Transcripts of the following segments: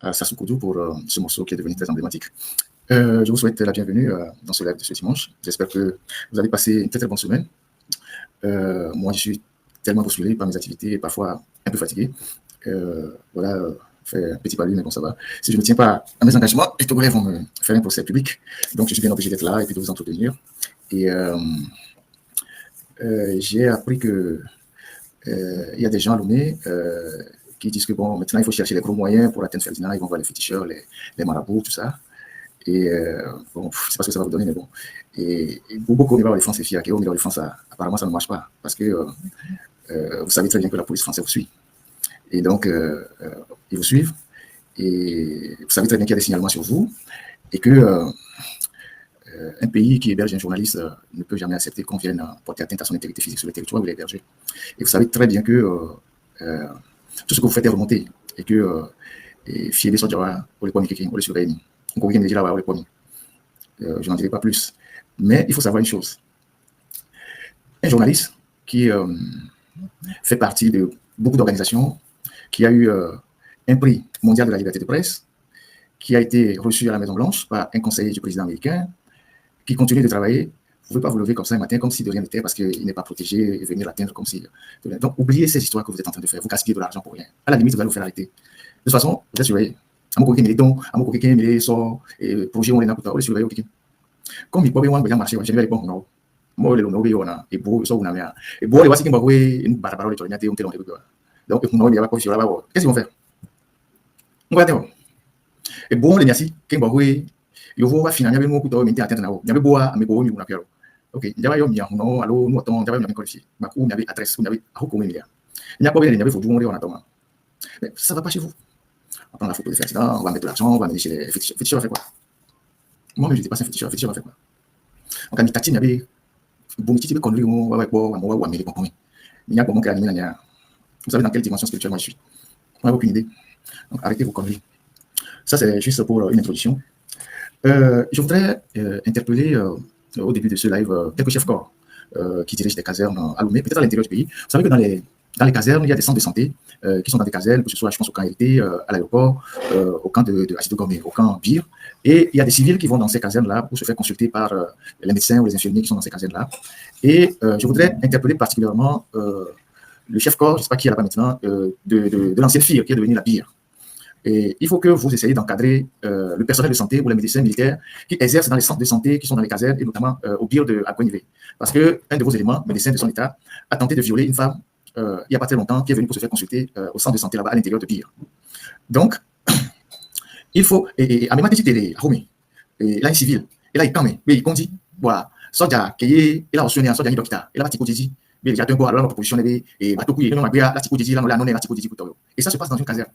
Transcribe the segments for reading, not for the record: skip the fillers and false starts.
à Sassou Koudou pour ce morceau qui est devenu très emblématique. Je vous souhaite la bienvenue dans ce live de ce dimanche. J'espère que vous avez passé une très bonne semaine. Moi, je suis tellement bousculé par mes activités et parfois un peu fatigué. Voilà, fait un petit palu, mais bon, ça va. Si je ne me tiens pas à mes engagements, les Togolais vont me faire un procès public. Donc, je suis bien obligé d'être là et puis de vous entretenir. Et j'ai appris que il y a des gens à Lomé qui disent que bon, maintenant il faut chercher les gros moyens pour atteindre Ferdinand. Ils vont voir les féticheurs, les marabouts, tout ça. Et bon, je ne sais pas ce que ça va vous donner, mais bon. Et beaucoup au Mirror Défense et FIAC, au Mirror Défense, apparemment ça ne marche pas. Parce que vous savez très bien que la police française vous suit. Et donc, ils vous suivent. Et vous savez très bien qu'il y a des signalements sur vous. Et que un pays qui héberge un journaliste ne peut jamais accepter qu'on vienne porter atteinte à son intégrité physique sur le territoire où il est hébergé. Et vous savez très bien que tout ce que vous faites est remonté. Et que fier des soldats, on les premiers qui on les surveille. Je n'en dirai pas plus. Mais il faut savoir une chose. Un journaliste qui fait partie de beaucoup d'organisations, qui a eu un prix mondial de la liberté de presse, qui a été reçu à la Maison-Blanche par un conseiller du président américain, qui continue de travailler. Vous ne pouvez pas vous lever comme ça un matin, comme si de rien n'était, parce qu'il n'est pas protégé et venir l'atteindre comme si... Donc, oubliez ces histoires que vous êtes en train de faire. Vous gaspillez de l'argent pour rien. À la limite, vous allez vous faire arrêter. De toute façon, vous êtes surveillé. Projet, on est là, on est surveillé. Comme il peut y avoir un marché, je vais aller bon. Moi, le nom est beau, ça, vous n'avez rien. Et bon, les voici qui m'ont une barre de tournée, on te l'a dit. Donc, on va pas sur la barre. Qu'est-ce qu'ils vont faire? On va attendre. Et bon, les Niassi, qui m'ont il faut finalement nous couteau mais atteindre là-haut. Il y avait beau à mes beaux nous n'appuyer. OK, il y avait un bien non allô nous attendons, il y avait bien qualifié. Ma coup, il y avait adresse, il y avait à combien milliards. Il n'y a pas bien, il y avait faut tout on attend. Mais ça va pas chez vous. On prend la photo de Ferdinand, on va mettre l'argent, on va mettre chez les féticheurs. Féticheurs fait quoi? Moi, je n'étais pas un féticheur. Féticheur fait quoi? Donc, quand il y avait bon petit peu conneries, on va voir mais les compromis. Il y a comment créer la vous savez dans quelle dimension spirituelle moi je suis. On n'a aucune idée. Donc, arrêtez vos conneries. Ça, c'est juste pour une introduction. Je voudrais interpeller au début de ce live quelques chefs corps qui dirigent des casernes à Lomé, peut-être à l'intérieur du pays. Vous savez que dans les casernes, il y a des centres de santé qui sont dans des casernes, que ce soit, je pense, au camp Hérité, à l'aéroport, au camp de Assido Gomé, au camp Bir. Et il y a des civils qui vont dans ces casernes-là pour se faire consulter par les médecins ou les infirmiers qui sont dans ces casernes-là. Et je voudrais interpeller particulièrement le chef corps, je ne sais pas qui est là-bas maintenant, de l'ancienne FIR qui est devenue la BIR. Et il faut que vous essayiez d'encadrer le personnel de santé ou les médecins militaires qui exercent dans les centres de santé qui sont dans les casernes et notamment au BIR de Akwanivé. Parce qu'un de vos éléments, médecin de son état, a tenté de violer une femme il n'y a pas très longtemps qui est venue pour se faire consulter au centre de santé là-bas à l'intérieur de BIR. Donc, il faut. Et à même temps, il et là, il est civil. Et là, il camé. Mais il dit, voilà, Soja, qui est là, on sonne, Soja, docteur. Et là, il dit, mais il y a un peu alors la proposition et ça se passe dans une caserne.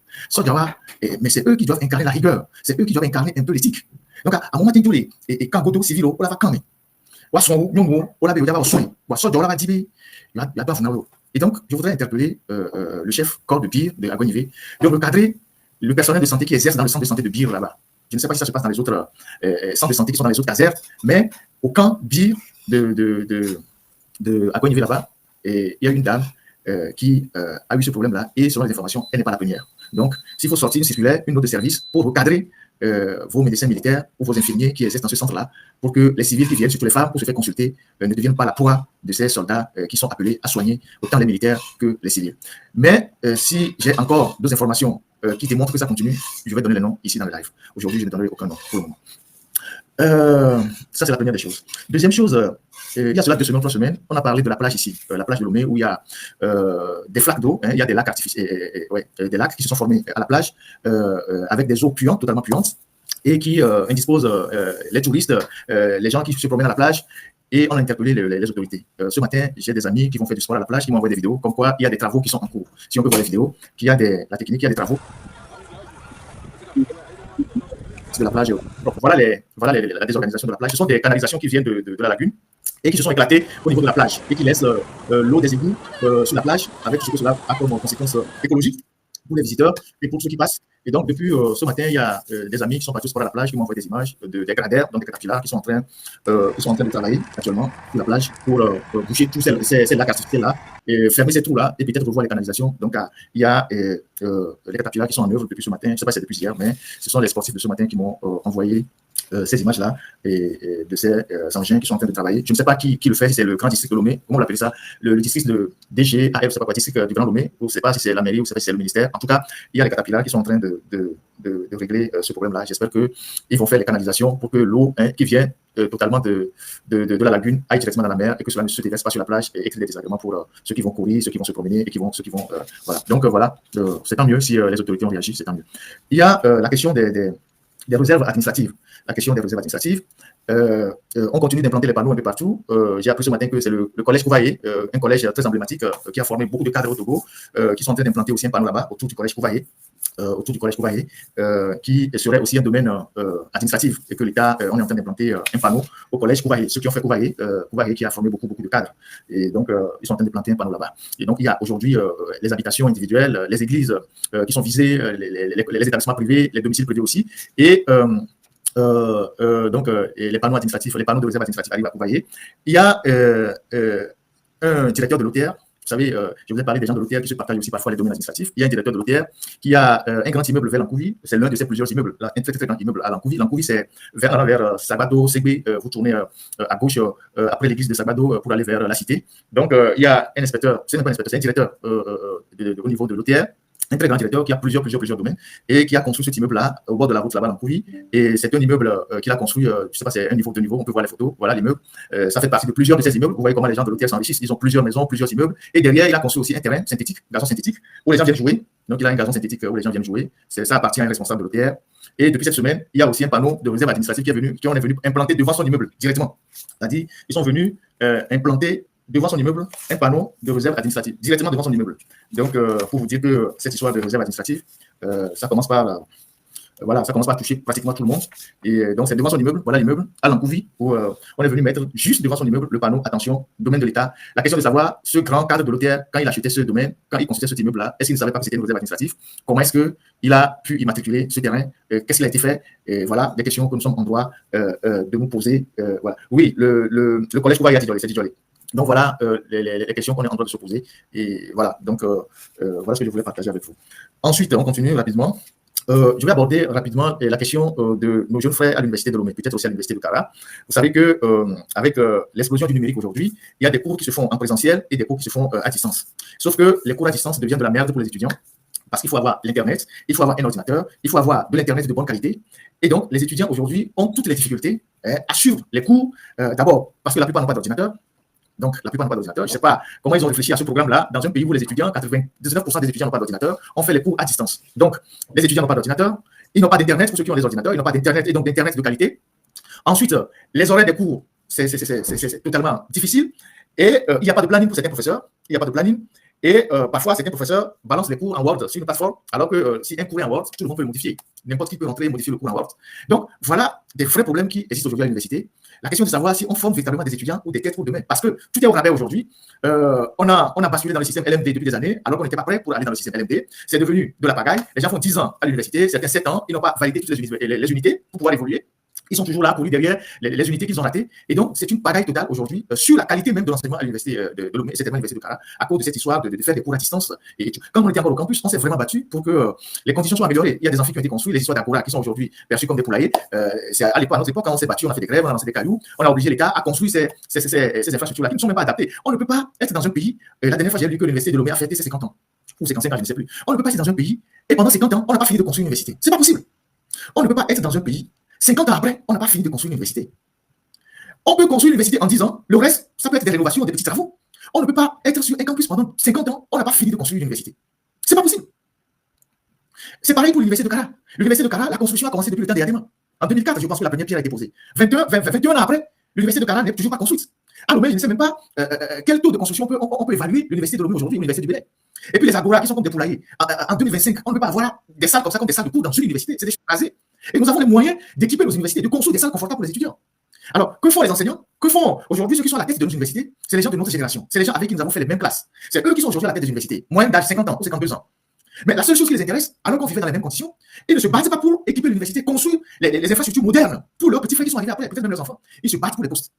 Mais c'est eux qui doivent incarner la rigueur, c'est eux qui doivent incarner un peu l'éthique. Donc à un moment donné, et quand Godo civil on la va camper. Et donc je voudrais interpeller le chef corps de BIR de Agonivé de recadrer le personnel de santé qui exerce dans le centre de santé de BIR là-bas. Je ne sais pas si ça se passe dans les autres centres de santé qui sont dans les autres casernes, mais au camp BIR de Agonivé là-bas, et il y a une dame qui a eu ce problème-là et selon les informations, elle n'est pas la première. Donc, s'il faut sortir une circulaire, une note de service pour recadrer vos médecins militaires ou vos infirmiers qui exercent dans ce centre-là pour que les civils qui viennent, surtout les femmes, pour se faire consulter, ne deviennent pas la proie de ces soldats qui sont appelés à soigner autant les militaires que les civils. Mais si j'ai encore d'autres informations qui démontrent que ça continue, je vais donner les noms ici dans le live. Aujourd'hui, je ne donnerai aucun nom pour le moment. Ça, c'est la première des choses. Deuxième chose, il y a cela 2 semaines, 3 semaines, on a parlé de la plage ici, la plage de Lomé, où il y a des flaques d'eau, il y a des lacs artificiels, des lacs qui se sont formés à la plage avec des eaux puantes, totalement puantes, et qui indisposent les touristes, les gens qui se promènent à la plage, et on a interpellé les autorités. Ce matin, j'ai des amis qui vont faire du sport à la plage, qui m'ont envoyé des vidéos, comme quoi il y a des travaux qui sont en cours. Si on peut voir les vidéos, qu'il y a la technique, il y a des travaux de la plage. Donc, voilà la désorganisation de la plage. Ce sont des canalisations qui viennent de la lagune et qui se sont éclatées au niveau de la plage et qui laissent l'eau des égouts sur la plage avec tout ce que cela a comme conséquence écologique pour les visiteurs et pour ceux qui passent. Et donc, depuis ce matin, il y a des amis qui sont partis au sport à la plage, qui m'ont envoyé des images des gradaires, donc des catapillars, qui sont en train de travailler actuellement sur la plage pour boucher tous ces lacs artificiels-là, et fermer ces trous-là, et peut-être revoir les canalisations. Donc, il y a les catapillars qui sont en œuvre depuis ce matin. Je ne sais pas si c'est depuis hier, mais ce sont les sportifs de ce matin qui m'ont envoyé ces images-là et de ces engins qui sont en train de travailler. Je ne sais pas qui le fait, si c'est le grand district de Lomé, comment on l'appelle ça, le district de DG, je ne sais pas quoi, district du Grand Lomé, ou je ne sais pas si c'est la mairie, ou je ne sais pas si c'est le ministère. En tout cas, il y a les catapillars qui sont en train de régler ce problème-là. J'espère qu'ils vont faire les canalisations pour que l'eau qui vient totalement de la lagune aille directement dans la mer et que cela ne se déverse pas sur la plage et crée des désagréments pour ceux qui vont courir, ceux qui vont se promener et ceux qui vont voilà. Donc voilà, c'est tant mieux si les autorités ont réagi, c'est tant mieux. Il y a la question des réserves administratives. La question des réserves administratives. On continue d'implanter les panneaux un peu partout. J'ai appris ce matin que c'est le collège Kouvaé, un collège très emblématique qui a formé beaucoup de cadres au Togo, qui sont en train d'implanter aussi un panneau là-bas autour du collège Kouvaé. Qui serait aussi un domaine administratif et que l'État, on est en train d'implanter un panneau au collège Kouvaé. Ceux qui ont fait Kouvaé qui a formé beaucoup de cadres. Et donc, ils sont en train d'implanter un panneau là-bas. Et donc, il y a aujourd'hui les habitations individuelles, les églises qui sont visées, les établissements privés, les domiciles privés aussi. Et et les panneaux administratifs, les panneaux de réserve administrative arrivent à Kouvaé. Il y a un directeur de l'OTR. Vous savez, je vous ai parlé des gens de l'OTR qui se partagent aussi parfois les domaines administratifs. Il y a un directeur de l'OTR qui a un grand immeuble vers Lankouvie. C'est l'un de ces plusieurs immeubles, un très grand immeuble à Lankouvie. Lankouvie, c'est vers Sabado, Ségbé. Vous tournez à gauche après l'église de Sabado pour aller vers la cité. Donc, il y a un inspecteur, c'est même pas un inspecteur, c'est un directeur au niveau de l'OTR. Un très grand directeur qui a plusieurs domaines et qui a construit cet immeuble-là au bord de la route là-bas dans Kouvi. Et c'est un immeuble qu'il a construit, je ne sais pas, c'est un niveau, deux niveaux, on peut voir les photos. Voilà l'immeuble. Ça fait partie de plusieurs de ces immeubles. Vous voyez comment les gens de l'OTR s'enrichissent. Ils ont plusieurs maisons, plusieurs immeubles. Et derrière, il a construit aussi un terrain synthétique, gazon synthétique, où les gens viennent jouer. Donc, il a un gazon synthétique où les gens viennent jouer. Ça appartient à un responsable de l'OTR. Et depuis cette semaine, il y a aussi un panneau de réserve administrative qui est venu implanter devant son immeuble directement. C'est-à-dire, ils sont venus implanter devant son immeuble un panneau de réserve administrative, directement devant son immeuble. Donc, pour vous dire que cette histoire de réserve administrative, ça commence par toucher pratiquement tout le monde. Et donc, c'est devant son immeuble, voilà l'immeuble, à Lankouvie, où on est venu mettre juste devant son immeuble le panneau, attention, domaine de l'État. La question de savoir, ce grand cadre de l'OTR, quand il achetait ce domaine, quand il construisait cet immeuble-là, est-ce qu'il ne savait pas que c'était une réserve administrative? Comment est-ce qu'il a pu immatriculer ce terrain? Qu'est-ce qui a été fait? Et voilà, des questions que nous sommes en droit de nous poser. Voilà. Oui, le collège Kouvaé a titulé, c'est titulé. Donc, voilà les questions qu'on est en train de se poser. Et voilà, donc, voilà ce que je voulais partager avec vous. Ensuite, on continue rapidement. Je vais aborder rapidement la question de nos jeunes frères à l'université de Lomé, peut-être aussi à l'université de Kara. Vous savez que avec l'explosion du numérique aujourd'hui, il y a des cours qui se font en présentiel et des cours qui se font à distance. Sauf que les cours à distance deviennent de la merde pour les étudiants parce qu'il faut avoir l'Internet, il faut avoir un ordinateur, il faut avoir de l'Internet de bonne qualité. Et donc, les étudiants aujourd'hui ont toutes les difficultés à suivre les cours, d'abord parce que la plupart n'ont pas d'ordinateur. Donc, la plupart n'ont pas d'ordinateur. Je ne sais pas comment ils ont réfléchi à ce programme-là dans un pays où les étudiants, 99% des étudiants n'ont pas d'ordinateur, on fait les cours à distance. Donc, les étudiants n'ont pas d'ordinateur, ils n'ont pas d'Internet, pour ceux qui ont des ordinateurs, ils n'ont pas d'Internet et donc d'Internet de qualité. Ensuite, les horaires des cours, c'est totalement difficile et il n'y a pas de planning pour certains professeurs, il n'y a pas de planning. Et parfois, certains professeurs balancent les cours en Word sur une plateforme, alors que si un cours est en Word, tout le monde peut le modifier. N'importe qui peut rentrer et modifier le cours en Word. Donc, voilà des vrais problèmes qui existent aujourd'hui à l'université. La question de savoir si on forme véritablement des étudiants ou des têtes pour demain. Parce que tout est au rabais aujourd'hui. On a basculé dans le système LMD depuis des années, alors qu'on n'était pas prêt pour aller dans le système LMD. C'est devenu de la pagaille. Les gens font 10 ans à l'université, certains 7 ans, ils n'ont pas validé toutes les unités pour pouvoir évoluer. Ils sont toujours là pour lui derrière les unités qu'ils ont ratées. Et donc, c'est une pagaille totale aujourd'hui sur la qualité même de l'enseignement à l'université de Lomé, certainement à l'université de Kara, à cause de cette histoire de faire des cours à distance. Et quand on était encore au campus, on s'est vraiment battu pour que les conditions soient améliorées. Il y a des amphis qui ont été construits, les histoires d'Agora qui sont aujourd'hui perçues comme des poulaillers. C'est à l'époque, à notre époque, quand on s'est battu, on a fait des grèves, on a lancé des cailloux, on a obligé l'État à construire ces infrastructures-là qui ne sont même pas adaptées. On ne peut pas être dans un pays, la dernière fois j'ai lu que l'université de Lomé a fêté ses 50 ans, ou 55 ans, je ne sais plus. On ne peut pas être dans un pays, et pendant 50 ans, on n'a pas fini de construire une université. C'est pas possible. On ne peut pas être dans un pays 50 ans après, on n'a pas fini de construire une université. On peut construire une université en 10 ans, le reste, ça peut être des rénovations, des petits travaux. On ne peut pas être sur un campus pendant 50 ans, on n'a pas fini de construire une université. C'est pas possible. C'est pareil pour l'université de Kara. L'université de Kara, la construction a commencé depuis le temps des Yadema. En 2004, je pense que la première pierre a été posée. 21 ans après, l'université de Kara n'est toujours pas construite. À Lomé, je ne sais même pas quel taux de construction on peut évaluer l'université de Lomé aujourd'hui, l'université du Bénin. Et puis les agoras qui sont comme des poulaillers. En 2025, on ne peut pas avoir des salles comme ça, comme des salles de cours dans une université. C'est des choses rasées. Et nous avons les moyens d'équiper nos universités, de construire des salles confortables pour les étudiants. Alors, que font les enseignants? Que font aujourd'hui ceux qui sont à la tête de nos universités? C'est les gens de notre génération. C'est les gens avec qui nous avons fait les mêmes classes. C'est eux qui sont aujourd'hui à la tête des universités. Moyenne d'âge 50 ans ou 52 ans. Mais la seule chose qui les intéresse, alors qu'on vivait dans les mêmes conditions, ils ne se battent pas pour équiper l'université, construire les infrastructures modernes pour leurs petits frères qui sont arrivés après, peut-être même leurs enfants. Ils se battent pour les postes.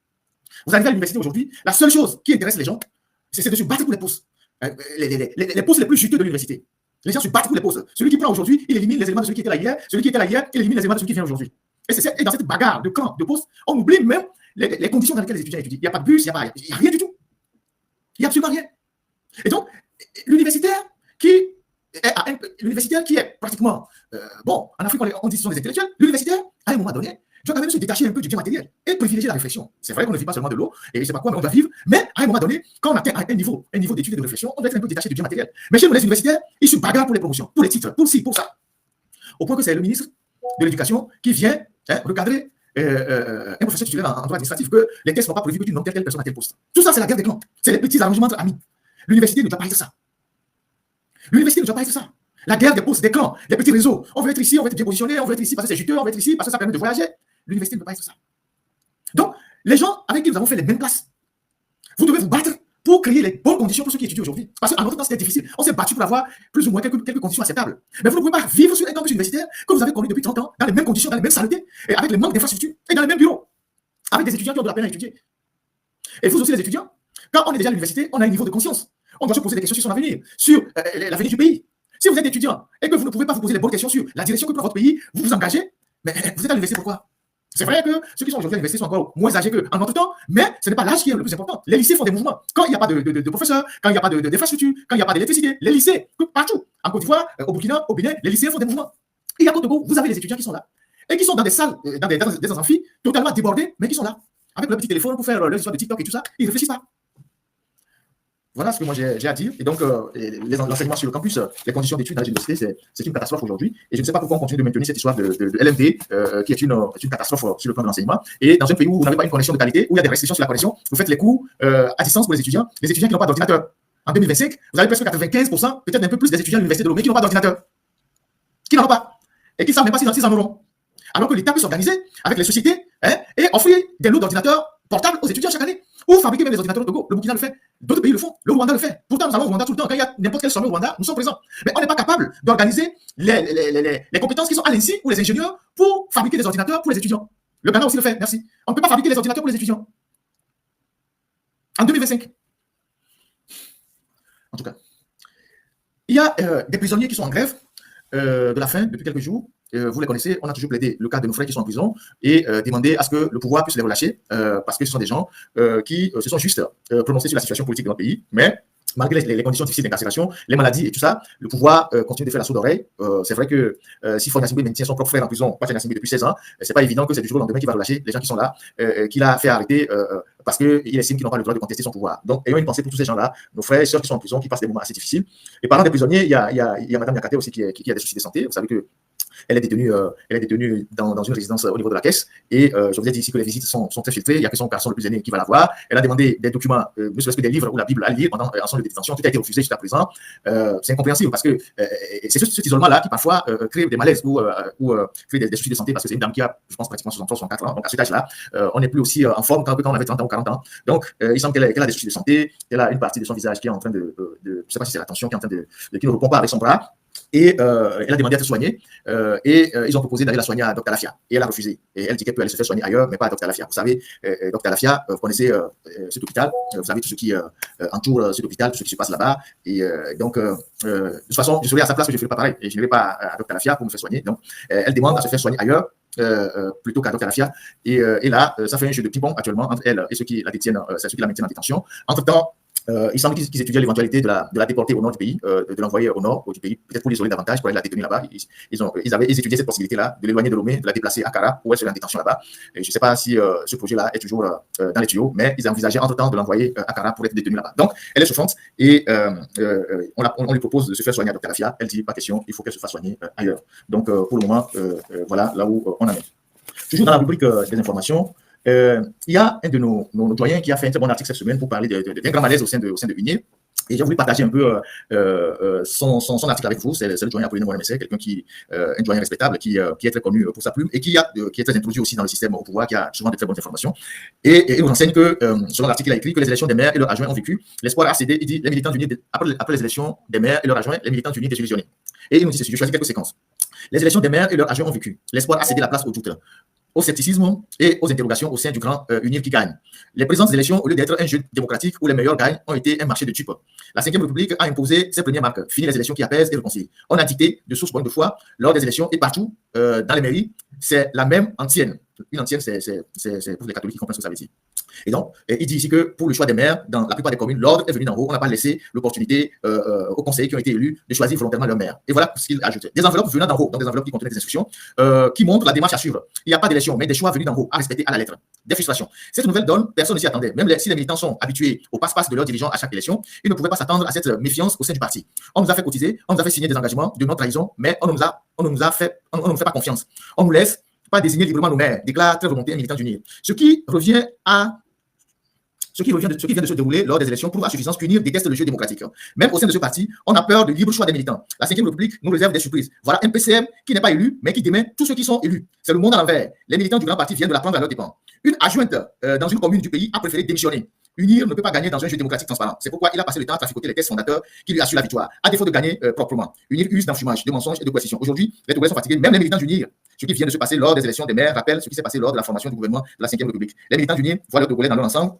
Vous arrivez à l'université aujourd'hui, la seule chose qui intéresse les gens, c'est de se battre pour les postes. Les postes les plus juteux de l'université. Les gens se battent pour les postes. Celui qui prend aujourd'hui, il élimine les éléments de celui qui était là hier. Celui qui était là hier, il élimine les éléments de celui qui vient aujourd'hui. Et dans cette bagarre de camp, de poste, on oublie même les conditions dans lesquelles les étudiants étudient. Il n'y a pas de bus, il n'y a rien du tout. Il n'y a absolument rien. Et donc, l'universitaire qui est pratiquement, bon, en Afrique, on dit que ce sont des intellectuels, l'universitaire, à un moment donné, doit quand même se détacher un peu du bien matériel et privilégier la réflexion. C'est vrai qu'on ne vit pas seulement de l'eau, et je ne sais pas quoi, mais on doit vivre, mais à un moment donné, quand on atteint un niveau d'étude et de réflexion, on doit être un peu détaché du bien matériel. Mais chez les universitaires, ils se bagarrent pour les promotions, pour les titres, pour ci, pour ça. Au point que c'est le ministre de l'Éducation qui vient recadrer un professeur titulaire en droit administratif que les tests n'ont pas prévu que tu nommes telle personne à tel poste. Tout ça, c'est la guerre des clans. C'est les petits arrangements entre amis. L'université ne doit pas être ça. L'université ne doit pas être ça. La guerre des postes, des clans, des petits réseaux. On veut être ici, on veut être bien positionné, on veut être ici parce que c'est juteux, on veut être ici parce que ça permet de voyager. L'université ne peut pas être ça. Donc, les gens avec qui nous avons fait les mêmes classes, vous devez vous battre pour créer les bonnes conditions pour ceux qui étudient aujourd'hui. Parce qu'à notre temps, c'était difficile. On s'est battu pour avoir plus ou moins quelques conditions acceptables. Mais vous ne pouvez pas vivre sur un campus universitaire que vous avez connu depuis 30 ans, dans les mêmes conditions, dans les mêmes saletés, et avec les manques d'infrastructures, et dans les mêmes bureaux, avec des étudiants qui ont de la peine à étudier. Et vous aussi, les étudiants, quand on est déjà à l'université, on a un niveau de conscience. On doit se poser des questions sur son avenir, sur l'avenir du pays. Si vous êtes étudiant et que vous ne pouvez pas vous poser les bonnes questions sur la direction que prend votre pays, vous vous engagez, mais vous êtes à l'université pourquoi? C'est vrai que ceux qui sont aujourd'hui à l'université sont encore moins âgés qu'en notre temps, mais ce n'est pas l'âge qui est le plus important. Les lycées font des mouvements. Quand il n'y a pas de professeurs, quand il n'y a pas d'infrastructures, quand il n'y a pas d'électricité, les lycées, partout, en Côte d'Ivoire, au Burkina, au Bénin, les lycées font des mouvements. Et à Côte d'Ivoire, vous avez les étudiants qui sont là et qui sont dans des salles, dans des amphis totalement débordés, mais qui sont là, avec leur petit téléphone pour faire leur histoire de TikTok et tout ça. Ils ne réfléchissent pas. Voilà ce que moi j'ai à dire. Et donc, l'enseignement sur le campus, les conditions d'études dans les universités, c'est une catastrophe aujourd'hui. Et je ne sais pas pourquoi on continue de maintenir cette histoire de LMD, qui est une catastrophe sur le plan de l'enseignement. Et dans un pays où vous n'avez pas une connexion de qualité, où il y a des restrictions sur la connexion, vous faites les cours à distance pour les étudiants qui n'ont pas d'ordinateur. En 2025, vous avez presque 95%, peut-être un peu plus des étudiants à l'université de Lomé qui n'ont pas d'ordinateur. Qui n'en ont pas. Et qui ne savent même pas s'ils en auront. Alors que l'État peut s'organiser avec les sociétés et offrir des lots d'ordinateurs portables aux étudiants chaque année. Ou fabriquer même des ordinateurs au Togo. Le Burkina le fait. D'autres pays le font. Le Rwanda le fait. Pourtant, nous allons au Rwanda tout le temps. Quand il y a n'importe quel sommet au Rwanda, nous sommes présents. Mais on n'est pas capable d'organiser les compétences qui sont à l'INSI ou les ingénieurs pour fabriquer des ordinateurs pour les étudiants. Le Ghana aussi le fait. Merci. On ne peut pas fabriquer des ordinateurs pour les étudiants. En 2025. En tout cas. Il y a des prisonniers qui sont en grève de la faim depuis quelques jours. Vous les connaissez, on a toujours plaidé le cas de nos frères qui sont en prison et demandé à ce que le pouvoir puisse les relâcher parce que ce sont des gens qui se sont juste prononcés sur la situation politique de notre pays, mais malgré les conditions difficiles d'incarcération, les maladies et tout ça, le pouvoir continue de faire la sourde oreille. C'est vrai que si Faure Gnassingbé maintient son propre frère en prison, Patrick Gnassingbé depuis 16 ans, c'est pas évident que c'est du jour au lendemain qu'il va relâcher les gens qui sont là, qu'il a fait arrêter parce qu'il estime qu'ils n'ont pas le droit de contester son pouvoir. Donc, ayons une pensée pour tous ces gens-là, nos frères et sœurs qui sont en prison, qui passent des moments assez difficiles. Et parlant des prisonniers, il y a Madame Yakate aussi qui a des soucis de santé. Vous savez que elle est détenue dans une résidence au niveau de la caisse. Et je vous ai dit ici que les visites sont très filtrées. Il n'y a que son garçon le plus aîné qui va la voir. Elle a demandé des documents, ne serait-ce que des livres ou la Bible à lire en centre de détention. Tout a été refusé jusqu'à présent. C'est incompréhensible parce que c'est cet isolement-là qui parfois crée des malaises ou crée des soucis de santé parce que c'est une dame qui a, je pense, pratiquement 63, 64 ans. Donc à cet âge-là, on n'est plus aussi en forme quand on avait 30 ans ou 40 ans. Donc il semble qu'elle a des soucis de santé. Elle a une partie de son visage qui est en train je ne sais pas si c'est la tension qui est en train qui ne répond pas avec son bras. Et elle a demandé à être soignée ils ont proposé d'aller la soigner à Dr Lafia et elle a refusé et elle dit qu'elle peut aller se faire soigner ailleurs mais pas à Dr Lafia. Vous savez, Dr Lafia, vous connaissez cet hôpital, vous savez tout ce qui entoure cet hôpital, tout ce qui se passe là-bas et donc de toute façon je serai à sa place que je ne ferai pas pareil et je n'irai pas à Dr Lafia pour me faire soigner. Donc elle demande à se faire soigner ailleurs plutôt qu'à Dr Lafia et là ça fait un jeu de ping-pong actuellement entre elle et ceux qui la détiennent, ceux qui la maintiennent en détention. Entre-temps, il semble qu'ils étudiaient l'éventualité de la déporter au nord du pays, de l'envoyer au nord du pays, peut-être pour l'isoler davantage, pour aller la détenir là-bas. Ils étudiaient cette possibilité-là, de l'éloigner de Lomé, de la déplacer à Kara, où elle serait en détention là-bas. Et je ne sais pas si ce projet-là est toujours dans les tuyaux, mais ils envisageaient entre-temps de l'envoyer à Kara pour être détenue là-bas. Donc, elle est souffrante et on lui propose de se faire soigner à Dr Lafia. Elle dit, pas question, il faut qu'elle se fasse soigner ailleurs. Donc, pour le moment, voilà là où on en est. Toujours dans la rubrique des informations, il y a un de nos doyens qui a fait un très bon article cette semaine pour parler d'un grand malaise au sein de UNIR. Et j'ai voulu partager un peu son article avec vous. C'est le doyen Apollinaire Mouala-Messere, quelqu'un un doyen respectable, qui est très connu pour sa plume et qui est très introduit aussi dans le système au pouvoir, qui a souvent de très bonnes informations. Et il nous enseigne que, selon l'article, il a écrit que les élections des maires et leurs adjoints ont vécu. L'espoir a cédé. Il dit les militants unis, après les élections des maires et leurs adjoints, les militants unis désillusionnés. Et il nous dit ceci, je choisis quelques séquences. Les élections des maires et leurs adjoints ont vécu. L'espoir a cédé la place au doute, au scepticisme et aux interrogations au sein du grand UNIR qui gagne. Les présentes élections, au lieu d'être un jeu démocratique où les meilleurs gagnent, ont été un marché de dupes. La Ve République a imposé ses premières marques. Fini les élections qui apaisent et réconcilient. On a dicté de source bonne de foi lors des élections et partout dans les mairies, c'est la même antienne. Une antienne, c'est pour les catholiques qui comprennent ce que ça veut dire. Et donc, il dit ici que pour le choix des maires, dans la plupart des communes, l'ordre est venu d'en haut. On n'a pas laissé l'opportunité aux conseillers qui ont été élus de choisir volontairement leur maire. Et voilà ce qu'il ajoute. Des enveloppes venant d'en haut, donc des enveloppes qui contenaient des instructions, qui montrent la démarche à suivre. Il n'y a pas d'élection, mais des choix venus d'en haut à respecter à la lettre. Des frustrations. Cette nouvelle donne, personne ne s'y attendait. Même si les militants sont habitués au passe-passe de leurs dirigeants à chaque élection, ils ne pouvaient pas s'attendre à cette méfiance au sein du parti. On nous a fait cotiser, on nous a fait signer des engagements de non-trahison, mais on ne nous fait pas confiance. On nous laisse pas désigner librement nos maires, déclare très remonté un militant d'UNIR. Ce qui vient de se dérouler lors des élections prouve à suffisance qu'UNIR déteste le jeu démocratique. Même au sein de ce parti, on a peur du libre choix des militants. La Ve République nous réserve des surprises. Voilà un PCM qui n'est pas élu, mais qui démet tous ceux qui sont élus. C'est le monde à l'envers. Les militants du grand parti viennent de l'apprendre à leur dépens. Une adjointe dans une commune du pays a préféré démissionner. UNIR ne peut pas gagner dans un jeu démocratique transparent. C'est pourquoi il a passé le temps à traficoter les tests fondateurs qui lui assurent la victoire, à défaut de gagner proprement. UNIR use d'enfumage, de mensonges et de coercition. Aujourd'hui, les Togolais sont fatigués, même les militants d'UNIR. Ce qui vient de se passer lors des élections des maires rappelle ce qui s'est passé lors de la formation du gouvernement de la Ve République. Les militants d'UNIR voient les Togolais dans leur ensemble.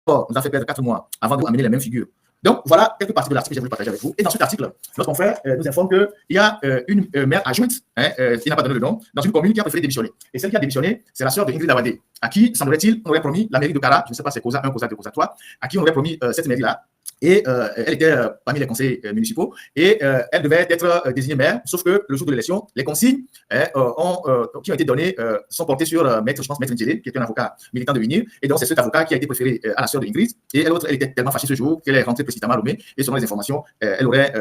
Nous a fait perdre 4 mois avant d'amener les mêmes figures. Donc, voilà quelques parties de l'article que j'ai voulu partager avec vous. Et dans cet article, notre confrère nous informe qu'il y a une maire adjointe, qui n'a pas donné le nom, dans une commune qui a préféré démissionner. Et celle qui a démissionné, c'est la sœur de Ingrid Lawadé, à qui, semblerait-il, on aurait promis la mairie de Kara, je ne sais pas si c'est Cosa 1, Cosa 2, Cosa 3, à qui on aurait promis cette mairie-là. Et elle était parmi les conseils municipaux et elle devait être désignée maire, sauf que le jour de l'élection, les consignes qui ont été données sont portées sur Maître Ndjelé, qui est un avocat militant de l'UNIR, et donc c'est cet avocat qui a été préféré à la sœur de Ingrid, et l'autre, elle était tellement fâchée ce jour qu'elle est rentrée précipitamment à Lomé, et selon les informations, elle aurait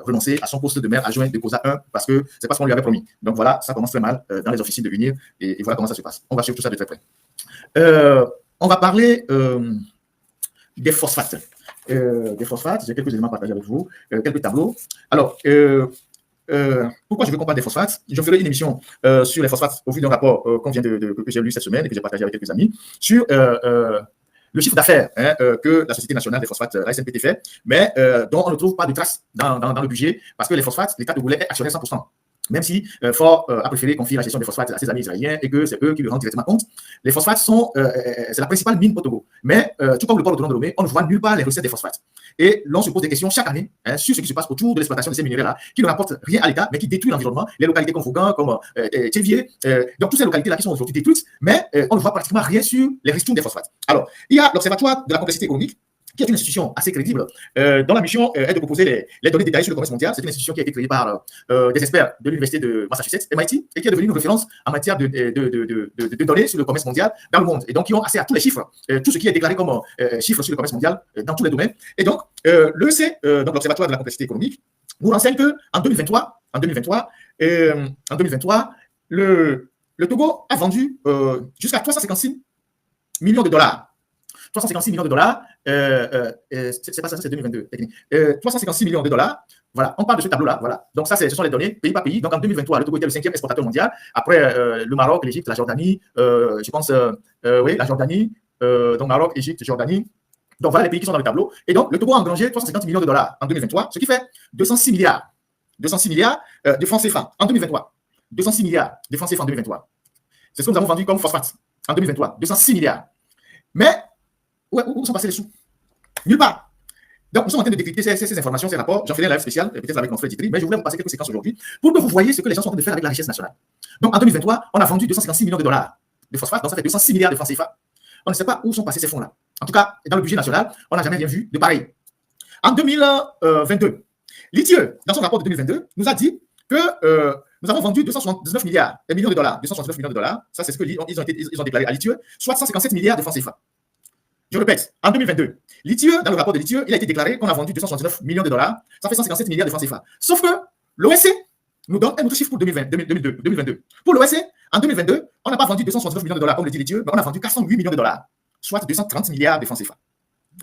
renoncé à son poste de maire adjoint de Cosa 1 parce que c'est pas ce qu'on lui avait promis. Donc voilà, ça commence très mal dans les officines de l'UNIR, et voilà comment ça se passe. On va suivre tout ça de très près. On va parler des phosphates. J'ai quelques éléments à partager avec vous, quelques tableaux. Alors, pourquoi je veux qu'on parle des phosphates? Je ferai une émission sur les phosphates au vu d'un rapport que j'ai lu cette semaine et que j'ai partagé avec quelques amis sur le chiffre d'affaires que la Société nationale des phosphates, la SNPT, fait, mais dont on ne trouve pas de traces dans le budget parce que les phosphates, l'État togolais est actionnaire 100%. Même si Ford a préféré confier la gestion des phosphates à ses amis israéliens et que c'est eux qui lui rendent directement compte, les phosphates c'est la principale mine au Togo. Mais tout comme le port autonome de Lomé, on ne voit nulle part les recettes des phosphates. Et l'on se pose des questions chaque année sur ce qui se passe autour de l'exploitation de ces minerais-là, qui ne rapportent rien à l'État, mais qui détruisent l'environnement, les localités comme Fougan, comme Thévier, donc toutes ces localités-là qui sont aujourd'hui détruites, mais on ne voit pratiquement rien sur les ristournes des phosphates. Alors, il y a l'Observatoire de la complexité économique, qui est une institution assez crédible, dont la mission est de proposer les données détaillées sur le commerce mondial. C'est une institution qui a été créée par des experts de l'université de Massachusetts, MIT, et qui est devenue une référence en matière de données sur le commerce mondial dans le monde, et donc qui ont accès à tous les chiffres, tout ce qui est déclaré comme chiffres sur le commerce mondial dans tous les domaines. Et donc, l'EC, donc l'Observatoire de la complexité économique, nous renseigne qu'en 2023, le Togo a vendu jusqu'à 356 millions de dollars. 356 millions de dollars, c'est pas ça, c'est 2022. 356 millions de dollars, voilà, on parle de ce tableau-là, voilà. Donc ça, ce sont les données pays par pays. Donc en 2023, le Togo était le 5e exportateur mondial, après le Maroc, l'Égypte, la Jordanie, je pense, oui, la Jordanie, donc Maroc, Égypte, Jordanie. Donc voilà les pays qui sont dans le tableau. Et donc le Togo a engrangé 350 millions de dollars en 2023, ce qui fait 206 milliards de francs CFA en 2023. 206 milliards de francs CFA en 2023. C'est ce que nous avons vendu comme phosphate en 2023, 206 milliards. Mais où sont passés les sous? Nulle part. Donc, nous sommes en train de décrypter ces informations, ces rapports. J'en ferai un live spécial, peut-être avec mon frère Ditri, mais je voulais vous passer quelques séquences aujourd'hui pour que vous voyez ce que les gens sont en train de faire avec la richesse nationale. Donc, en 2023, on a vendu 256 millions de dollars de phosphate, donc ça fait 206 milliards de francs CFA. On ne sait pas où sont passés ces fonds-là. En tout cas, dans le budget national, on n'a jamais rien vu de pareil. En 2022, l'ITIE, dans son rapport de 2022, nous a dit que nous avons vendu 279 millions de dollars. 269 millions de dollars, ça c'est ce qu'ils ont déclaré à l'ITIE, soit 157 milliards de francs CFA. Je répète, en 2022, l'ITIE, dans le rapport de l'ITIE, il a été déclaré qu'on a vendu 269 millions de dollars, ça fait 157 milliards de francs CFA. Sauf que l'OSC nous donne un autre chiffre pour 2022. Pour l'OSC, en 2022, on n'a pas vendu 269 millions de dollars comme le dit l'ITIE, mais on a vendu 408 millions de dollars. soit 230 milliards de francs CFA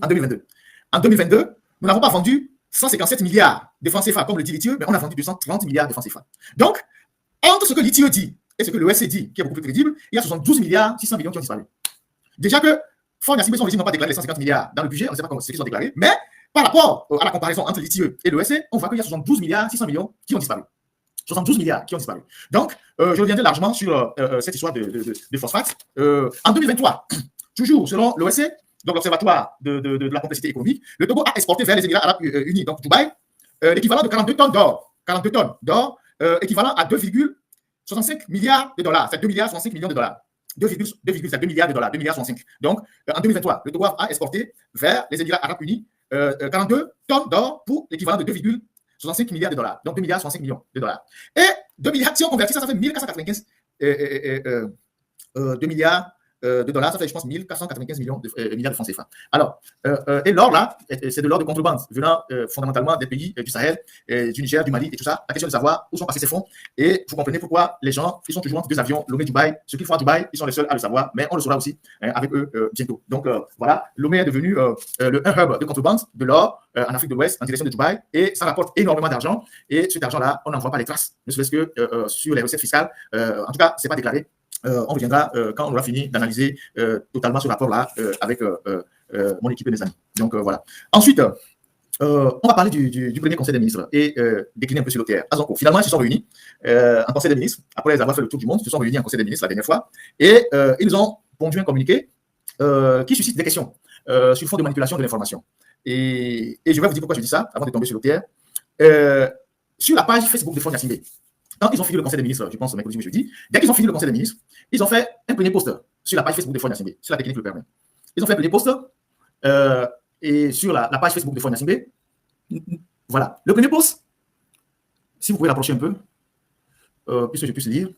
en 2022. En 2022, nous n'avons pas vendu 157 milliards de francs CFA comme le dit Litieux, mais on a vendu 230 milliards de francs CFA. Donc, entre ce que Litieux dit et ce que l'OSC dit, qui est beaucoup plus crédible, il y a 72 milliards 600 millions qui ont disparu. Déjà que Faure Gnassingbé, son régime n'a pas déclaré les 150 milliards dans le budget, on ne sait pas ce qu'ils ont déclaré, mais par rapport à la comparaison entre Litieux et l'OSC, on voit qu'il y a 72 milliards 600 millions qui ont disparu. 72 milliards qui ont disparu. Donc, je reviendrai largement sur cette histoire de phosphate. En 2023, toujours selon l'OSC, donc l'Observatoire de la complexité économique, le Togo a exporté vers les Émirats Arabes Unis, donc Dubaï, l'équivalent de 42 tonnes d'or. 42 tonnes d'or, équivalent à 2,65 milliards de dollars. C'est 2 milliards 65 millions de dollars. 2,2 milliards de dollars, 2 milliards 65. Donc, en 2023, le Togo a exporté vers les Émirats Arabes Unis 42 tonnes d'or pour l'équivalent de 2,65 milliards de dollars. Donc, 2 milliards 65 millions de dollars. Et 2 milliards, si on convertit ça, ça fait 1495 2 milliards de dollars, ça fait, je pense, 1495 milliards de francs CFA. Alors, et l'or, là, c'est de l'or de contrebande, venant fondamentalement des pays du Sahel, du Niger, du Mali et tout ça. La question de savoir où sont passés ces fonds. Et vous comprenez pourquoi les gens, ils sont toujours entre deux avions, Lomé, Dubaï. Ce qu'ils font à Dubaï, ils sont les seuls à le savoir, mais on le saura aussi avec eux bientôt. Donc, voilà, Lomé est devenu un hub de contrebande de l'or en Afrique de l'Ouest, en direction de Dubaï, et ça rapporte énormément d'argent. Et cet argent-là, on n'en voit pas les traces, ne serait-ce que sur les recettes fiscales. En tout cas, ce n'est pas déclaré. On reviendra quand on aura fini d'analyser totalement ce rapport-là avec mon équipe et mes amis. Donc, voilà. Ensuite, on va parler du premier conseil des ministres et décliner un peu sur l'OTR. Azonco, finalement, ils se sont réunis en conseil des ministres, après avoir fait le tour du monde, ils se sont réunis en conseil des ministres la dernière fois, et ils ont pondu un communiqué qui suscite des questions sur le fond de manipulation de l'information. Et je vais vous dire pourquoi je dis ça, avant de tomber sur l'OTR. Sur la page Facebook de Faure Gnassingbé, quand ils ont fini le conseil des ministres, je pense mercredi ou jeudi, dès qu'ils ont fini le conseil des ministres, ils ont fait un premier post sur la page Facebook de Faure Gnassingbé, si la technique le permet. Ils ont fait un premier post et sur la page Facebook de Faure Gnassingbé, voilà. Le premier post, si vous pouvez l'approcher un peu, puisque je puisse lire.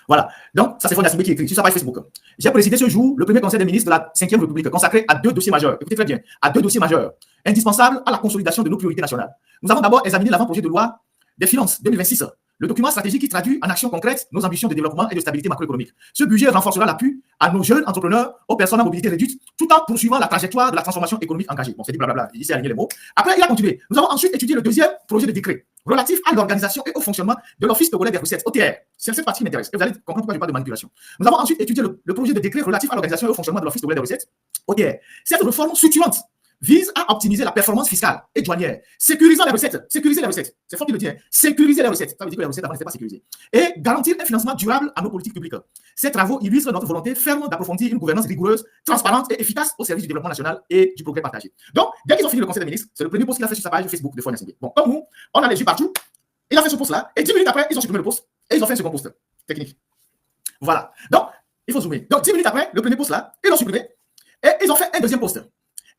Voilà. Donc, ça c'est Faure Gnassingbé qui écrit sur sa page Facebook. J'ai présidé ce jour le premier conseil des ministres de la 5e République consacré à 2 dossiers majeurs. Écoutez très bien, à 2 dossiers majeurs, indispensables à la consolidation de nos priorités nationales. Nous avons d'abord examiné l'avant-projet de loi des finances 2026, le document stratégique qui traduit en action concrète nos ambitions de développement et de stabilité macroéconomique. Ce budget renforcera l'appui à nos jeunes entrepreneurs, aux personnes à mobilité réduite, tout en poursuivant la trajectoire de la transformation économique engagée. Bon, c'est dit blablabla, il s'est aligné les mots. Après, il a continué. Nous avons ensuite étudié le deuxième projet de décret relatif à l'organisation et au fonctionnement de l'Office togolais des recettes, OTR. C'est cette partie qui m'intéresse. Et vous allez comprendre pourquoi je parle de manipulation. Nous avons ensuite étudié le projet de décret relatif à l'organisation et au fonctionnement de l'Office togolais des recettes, OTR. Cette réforme structurante vise à optimiser la performance fiscale et douanière, sécurisant les recettes. Sécuriser les recettes. C'est fort qu'il le dit. Sécuriser les recettes. Ça veut dire que les recettes avant n'étaient pas sécurisées. Et garantir un financement durable à nos politiques publiques. Ces travaux illustrent notre volonté ferme d'approfondir une gouvernance rigoureuse, transparente et efficace au service du développement national et du progrès partagé. Donc, dès qu'ils ont fini le conseil des ministres, c'est le premier post qu'il a fait sur sa page Facebook de Faure Gnassingbé. Bon, comme nous, on a les yeux partout. Il a fait ce post-là, et 10 minutes après, ils ont supprimé le post, et ils ont fait un second post technique. Voilà. Donc, il faut zoomer. Donc, 10 minutes après, le premier post-là, ils l'ont supprimé, et ils ont fait un deuxième post.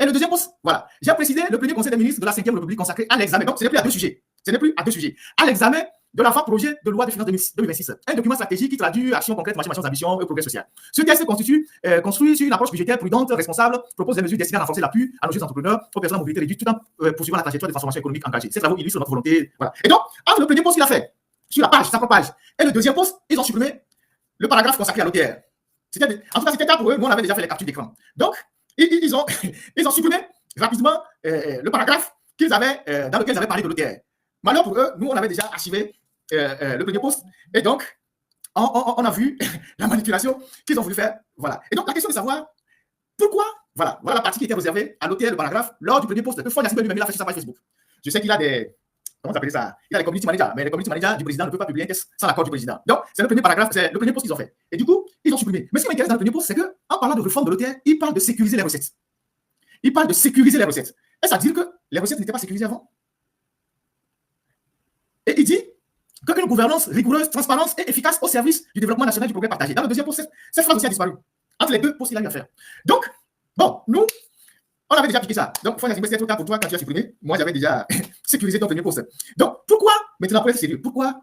Et le deuxième post, voilà. J'ai précisé le premier conseil des ministres de la 5e République consacré à l'examen. Donc, ce n'est plus à 2 sujets. Ce n'est plus à 2 sujets. À l'examen de l'avant-projet de loi de finances 2026. Un document stratégique qui traduit action concrète, machin, ambition et progrès social. Ce texte construit sur une approche budgétaire prudente, responsable, propose des mesures destinées à renforcer l'appui à nos jeunes entrepreneurs, aux personnes à mobilité réduite, tout en poursuivant la trajectoire de transformation économique engagée. Ces travaux illustrent notre volonté. Voilà. Et donc, entre le premier post qu'il a fait sur la page, sa propre page, et le deuxième post, ils ont supprimé le paragraphe consacré à l'OTR. En tout cas, c'était clair pour eux. Nous, on avait déjà fait les captures d'écran. Donc, ils ont supprimé rapidement le paragraphe qu'ils avaient, dans lequel ils avaient parlé de l'OTR. Malheur pour eux, nous, on avait déjà archivé le premier post. Et donc, on a vu la manipulation qu'ils ont voulu faire. Voilà. Et donc, la question de savoir pourquoi, voilà la partie qui était réservée à l'OTR, le paragraphe, lors du premier post que Faure Gnassingbé lui-même a fait sur sa page Facebook. Je sais qu'il a des. Comment s'appelle ça? Il a des community managers, mais les community managers du président ne peuvent pas publier un texte sans l'accord du président. Donc, c'est le premier paragraphe, c'est le premier post qu'ils ont fait. Et du coup, ils ont supprimé. Mais ce qui m'intéresse dans le premier post, c'est qu'en parlant de réforme de l'OTR, ils parlent de sécuriser les recettes. Ils parlent de sécuriser les recettes. Est-ce à dire que les recettes n'étaient pas sécurisées avant? Et il dit qu'une gouvernance rigoureuse, transparente et efficace au service du développement national et du progrès partagé. Dans le deuxième post, cette phrase aussi a disparu. Entre les deux posts qu'il a eu à faire. Donc, bon, nous, on avait déjà piqué ça. Donc, Faure Gnassingbé, c'était trop tard pour toi quand tu as supprimé. Moi, j'avais déjà sécurisé ton premier post. Donc, pourquoi, maintenant, pour être sérieux, pourquoi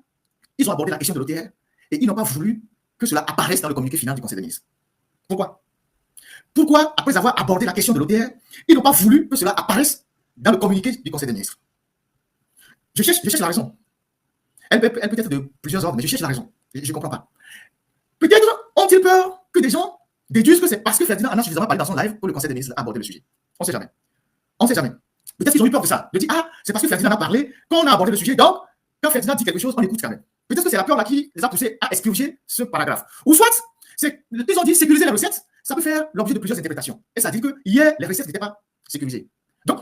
ils ont abordé la question de l'OTR et ils n'ont pas voulu que cela apparaisse dans le communiqué final du Conseil des ministres? Pourquoi? Pourquoi, après avoir abordé la question de l'OTR, ils n'ont pas voulu que cela apparaisse dans le communiqué du Conseil des ministres? Je cherche la raison. Elle peut être de plusieurs ordres, mais je cherche la raison. Je ne comprends pas. Peut-être ont-ils peur que des gens déduisent que c'est parce que Ferdinand en a suffisamment parlé dans son live que le Conseil des ministres a abordé le sujet. On ne sait jamais. On ne sait jamais. Peut-être qu'ils ont eu peur de ça. De dire, ah, c'est parce que Ferdinand a parlé qu'on a abordé le sujet. Donc, quand Ferdinand dit quelque chose, on écoute quand même. Peut-être que c'est la peur là qui les a poussés à expurger ce paragraphe. Ou soit, ils ont dit sécuriser les recettes, ça peut faire l'objet de plusieurs interprétations. Et ça dit que hier, les recettes n'étaient pas sécurisées. Donc,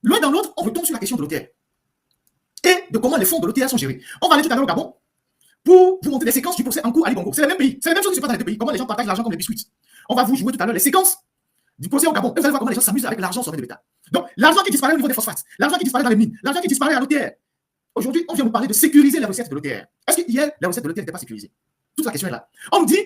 l'un dans l'autre, on retombe sur la question de l'OTR. Et de comment les fonds de l'OTR sont gérés. On va aller tout à l'heure au Gabon pour vous montrer les séquences du procès en cours à Ali Bongo. C'est le même pays. C'est la même chose qui se passe dans les deux pays. Comment les gens partagent l'argent comme des biscuits. On va vous jouer tout à l'heure les séquences du procès au Gabon. Et vous allez voir comment les gens s'amusent avec l'argent sorti de l'État. Donc, l'argent qui disparaît au niveau des phosphates, l'argent qui disparaît dans les mines, l'argent qui disparaît à l'OTR. Aujourd'hui, on vient nous parler de sécuriser les recettes de l'OTR. Est-ce que hier, les recettes de l'OTR n'étaient pas sécurisées? Toute la question est là. On nous dit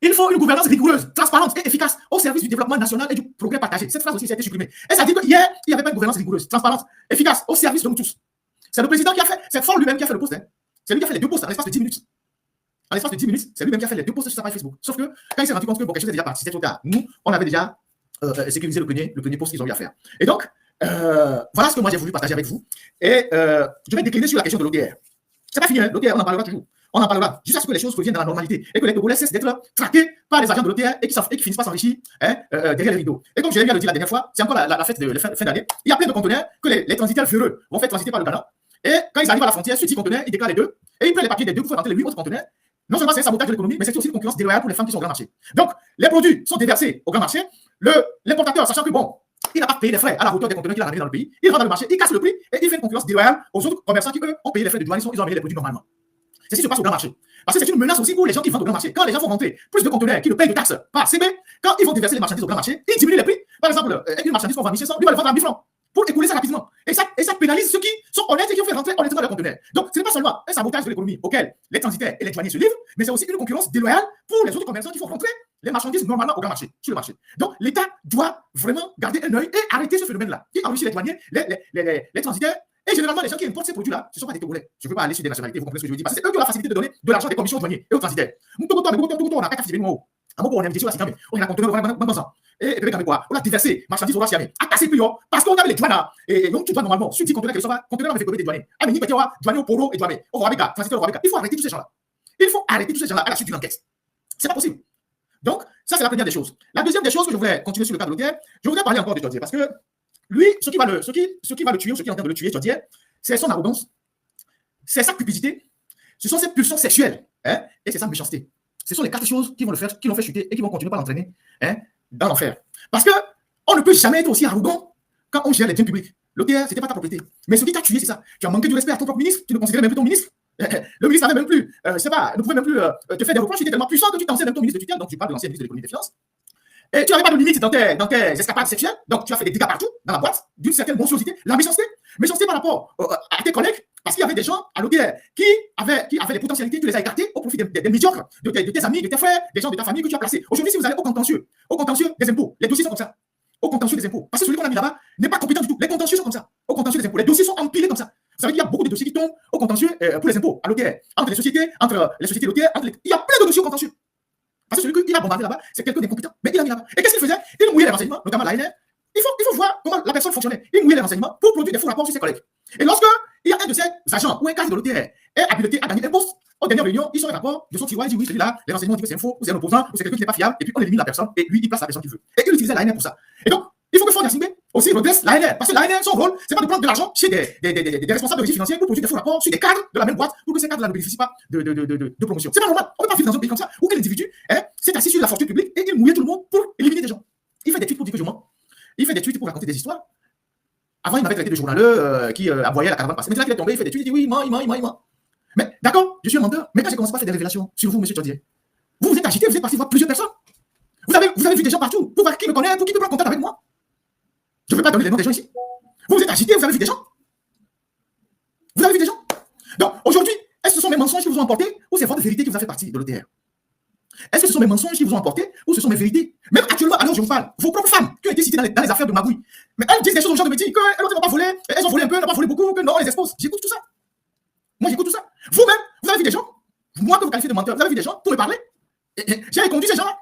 il faut une gouvernance rigoureuse, transparente et efficace au service du développement national et du progrès partagé. Cette phrase aussi a été supprimée. Et ça dit que hier, il n'y avait pas une gouvernance rigoureuse, transparente, efficace au service de nous tous. C'est le président qui a fait, c'est Ford lui-même qui a fait le post. Hein. C'est lui qui a fait les deux posts en l'espace de 10 minutes. En l'espace de 10 minutes, c'est lui-même qui a fait les deux posts sur sa page Facebook. Sauf que quand il s'est rendu compte que bon, quelque chose était déjà parti, c'était trop tard. Nous, on avait déjà sécurisé le premier post qu'ils ont eu à faire. Et donc, voilà ce que moi j'ai voulu partager avec vous. Et je vais décliner sur la question de l'OTR. C'est pas fini, hein. L'OTR, on en parlera toujours. On en parlera jusqu'à ce que les choses reviennent dans la normalité et que les Togolais cessent d'être traqués par les agents de l'OTR et qui finissent par s'enrichir derrière les rideaux. Et comme je l'ai bien dit la dernière fois, c'est encore la fête de fin d'année. Il y a plein de conteneurs que les transitaires fureux vont faire transiter par le Ghana. Et quand ils arrivent à la frontière, sur 10 conteneurs, ils déclarent les deux et ils prennent les papiers des deux pour faire rentrer les 8 autres conteneurs. Non seulement c'est un sabotage de l'économie, mais c'est aussi une concurrence déloyale pour les femmes qui sont au grand marché. Donc, les produits sont déversés au grand marché. L'importateur, sachant que bon, il n'a pas payé les frais à la hauteur des conteneurs qu'il a ramenés dans le pays, il rentre dans le marché, il casse le prix et il fait une concurrence déloyale aux autres commerçants qui, eux, ont payé les frais de douane, ils ont amené les produits normalement. C'est ce qui se passe au grand marché. Parce que c'est une menace aussi pour les gens qui vendent au grand marché. Quand les gens vont rentrer plus de conteneurs qui ne payent de taxes par CB, quand ils vont déverser les marchandises au grand marché, ils diminuent les prix. Par exemple, une marchandise qu'on vend à 1500, lui va le vendre à 1000 francs pour écouler ça rapidement. Et ça pénalise ceux qui sont honnêtes et qui ont fait rentrer honnêtement leurs conteneurs. Donc, ce n'est pas seulement un sabotage de l'économie auquel les transitaires et les douaniers se livrent, mais c'est aussi une concurrence déloyale pour les autres commerçants qui font rentrer les marchandises normalement au grand marché, sur le marché. Donc, l'État doit vraiment garder un œil et arrêter ce phénomène-là. Qui enrichit les douaniers, les transitaires. Et généralement, les gens qui importent ces produits-là, ce ne sont pas des Togolais. Je ne veux pas aller sur des nationalités, vous comprenez ce que je veux dire. Parce que c'est eux qui ont la facilité de donner de l'argent des commissions aux douaniers et aux transitaires. On a pas fait on a invité sur la cité, on a conteneur, et puis quoi, on a diversé marchandises au Rwanda, à casser plus haut, parce qu'on avait les douanes, et donc tu dois normalement, sur 10 conteneurs que ça conteneurs avec des douaniers. Ah, mais ni petit, douanier au poro et douanier, au Rwanda, transitaire au Rwanda. Il faut arrêter tous ces gens-là. Il faut arrêter tous ces gens-là à la suite d'une enquête. C'est pas possible. Donc, ça, c'est la première des choses. La deuxième des choses que je voulais continuer sur le cas de l'OTR, je voudrais parler encore de Jodier, parce que lui, ce qui va le tuer, ou ce qui est en train de le tuer, Jodier, c'est son arrogance, c'est sa cupidité, ce sont ses pulsions sexuelles, hein, et c'est sa méchanceté. Ce sont les 4 choses qui vont l'ont fait chuter et qui vont continuer par l'entraîner dans l'enfer. Parce que on ne peut jamais être aussi arrogant quand on gère les biens publics. L'OTR, ce n'était pas ta propriété. Mais ce qui t'a tué, c'est ça. Tu as manqué du respect à ton propre ministre, tu ne considérais même plus ton ministre. Le ministre n'avait même plus, ne pouvait même plus te faire des reproches, il était tellement puissant que tu t'en même ton ministre de tutelle, donc tu parles de l'ancien ministre de l'économie et des finances. Et tu n'avais pas de limite dans tes escapades sexuelles, donc tu as fait des dégâts partout, dans la boîte, d'une certaine monstruosité. La méchanceté par rapport à tes collègues, parce qu'il y avait des gens à l'OTR qui avaient des potentialités, tu les as écartées au profit des médiocres, de tes amis, de tes frères, des gens de ta famille que tu as placés. Aujourd'hui, si vous allez au contentieux des impôts, les dossiers sont comme ça. Au contentieux des impôts. Parce que celui qu'on a mis là-bas n'est pas compétent du tout. Les contentieux sont comme ça. Au contentieux des impôts. Les dossiers sont empilés comme ça. Vous savez qu'il y a beaucoup de dossiers qui tombent au contentieux pour les impôts, à l'OTR. Entre les sociétés l'OTR, il y a plein de dossiers au contentieux. Parce que celui qui a bombardé là-bas, c'est quelqu'un d'incompétent. Mais il a mis là-bas. Et qu'est-ce qu'il faisait? Il mouillait les renseignements, notamment l'ANR. Il faut voir comment la personne fonctionnait. Il mouillait les renseignements pour produire des faux rapports sur ses collègues. Et lorsque il y a un de ces agents ou un cadre de l'OTR est habilité à gagner un poste, aux dernières réunions, il sort un rapport de son tiroir, il dit oui, celui-là, les renseignements disent que c'est un faux, ou c'est un opposant, ou c'est quelqu'un qui n'est pas fiable, et puis on élimine la personne, et lui, il place la personne qu'il veut. Et il utilisait l'ANR pour ça. Et donc, il faut que Ford Yacine aussi redresse l'ANR. Parce que l'ANR, son rôle, c'est pas de prendre de l'argent chez des responsables de régie financière pour produire des faux rapports sur des cadres de la même boîte pour que ces cadres-là ne bénéficient pas de promotion. C'est pas normal. On ne peut pas vivre dans un pays comme ça où un individu s'est assis sur la fortune publique et il mouillait tout le monde pour éliminer des gens. Il fait des tweets pour dire que je mens. Il fait des tweets pour raconter des histoires. Avant, il m'avait traité de journaleux qui aboyait la caravane passée. Maintenant qu'il est tombé, il fait des tweets, il dit oui, il ment. Mais d'accord, je suis un menteur. Mais quand j'ai commencé à faire des révélations sur vous, monsieur Jodier, vous êtes agité, vous êtes parti voir plusieurs personnes. Vous avez vu des gens partout pour voir qui me connaît, pour qui peut prendre contact avec moi. Je ne vais pas donner les noms des gens ici. Vous êtes agité, vous avez vu des gens. Donc, aujourd'hui, est-ce que ce sont mes mensonges qui vous ont emporté ou c'est votre vérité qui vous a fait partie de l'OTR? Est-ce que ce sont mes mensonges qui vous ont emporté ou ce sont mes vérités? Même actuellement, alors je vous parle, vos propres femmes qui ont été citées dans les affaires de magouille, mais elles disent des choses aux gens de me dire qu'elles n'ont pas volé, elles ont volé un peu, elles n'ont pas volé beaucoup, que non, elles exposent. J'écoute tout ça. Moi, j'écoute tout ça. Vous-même, vous avez vu des gens, moi que vous qualifiez de menteur, vous avez vu des gens pour me parler. J'ai répondu ces gens-là.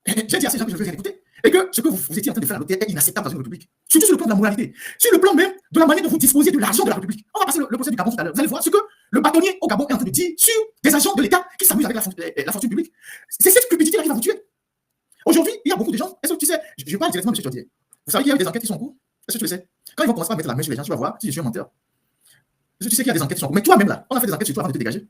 J'ai dit à ces gens que je ne veux rien écouter. Et que ce que vous étiez en train de faire à l'OTR est inacceptable dans une république. Surtout sur le plan de la moralité. Sur le plan même de la manière dont vous disposez de l'argent de la république. On va passer le procès du Gabon tout à l'heure. Vous allez voir ce que le bâtonnier au Gabon est en train de dire sur des agents de l'État qui s'amusent avec la fortune publique. C'est cette cupidité-là qui va vous tuer. Aujourd'hui, il y a beaucoup de gens. Est-ce que tu sais, je parle directement de M. Chaudier. Vous savez qu'il y a eu des enquêtes qui sont en cours. Est-ce que tu le sais? Quand ils vont commencer à mettre la main sur les gens, tu vas voir si je suis un menteur. Est-ce que tu sais qu'il y a des enquêtes qui sont en cours? Mais toi-même là, on a fait des enquêtes sur toi avant de te dégager.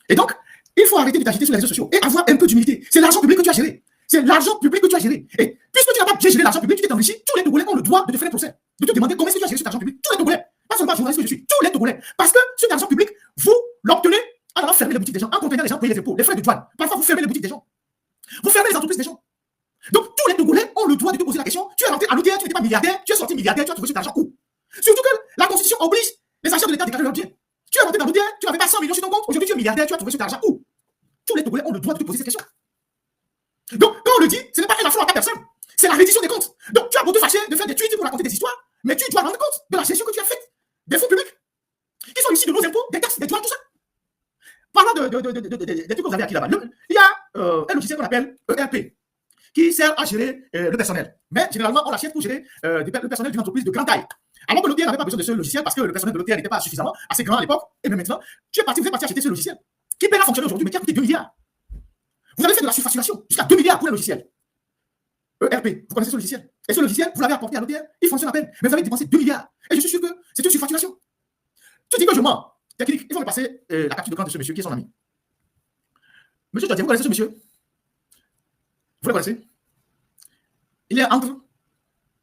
Et donc, il faut arrêter de t'agiter sur les réseaux sociaux et avoir un peu d'humilité. C'est l'argent public que tu as géré. C'est l'argent public que tu as géré. Et puisque tu n'as pas bien géré l'argent public, tu t'es enrichi, tous les Togolais ont le droit de te faire un procès. De te demander comment est-ce que tu as géré cet argent public. Tous les Togolais. Pas seulement journaliste que je suis. Tous les Togolais. Parce que cet argent public, vous l'obtenez en allant fermer les boutiques des gens, en contenant les gens payer les impôts, les frais de douane. Parfois, vous fermez les boutiques des gens. Vous fermez les entreprises des gens. Donc, tous les Togolais ont le droit de te poser la question. Tu es rentré à l'OTR, tu n'étais pas milliardaire, tu es sorti milliardaire, tu as trouvé cet argent où? Surtout que la Constitution oblige les agents de l'État à déclarer leurs biens. Tu es rentré dans l'OTR, tu n'avais pas 100 millions sur ton compte, aujourd'hui tu es milliardaire, tu as trouvé cet argent où? Tous les Togolais ont le droit de te poser cette question. Donc, quand on le dit, ce n'est pas un affront à ta personne, c'est la reddition des comptes. Donc, tu as beau te fâcher de faire des tweets pour raconter des histoires, mais tu dois rendre compte de la gestion que tu as faite des fonds publics, qui sont issus de nos impôts, des taxes, des douanes, tout ça. Parlant des trucs que vous avez acquis là-bas, il y a un logiciel qu'on appelle ERP, qui sert à gérer le personnel. Mais généralement, on l'achète pour gérer le personnel d'une entreprise de grande taille. Alors que l'OTR n'avait pas besoin de ce logiciel parce que le personnel de l'OTR n'était pas suffisamment assez grand à l'époque, et même maintenant, vous êtes parti acheter ce logiciel, qui peut fonctionner aujourd'hui, mais qui a coûté 2 milliards. Vous avez fait de la surfacturation, jusqu'à 2 milliards pour un logiciel. ERP, vous connaissez ce logiciel? Et ce logiciel, vous l'avez apporté à l'OTR, il fonctionne à peine, mais vous avez dépensé 2 milliards. Et je suis sûr que c'est une surfacturation. Tu dis que je mens. Technique, il faut me passer la capture de camp de ce monsieur qui est son ami. Monsieur Chaudier, vous connaissez ce monsieur? Vous le connaissez? Il est entre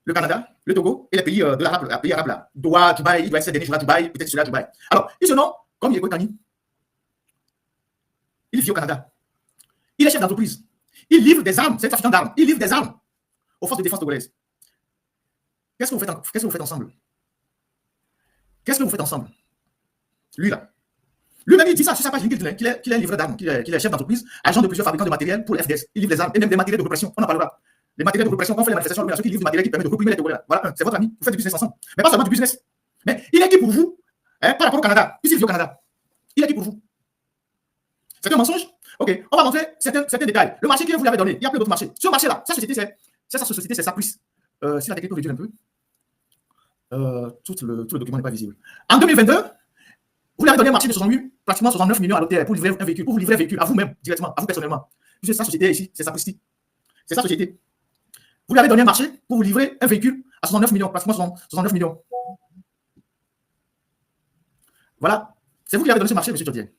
le Canada, le Togo et les pays de l'Arabe, les pays arabes là. Doha, Dubaï, il doit être ces derniers jours à Dubaï, peut-être celui-là à Dubaï. Alors, il se nomme comme Yeko Tani. Il vit au Canada. Il est chef d'entreprise. Il livre des armes, c'est un trafiquant d'armes. Il livre des armes aux forces de défense togolaises. Qu'est-ce que vous faites ensemble? Qu'est-ce que vous faites ensemble? Lui là. Lui-même, il dit ça sur sa page LinkedIn, qu'il est livreur d'armes, qu'il est chef d'entreprise, agent de plusieurs fabricants de matériel pour le FDS. Il livre des armes et même des matériels de répression. On en parlera. Les matériels de répression, on fait les manifestations, ceux qui livrent du matériel qui permet de réprimer les Togolais. Voilà, c'est votre ami. Vous faites du business ensemble. Mais pas seulement du business. Mais il est qui pour vous, par rapport au Canada, puisqu'il vit au Canada. Il est qui pour vous? C'est un mensonge? Ok, on va montrer certains détails. Le marché que vous lui avez donné, il y a plein d'autres marchés. Ce marché-là, sa société, c'est Sapris. Si la technique peut réduire un peu, tout le document n'est pas visible. En 2022, vous lui avez donné un marché de pratiquement 69 millions à l'OTR pour livrer un véhicule, pour vous livrer un véhicule à vous-même, directement, à vous personnellement. Puisque sa société ici, c'est Sapris. C'est sa société. Vous lui avez donné un marché pour vous livrer un véhicule à 69 millions, pratiquement 69 millions. Voilà. C'est vous qui avez donné ce marché, M. Chaudier.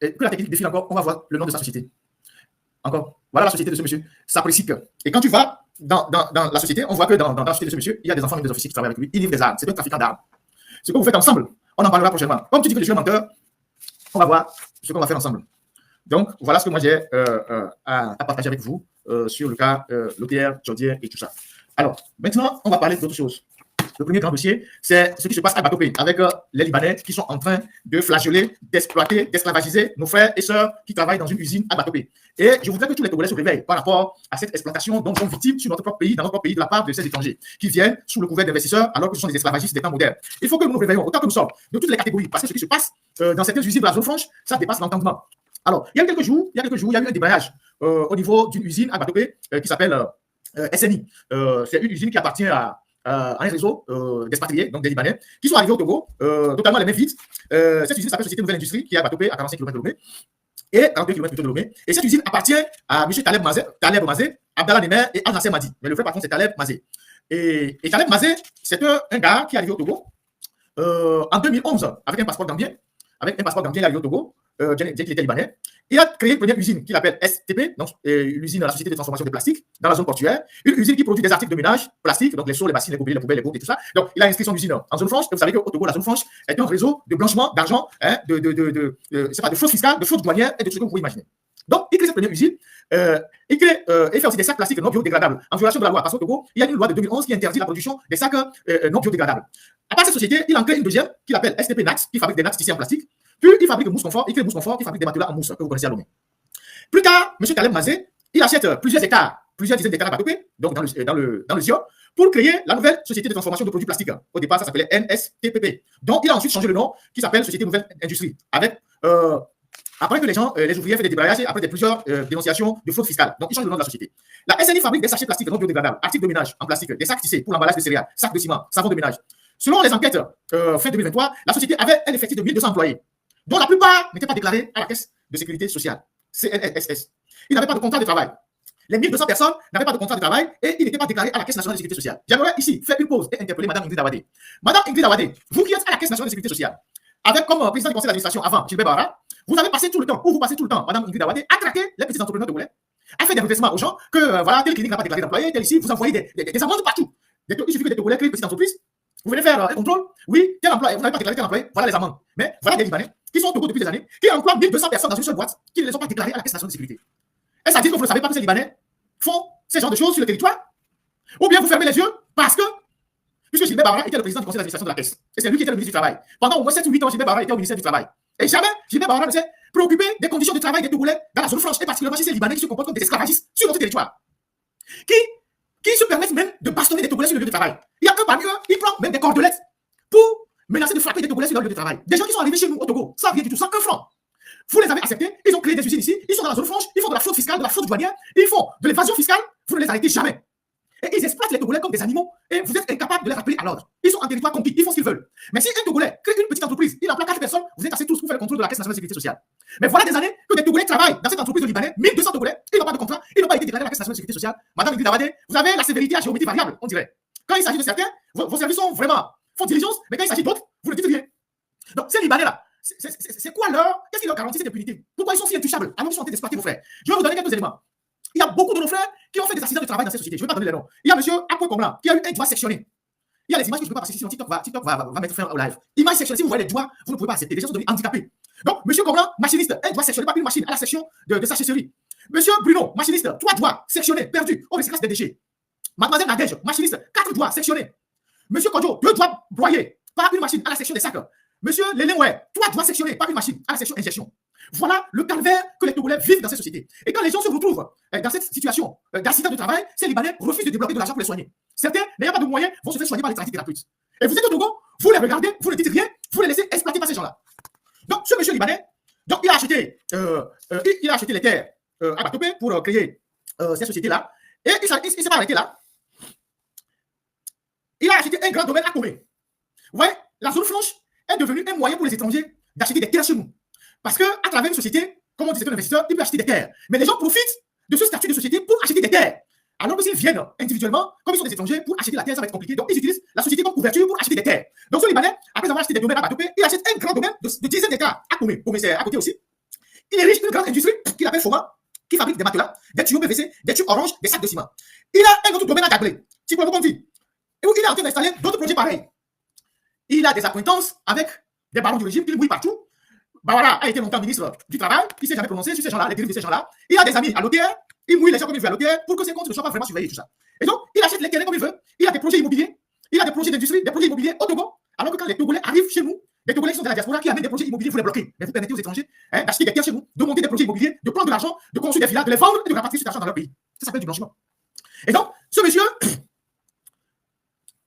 Et que la technique défile encore, on va voir le nom de sa société. Encore. Voilà la société de ce monsieur. Sapricic. Et quand tu vas dans la société, on voit que dans la société de ce monsieur, il y a des enfants et des officiers qui travaillent avec lui. Il livre des armes. C'est un trafiquant d'armes. Ce que vous faites ensemble, on en parlera prochainement. Comme tu dis que je suis un menteur, on va voir ce qu'on va faire ensemble. Donc, voilà ce que moi j'ai à partager avec vous sur le cas l'OTR, Chaudier et tout ça. Alors, maintenant, on va parler d'autres choses. Le premier grand dossier, c'est ce qui se passe à Batopé avec les Libanais qui sont en train de flageoler, d'exploiter, d'esclavagiser nos frères et sœurs qui travaillent dans une usine à Batopé. Et je voudrais que tous les Togolais se réveillent par rapport à cette exploitation dont sont victimes sur notre propre pays, dans notre propre pays, de la part de ces étrangers qui viennent sous le couvert d'investisseurs alors que ce sont des esclavagistes des temps modernes. Il faut que nous nous réveillons autant que nous sommes de toutes les catégories parce que ce qui se passe dans certaines usines de la zone franche, ça dépasse l'entendement. Alors, il y a quelques jours, il y a eu un débrayage au niveau d'une usine à Batopé qui s'appelle SNI. C'est une usine qui appartient à un réseau d'expatriés, donc des Libanais, qui sont arrivés au Togo, totalement les mains vides. Cette usine s'appelle Société Nouvelle Industrie, qui est à Batopé, à 45 km de Lomé, et 42 km de Lomé. Et cette usine appartient à M. Taleb Mazé, Abdallah Nemer et Al Nasser Madi. Mais le vrai patron, c'est Taleb Mazé. Et Taleb Mazé, c'est un gars qui est arrivé au Togo en 2011, avec un passeport gambien. Il est arrivé au Togo, bien qu'il était libanais. Il a créé une première usine qu'il appelle STP, donc l'usine de la Société de transformation de plastique, dans la zone portuaire. Une usine qui produit des articles de ménage plastique, donc les seaux, les bassines, les poubelles, les poubelles et tout ça. Donc, il a inscrit son usine en zone franche. Et vous savez qu'au Togo, la zone franche est un réseau de blanchiment d'argent, de fraude fiscale, de fraude douanière et de tout ce que vous pouvez imaginer. Donc, il crée cette première usine. Il fait aussi des sacs plastiques non biodégradables, en violation de la loi. Parce qu'au Togo, il y a une loi de 2011 qui interdit la production des sacs non biodégradables. À part cette société, il en crée une deuxième qu'il appelle STP Nax, qui fabrique des nattes tissées en plastique. Puis, il fabrique mousse confort, il fabrique des matelas en mousse que vous connaissez à Lomé. Plus tard, M. Taleb Mazé, il achète plusieurs dizaines d'hectares à Batopé, donc dans le Zio, pour créer la nouvelle société de transformation de produits plastiques. Au départ, ça s'appelait NSTPP. Donc, il a ensuite changé le nom, qui s'appelle Société Nouvelle Industrie, avec après que les ouvriers fait des débrayages, après plusieurs dénonciations de fraude fiscale. Donc, il change le nom de la société. La SNI fabrique des sachets plastiques non biodégradables, articles de ménage en plastique, des sacs tissés pour l'emballage de céréales, sacs de ciment, savon de ménage. Selon les enquêtes fin 2023, la société avait un effectif de 1200 employés, dont la plupart n'étaient pas déclarés à la Caisse de sécurité sociale, CNSS. Ils n'avaient pas de contrat de travail. Les 1200 personnes n'avaient pas de contrat de travail et ils n'étaient pas déclarés à la Caisse nationale de sécurité sociale. J'aimerais ici faire une pause et interpeller Mme Ingrid Awade. Madame Ingrid Awade, vous qui êtes à la Caisse nationale de sécurité sociale, avec comme président du conseil d'administration avant, Gilbert Barra, vous avez passé tout le temps, ou vous passez tout le temps, Mme Ingrid Awade, à traquer les petits entrepreneurs de Goulet, à faire des redressements aux gens que voilà, telle clinique n'a pas déclaré d'employés, tel ici, vous envoyez des amendes partout. Il suffit que des Togolais créent une petite entreprise, vous venez faire un contrôle, oui, tel employé, vous n'avez pas déclaré tel employé, voilà les amendes. Mais voilà des Libanais qui sont au Togo depuis des années, qui emploient 1200 personnes dans une seule boîte, qui ne les ont pas déclarées à la Caisse nationale de sécurité. Est-ce à dire que vous ne savez pas que ces Libanais font ces genres de choses sur le territoire? Ou bien vous fermez les yeux parce que, puisque Gilbert Barra était le président du conseil d'administration de la Caisse, et c'est lui qui était le ministre du Travail. Pendant au moins 7 ou 8 ans, Gilbert Barra était au ministère du Travail. Et jamais Gilbert Barra ne s'est préoccupé des conditions de travail des Togolais dans la zone franche, et particulièrement chez ces Libanais qui se comportent comme des esclavagistes sur notre territoire. Qui se permettent même de bastonner des Togolais sur le lieu de travail. Il y a un parmi eux, il prend même des cordelettes pour menacer de frapper des Togolais sur leur lieu de travail. Des gens qui sont arrivés chez nous au Togo, sans rien du tout, sans un franc. Vous les avez acceptés, ils ont créé des usines ici, ils sont dans la zone franche, ils font de la fraude fiscale, de la fraude douanière, ils font de l'évasion fiscale, vous ne les arrêtez jamais. Et ils exploitent les Togolais comme des animaux et vous êtes incapables de les rappeler à l'ordre. Ils sont en territoire conquis, ils font ce qu'ils veulent. Mais si un Togolais crée une petite entreprise, il emploie 4 personnes, vous êtes assez tous pour faire le contrôle de la Caisse nationale de sécurité sociale. Mais voilà des années que des Togolais travaillent dans cette entreprise de Libanais, 1200 Togolais, ils n'ont pas de contrat, ils n'ont pas été déclarés à la Caisse nationale de sécurité sociale. Madame Ingrid Awade, vous avez la sévérité à géométrie variable, on dirait. Quand il s'agit de certains, vos services sont vraiment, font diligence, mais quand il s'agit d'autres, vous ne dites rien. Donc ces Libanais-là, c'est quoi qu'est-ce qui leur garantit cette impunité? Pourquoi ils sont si intouchables alors qu'ils sont en train d'exploiter vos frères? Je vais vous donner quelques éléments. Il y a beaucoup de nos frères qui ont fait des accidents de travail dans cette société. Je ne vais pas donner les noms. Il y a monsieur Akwe Komla qui a eu un doigt sectionné. Il y a les images que je ne peux pas passer sinon TikTok va mettre fin au live. Images sectionnées, si vous voyez les doigts, vous ne pouvez pas accepter. Les gens sont devenus handicapés. Donc, monsieur Komla, machiniste, un doigt sectionné par une machine à la section de sa chasserie. Monsieur Bruno, machiniste, 3 doigts sectionnés, perdus au recyclage des déchets. Mademoiselle Nadège, machiniste, 4 doigts sectionnés. Monsieur Kodjo, 2 doigts broyés par une machine à la section des sacs. Monsieur Léléoué, 3 doigts sectionnés par une machine à la section injection. Voilà le calvaire que les Togolais vivent dans cette société. Et quand les gens se retrouvent dans cette situation d'accident de travail, ces Libanais refusent de débloquer de l'argent pour les soigner. Certains, n'ayant pas de moyens, vont se faire soigner par les tradithérapeutes. Et vous êtes au Togo, vous les regardez, vous ne dites rien, vous les laissez exploiter par ces gens-là. Donc, ce monsieur Libanais, donc, il a acheté les terres à Batopé pour créer cette société-là. Et il ne s'est pas arrêté là. Il a acheté un grand domaine à Comé. Vous voyez, la zone franche est devenue un moyen pour les étrangers d'acheter des terres chez nous. Parce qu'à travers une société, comme on dit, c'est un investisseur, il peut acheter des terres. Mais les gens profitent de ce statut de société pour acheter des terres. Alors que s'ils viennent individuellement, comme ils sont des étrangers, pour acheter la terre, ça va être compliqué. Donc, ils utilisent la société comme couverture pour acheter des terres. Donc, ce Libanais, après avoir acheté des domaines à Batopé, il achète un grand domaine de dizaines d'hectares à Comé. Comé, c'est à côté aussi. Il érige une grande industrie qu'il appelle Foma, qui fabrique des matelas, des tuyaux PVC, des tubes orange, des sacs de ciment. Il a un autre domaine à Dablé, si vous l'avez dit, et où il est en train d'installer d'autres projets pareils. Il a des acquaintances avec des barons du régime qu'il mouille partout. Bawara a été longtemps ministre du Travail, il ne s'est jamais prononcé sur ces gens-là, les dérives de ces gens-là. Il a des amis à l'OTR, il mouille les gens comme il veut à l'OTR pour que ses comptes ne soient pas vraiment surveillés, tout ça. Et donc, il achète les terrains comme il veut, il a des projets immobiliers, il a des projets d'industrie, des projets immobiliers au Togo, alors que quand les Togolais arrivent chez nous, les Togolais qui sont de la diaspora qui amènent des projets immobiliers, vous les bloquez. Mais vous permettez aux étrangers d'acheter des terres chez nous, de monter des projets immobiliers, de prendre de l'argent, de construire des villas, de les vendre et de rapatrier cet argent dans leur pays. Ça s'appelle du blanchiment. Et donc, ce monsieur,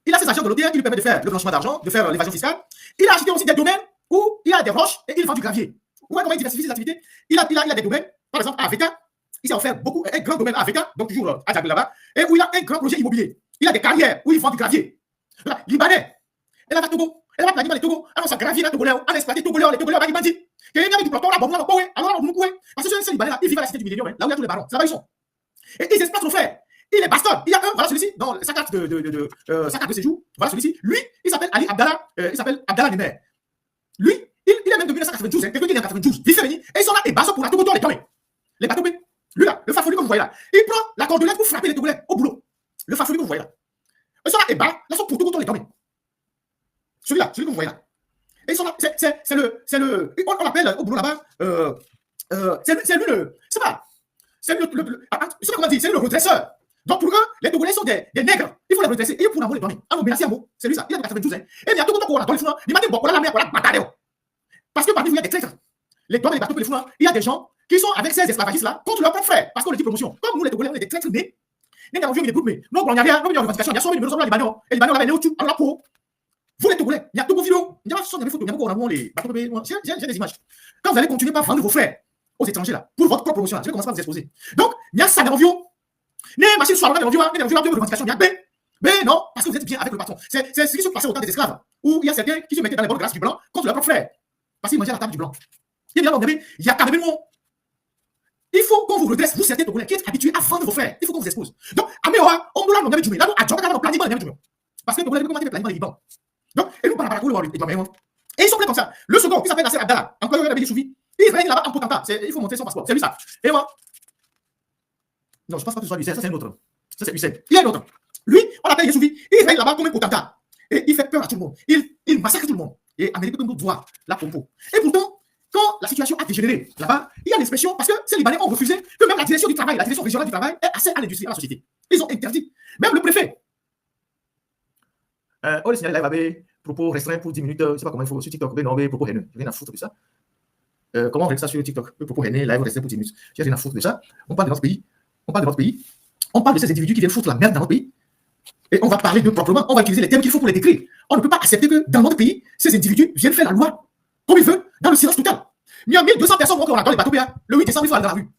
il a ses agents de l'OTR qui lui permettent de faire le blanchiment d'argent, de faire l'évasion fiscale. Il a acheté aussi des domaines où il a des roches et il vend du gravier. Vous voyez comment il diversifie ses activités? Il a des domaines, par exemple à Aveka, il s'est offert un grand domaine à Aveka, donc toujours à Djabel là-bas, et où il a un grand projet immobilier. Il a des carrières où il vend du gravier. Voilà, Libanais, elle va Togo, elle va planifier les Togo, alors ça gravier là, Togolais, on a exploité Togolais, les Togolais, il m'a dit, qu'il y a du plateau là, bon, alors on nous couille. Parce que ces Libanais là, ils vivent à la cité du Millénium, là où il y a tous les barons, c'est là-bas ils sont. Et ils exploitent nos frères. Il les bastonne. Il y a un, voilà celui-ci, dans sa carte sa carte de séjour, voilà celui-ci. Lui, il s'appelle Ali Abdallah, il s'appelle Abdallah Nemer. Lui, il est même de 1992, quelqu'un qui est en 92, il fait venir, et ils sont là, et basso pour la Togo, les Tomé. Les Batopé. Lui là, le farfelu que vous voyez là, il prend la cordelette pour frapper les Togolais au boulot. Le farfelu que vous voyez là. Ils sont là, et bas, là, ils sont pour Togo, les Tomé. Celui-là, celui que vous voyez là. Et ils sont là, c'est le, on l'appelle au boulot là-bas, c'est lui le, c'est pas, c'est le, je sais pas comment dire, c'est le redresseur. Donc pour eux, les Togolais sont des nègres. Il faut les redresser. Et pour l'amour les donner. Ah non, merci à moi. C'est lui ça. Il a 92 ans. Et il y a tout le monde dans les founas. Il m'a dit, bon, voilà la mer, voilà, bataille. Parce que parmi vous, il y a des traîtres. Les doigts des bateaux, les founas. Il y a des gens qui sont avec ces esclavagistes-là contre leurs propres frères. Parce qu'on les dit promotion. Comme nous, les Togolais, on est des traîtres nés. Nous avons vu des groupes, mais nous, on n'y a rien. Nous, on a revendication. Il y a souvent des numéros sur les Libanais. Et les Libanais, on avait tout. Alors là, pour vous, les Togolais, il y a tout vos vidéos. Il y a pas des photos. Il y a beaucoup les bateaux. J'ai des images. Quand vous allez continuer par vendre vos frères aux étrangers là, pour votre propre promotion, je vais commencer par vous exposer. Donc, il y a ça dans vos né machine soit là, de revendication, il y a B. Non, parce que vous êtes bien avec le patron. C'est ce qui se passait au temps des esclaves, où il y a certains qui se mettaient dans les bonnes grâces du blanc contre leur propre frère. Parce qu'ils mangeaient à la table du blanc. Il y a quand même Il faut qu'on vous redresse, vous certains Togolais qui êtes habitués à vendre vos frères. Il faut qu'on vous expose. Donc, Améoa, on doit l'engager du là, à Djoka, on planifie le Djoka. Parce que les Togolais, comment ils planifient les Liban. Donc, et nous, et ils sont prêts comme ça. Le second, qui s'appelle Nasser Abdallah, encore un Abedi Chouvi, il règne là-bas en potentat. Il faut montrer son passeport. C'est lui ça. Et moi, non, je pense pas que ce soit lui, ça c'est un autre. Ça c'est Hussein. Il y a un autre. Lui, on l'appelle Yesoufi, il règne là-bas comme un potentat. Et il fait peur à tout le monde. Il massacre tout le monde. Et Amérique peut nous voir la pompo. Et pourtant, quand la situation a dégénéré là-bas, il y a l'expression, parce que ces Libanais ont refusé que même la direction du travail, la direction régionale du travail est assez à l'industrie, à la société. Ils ont interdit. Même le préfet. On les signale là, il va propos restreints pour 10 minutes, je ne sais pas comment il faut sur TikTok, mais non, mais propos haineux. Rien à foutre de ça. Comment on règle ça sur TikTok? Propos haineux, live restreint pour 10 minutes. J'ai rien à foutre de ça. On parle de notre pays. On parle de notre pays. On parle de ces individus qui viennent foutre la merde dans notre pays. Et on va parler d'eux proprement. On va utiliser les termes qu'il faut pour les décrire. On ne peut pas accepter que dans notre pays, ces individus viennent faire la loi comme ils veulent, dans le silence total. Il y a 1200 personnes qui ont dans les bateaux PA. Le 8 décembre, il faut aller dans la rue.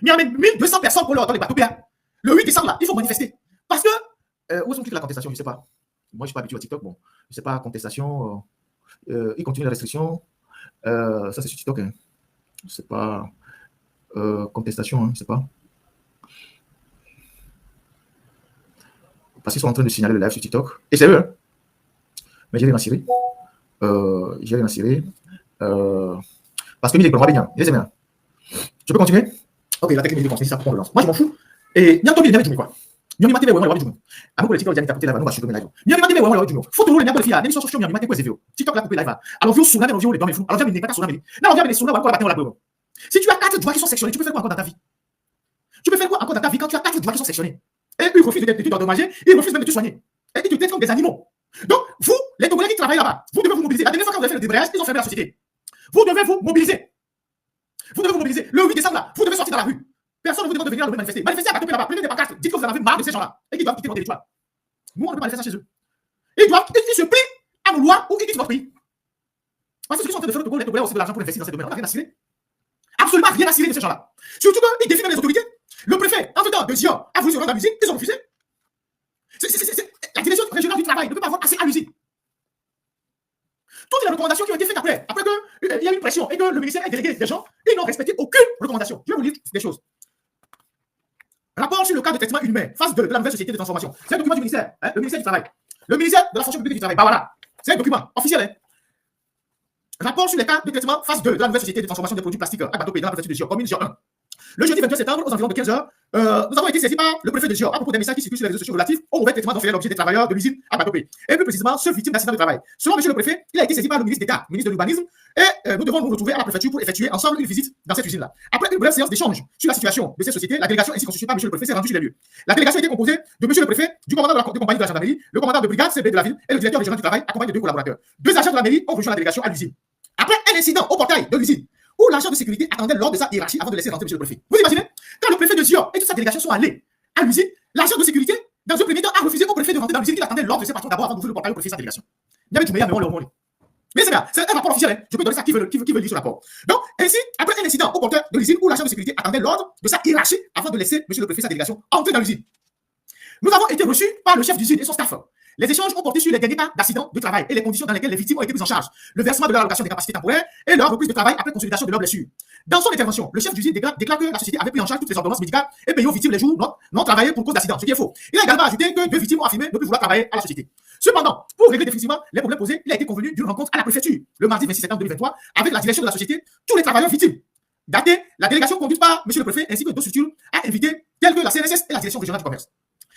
Il y a 1200 personnes qui ont dans les bateaux PA. Le 8 décembre, là, il faut manifester. Parce que, où est-ce qu'on clique la contestation? Je ne sais pas. Moi, je ne suis pas habitué au TikTok. Bon, je ne sais pas, contestation. Il continue la restriction. Ça, c'est sur TikTok. Hein. Je ne sais pas. Contestation, hein, je ne sais pas. Parce qu'ils sont en train de signaler le live sur TikTok. Et c'est eux. Hein. Mais j'ai rien à cirer. Parce que il est pour moi bien. Je peux continuer? Ok, la technique de continuer, ça prend le lance. Moi, je m'en fous. Et il y a un tombé, il y a du quoi. Il y a un vraiment du monde. À mon politique, il y a une tapée là, nous, je suis comme live. Il y a un vraiment du monde. Faut toujours les filles, les sociaux, il y a une quoi, TikTok là, coupé live. Alors, vous soulagez les gens, les flous. Alors, viens, pas sur la mêlée. Là, on vient les soulagez, on va encore la bataille. Si tu as 4 doigts qui sont sectionnés, tu peux faire quoi encore dans ta vie? Tu peux faire quoi encore dans ta vie quand tu as 4 doigts qui sont sectionnés? Et ils refusent de t'endommager, ils refusent même de te soigner. Et ils te traitent comme des animaux. Donc, vous, les Togolais qui travaillent là-bas, vous devez vous mobiliser. La dernière fois quand vous avez fait le débrayage, ils ont fermé la société. Vous devez vous mobiliser. Vous devez vous mobiliser. Le 8 décembre, là, vous devez sortir dans la rue. Personne ne vous demande de venir à manifester. Manifestez à Batopé là-bas. Prenez des pancartes. Dites que vous en avez marre de ces gens-là. Et qu'ils doivent quitter votre territoire. Nous, on ne peut pas manifester chez eux. Ils se plient à nos lois ou ils quittent notre pays. Parce que ce qu'ils sont en train de faire au Togo, les Togolais ont aussi de l'argent pour investir dans ces domaines. On n'a rien à cirer. Absolument rien à cirer de ces gens-là. Surtout qu'ils défient même les autorités. Le préfet, en tout temps, de Zion, a voulu se rendre à l'usine. Ils ont refusé. La direction régionale du travail ne peut pas avoir accès à l'usine. Toutes les recommandations qui ont été faites après qu'il y a eu une pression et que le ministère a délégué des gens, ils n'ont respecté aucune recommandation. Je vais vous lire des choses. Rapport sur le cas de traitement humain, phase 2 de la nouvelle société de transformation. C'est un document du ministère, hein, le ministère du Travail. Le ministère de la fonction publique du travail. Bah voilà, c'est un document officiel. Hein. Rapport sur les cas de traitement phase 2 de la nouvelle société de transformation des produits plastiques à Batopé dans la préfecture de Gio, commune Gio 1. Le jeudi 22 septembre, aux environs de 15h, nous avons été saisis par le préfet de Gio à propos des messages qui circulent sur les réseaux sociaux relatifs au mauvais traitement dont fait l'objet des travailleurs de l'usine à Batopé. Et plus précisément, ceux victimes d'accidents de travail. Selon monsieur le préfet, il a été saisi par le ministre d'État, ministre de l'Urbanisme, et nous devons nous retrouver à la préfecture pour effectuer ensemble une visite dans cette usine-là. Après une brève séance d'échange sur la situation de cette société, la délégation ainsi constituée par monsieur le préfet s'est rendue sur les lieux. La délégation était composée de monsieur le préfet, du commandant de la compagnie de la gendarmerie, le commandant de brigade CB de la ville et le directeur régional du travail, accompagné de 2 collaborateurs. 2 agents de la mairie ont rejoint la délégation à l'usine. Après un incident au portail de l'usine, où l'agent de sécurité attendait l'ordre de sa hiérarchie avant de laisser rentrer monsieur le préfet. Vous imaginez? Quand le préfet de Zion et toute sa délégation sont allés à l'usine, l'agent de sécurité, dans un premier temps, a refusé au préfet de rentrer dans l'usine. Il attendait l'ordre de ses patrons d'abord avant d'ouvrir le portail au préfet de sa délégation. Il y avait du meilleur, mais on le remonte. Mais c'est bien, c'est un rapport officiel. Hein. Je peux donner ça qui veut lire ce rapport. Donc, ainsi, après un incident au portail de l'usine où l'agent de sécurité attendait l'ordre de sa hiérarchie avant de laisser monsieur le préfet et sa délégation entrer dans l'usine. Nous avons été reçus par le chef d'usine et son staff. Les échanges ont porté sur les derniers cas d'accidents de travail et les conditions dans lesquelles les victimes ont été prises en charge, le versement de leur allocation des capacités temporaires et leur reprise de travail après consolidation de leurs blessures. Dans son intervention, le chef d'usine déclare que la société avait pris en charge toutes les ordonnances médicales et payé aux victimes les jours non travaillés pour cause d'accident, ce qui est faux. Il a également ajouté que 2 victimes ont affirmé ne plus vouloir travailler à la société. Cependant, pour régler définitivement les problèmes posés, il a été convenu d'une rencontre à la préfecture le mardi 26 septembre 2023 avec la direction de la société, tous les travailleurs victimes. Daté, la délégation conduite par monsieur le préfet ainsi que d'autres structures a invité telles que la CNSS et la direction régionale du commerce.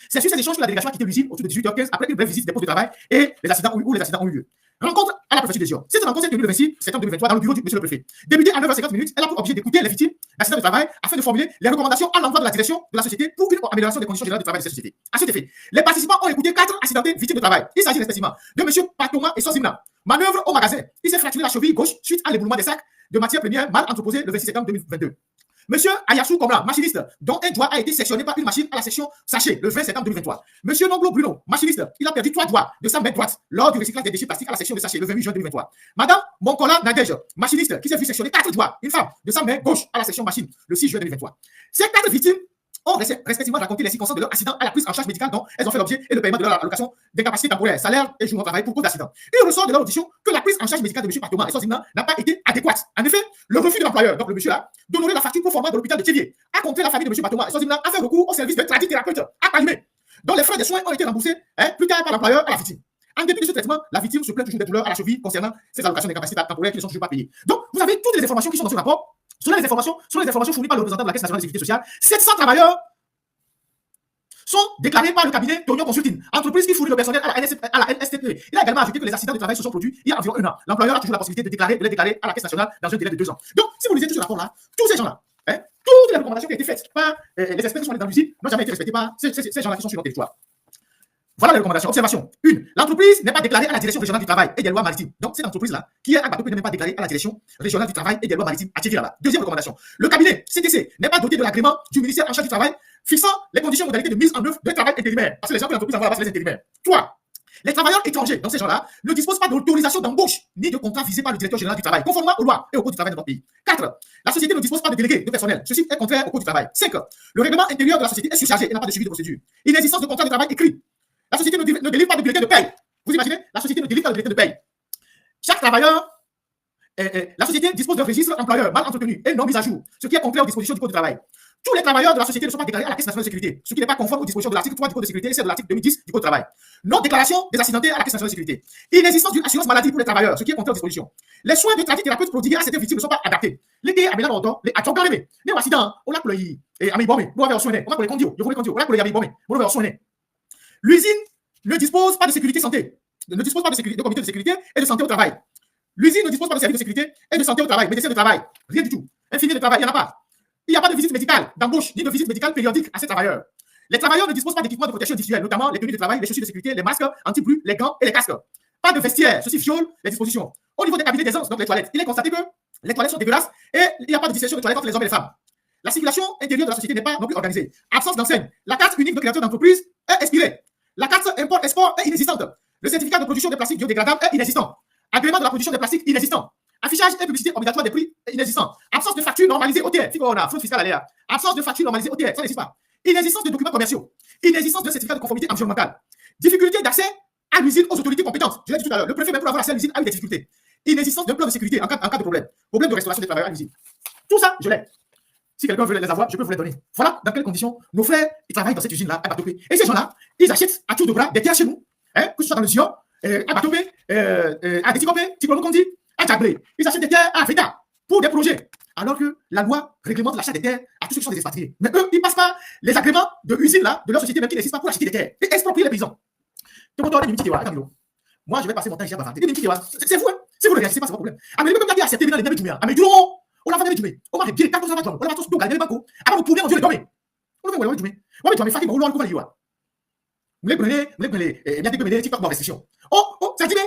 C'est sur ces échanges que la délégation a quitté l'usine autour de 18h15 après une brève visite des postes de travail et les accidents ont eu lieu. Rencontre à la préfecture de Zion. Cette rencontre s'est tenue le 26 septembre 2023 dans le bureau du monsieur le préfet. Débutée à 9h50, elle a pour objet d'écouter les victimes d'accidents de travail afin de formuler les recommandations à l'endroit de la direction de la société pour une amélioration des conditions générales de travail de cette société. À cet effet, les participants ont écouté 4 accidentés victimes de travail. Il s'agit respectivement de monsieur Patoma et Sosimna. Manœuvre au magasin. Il s'est fracturé la cheville gauche suite à l'éboulement des sacs de matières premières mal entreposées le 26 septembre 2022. Monsieur Ayasu Komla, machiniste, dont un doigt a été sectionné par une machine à la section sachet le 20 septembre 2023. Monsieur Nonglo Bruno, machiniste, il a perdu 3 doigts de sa main droite lors du recyclage des déchets plastiques à la section de sachet le 28 juin 2023. Madame Monkola Nadej, machiniste, qui s'est vu sectionner 4 doigts, une femme, de sa main gauche à la section machine le 6 juin 2023. Ces 4 victimes ont respectivement raconté les circonstances de leur accident à la prise en charge médicale dont elles ont fait l'objet et le paiement de leur allocation d'incapacité temporaire, salaire et jour de travail pour cause d'accident. Il ressort de leur audition que la prise en charge médicale de M. Patoma et son n'a pas été adéquate. En effet, le refus de l'employeur, donc le monsieur là, d'honorer la facture pour format de l'hôpital de Thiviers, a contraint la famille de M. Patoma et son a fait recours au service de tradithérapeute à Palimé, dont les frais de soins ont été remboursés plus tard par l'employeur à la victime. En dépit de ce traitement, la victime se plaint toujours des douleurs à la cheville concernant ses allocations d'incapacité temporaire qui ne sont toujours pas payées. Donc, vous avez toutes les informations qui sont dans ce rapport. Selon les informations fournies par le représentant de la Caisse nationale de sécurité sociale, 700 travailleurs sont déclarés par le cabinet Tonio Consulting, entreprise qui fournit le personnel à la NSTP. Il a également ajouté que les accidents de travail se sont produits il y a environ 1 an. L'employeur a toujours la possibilité de les déclarer à la Caisse nationale dans un délai de 2 ans. Donc, si vous lisez tout ce rapport-là, tous ces gens-là, toutes les recommandations qui ont été faites par les experts qui sont allés dans l'usine n'ont jamais été respectées par ces gens-là qui sont sur notre territoire. Voilà les recommandations. Observation. 1. L'entreprise n'est pas déclarée à la direction régionale du travail et des lois maritimes. Donc, cette entreprise-là, qui est à Bateau, n'est même pas déclarée à la direction régionale du travail et des lois maritimes à Thiéviers là-bas. Deuxième recommandation. Le cabinet CTC n'est pas doté de l'agrément du ministère en charge du travail fixant les conditions et modalités de mise en œuvre d'un travail intérimaire. Parce que les gens que l'entreprise envoie là-bas, c'est les intérimaires. 3. Les travailleurs étrangers, donc ces gens-là, ne disposent pas d'autorisation d'embauche ni de contrat visé par le directeur général du travail, conformément aux lois et au code du travail de notre pays. 4. La société ne dispose pas de délégués de personnel. Ceci est contraire au code du travail. 5. Le règlement intérieur de la société est surchargé et n'a pas de suivi de procédure. Inexistence de contrat de travail écrit. La société ne délivre pas de bulletin de paye. Vous imaginez? La société ne délivre pas de bulletin de paye. Chaque travailleur, la société dispose d'un registre employeur mal entretenu et non mis à jour, ce qui est contraire aux dispositions du code du travail. Tous les travailleurs de la société ne sont pas déclarés à la Caisse nationale de sécurité, ce qui n'est pas conforme aux dispositions de l'article 3 du code de sécurité et celle de l'article 2010 du code du travail. Non déclaration des accidentés à la Caisse nationale de sécurité. Inexistence d'une assurance maladie pour les travailleurs, ce qui est contraire aux dispositions. Les soins de tradithérapeute prodigués à certaines victimes ne sont pas adaptés. Les à Mélan Ordon, les actions carrément. Les accidents, on l'a ployé. Et Ami Bomé, vous avez soigné. On a ployé condio, on a ployé Ami Bomé, on a soigné. L'usine ne dispose pas de sécurité santé, ne dispose pas de comité de sécurité et de santé au travail. L'usine ne dispose pas de service de sécurité et de santé au travail, médecin de travail, rien du tout. Infirmier de travail, il n'y en a pas. Il n'y a pas de visite médicale, d'embauche, ni de visite médicale périodique à ces travailleurs. Les travailleurs ne disposent pas d'équipement de protection individuelle, notamment les tenues de travail, les chaussures de sécurité, les masques anti-bruit, les gants et les casques. Pas de vestiaire, ceci viole les dispositions. Au niveau des cabinets d'aisance, donc les toilettes, il est constaté que les toilettes sont dégueulasses et il n'y a pas de distinction de toilettes entre les hommes et les femmes. La circulation intérieure de la société n'est pas non plus organisée. Absence d'enseigne. La carte unique de créateur d'entreprise est expirée. La carte import-export est inexistante. Le certificat de production de plastique biodégradable est inexistant. Agrément de la production de plastique inexistant. Affichage et publicité obligatoire des prix est inexistant. Absence de facture normalisée OTR. Fraude fiscale aléa. Absence de facture normalisée OTR. Ça n'existe pas. Inexistence de documents commerciaux. Inexistence de certificat de conformité environnementale. Difficulté d'accès à l'usine aux autorités compétentes. Je l'ai dit tout à l'heure. Le préfet, même pour avoir accès à l'usine, a eu des difficultés. Inexistence d'un plan de sécurité en cas de problème. Problème de restauration des travailleurs à l'usine. Tout ça, je l'ai. Si quelqu'un veut les avoir, je peux vous les donner. Voilà dans quelles conditions nos frères ils travaillent dans cette usine-là à Batopé. Et ces gens-là, ils achètent à tour de bras des terres chez nous, que ce soit dans le Sion, à Batopé, à Déticopé, Ticolocondi, à Djablé. Ils achètent des terres à Africa pour des projets. Alors que la loi réglemente l'achat des terres à tous ceux qui sont des expatriés. Mais eux, ils passent pas les agréments de usine là, de leur société même qui n'existe pas pour acheter des terres et exproprier les paysans. Moi, je vais passer mon temps ici à bavarder. C'est vous, hein? C'est vous le réagissez pas, c'est pas problème. Ah, mais même quand il y a accepté, il y a des gens qui ont on l'a fait du on va bien quand on va on va tous gagner les banques avant vous tourner on dit dormir on va du on va faire on va le voir vous prenez il y a des communautés TikTok dans restriction oh ça dit mais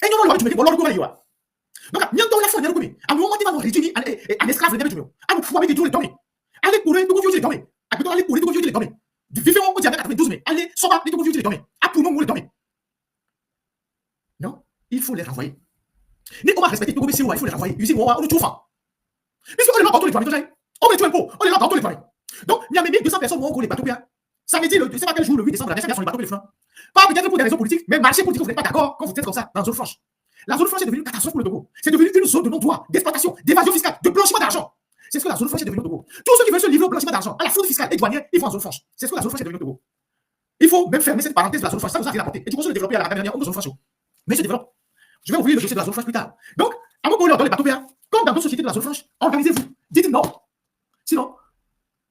et non on va du on va le voir donc bientôt la fin de le à un moment il va nous réduire à esclave les du à vous pouvoir mettre tous les dormir allez pour les vieux les dormir à plutôt aller pour les vieux les dormir du vivre on dit avec 92 mais allez sans pas les vieux les dormir à pour nous les dormir non il faut les renvoyer mais on va respecter tout comme c'est il faut les renvoyer usine on le trouve. Puisque on est là dans tous les toilettes, on met tout impôt, on est là dans tous les toilettes. Donc, il y a 1200 personnes qui ont les bateaux. Samedi, je ne sais pas quel jour, le 8 décembre, la nation sur les bateaux les francs. Pas peut-être pour des raisons politiques, mais marché politique, vous n'êtes pas d'accord quand vous êtes comme ça dans la zone franche. La zone franche est devenue une catastrophe pour le Togo. C'est devenu une zone de non-droit, d'exploitation, d'évasion fiscale, de blanchiment d'argent. C'est ce que la zone franche est devenue au Togo. Tous ceux qui veulent se livrer au blanchiment d'argent, à la fraude fiscale et douanière, ils vont en zone franche. C'est ce que la zone franche est devenue au Togo. Il faut même fermer cette parenthèse de la zone franche, ça vous a rien apporté. Et du coup, se développer à la dernière, on zone franche. Mais se développe. Je vais ouvrir le dossier de la zone franche plus tard. Donc, à mon collègue dans les bateaux, comme dans d'autres sociétés de la zone franche, organisez-vous. Dites non. Sinon,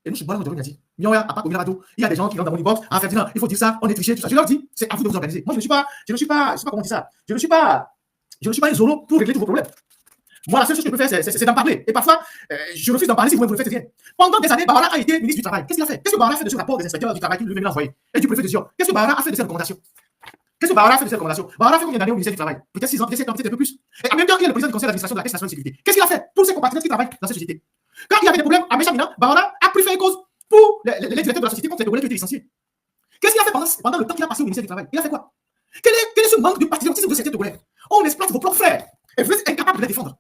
et nous, je suis bon, il y a des gens qui rentrent dans mon inbox, en fait, il faut dire ça, on est triché, tout ça. Je leur dis, c'est à vous de vous organiser. Moi, je ne suis pas, comment dire ça, je ne suis pas un zolo pour régler tous vos problèmes. Moi, la seule chose que je peux faire, c'est d'en parler. Et parfois, je refuse d'en parler si vous ne le faites rien. Pendant des années, Bahara a été ministre du Travail. Qu'est-ce qu'il a fait? Qu'est-ce que Bahara a fait de ce rapport des inspecteurs du travail qu'il lui-même a envoyé? Et du préfet de Sion? Qu'est-ce que Bahara a fait de ces recommandations? Qu'est-ce que Bahara a fait de ces recommandations? Bahara a fait combien d'années au ministère du Travail? Peut-être 6 ans, peut-être 7 ans, peut-être un peu plus. Et en même temps, il est le président du conseil d'administration de la Caisse nationale de sécurité. Qu'est-ce qu'il a fait pour ses compatriotes qui travaillent dans cette société? Quand il y avait des problèmes à Méchamina, Bahara a pris faire cause pour les directeurs de la société contre les Togolais qui étaient licenciés. Qu'est-ce qu'il a fait pendant le temps qu'il a passé au ministère du Travail? Il a fait quoi? Quel est ce manque de patriotisme de certains Togolais? On exploite vos propres frères et vous êtes incapables de les défendre.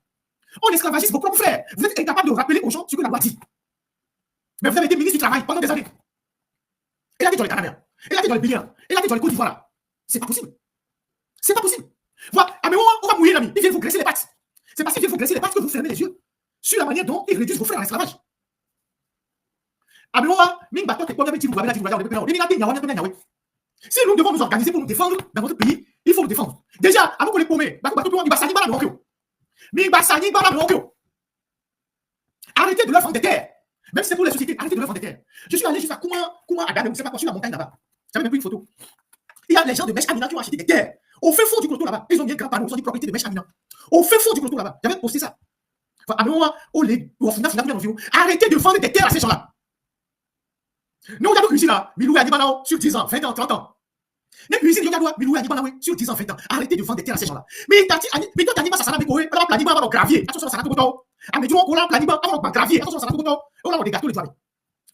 On esclavagise vos propres frères. Vous êtes incapables de rappeler aux gens ce que la loi dit. Mais vous avez été ministre du Travail pendant des années. Et là, tu es dans les Canadiens. Et là, tu es dans les Bénin. Et là, tu es dans les Côte d'Ivoire. Là. C'est pas possible. C'est pas possible. Voilà. À mes moments, on va mouiller l'ami. Ils viennent vous graisser les pattes. C'est parce qu'ils viennent vous graisser les pattes que vous fermez les yeux sur la manière dont ils réduisent vos frères en esclavage. À mes moments, si nous devons nous organiser pour nous défendre dans votre pays, il faut nous défendre. Déjà, avant que les paumés, arrêtez de leur vendre des terres. Même si c'est pour les sociétés, arrêtez de leur vendre des terres. Je suis allé jusqu'à Kouma Agade, vous savez pas quoi, sur la montagne là-bas. J'avais même pris une photo. Il y a les gens de Mèche Amina qui ont acheté des terres. Au fin fond du cloto là-bas, ils ont mis un grand panneau, ils ont dit propriété de Mèche Amina. Au fin fond du cloto là-bas, j'avais posté ça. À un moment, arrêtez de vendre des terres à ces gens-là. Nous, on a ici là, Milou et Adibanao sur 10 ans, 20 ans, 30 ans. Nous, ici, Milou et Adibanao sur 10 ans, 20 ans. Arrêtez de vendre des terres à ces gens-là. Mais toi, tu as dit, ça va me on a plané dans le gravier. Attention, ça va tout. Ah, mais tu vois, on a plané dans le gravier. Attention, ça va tout. On a des gâteaux, les toilettes.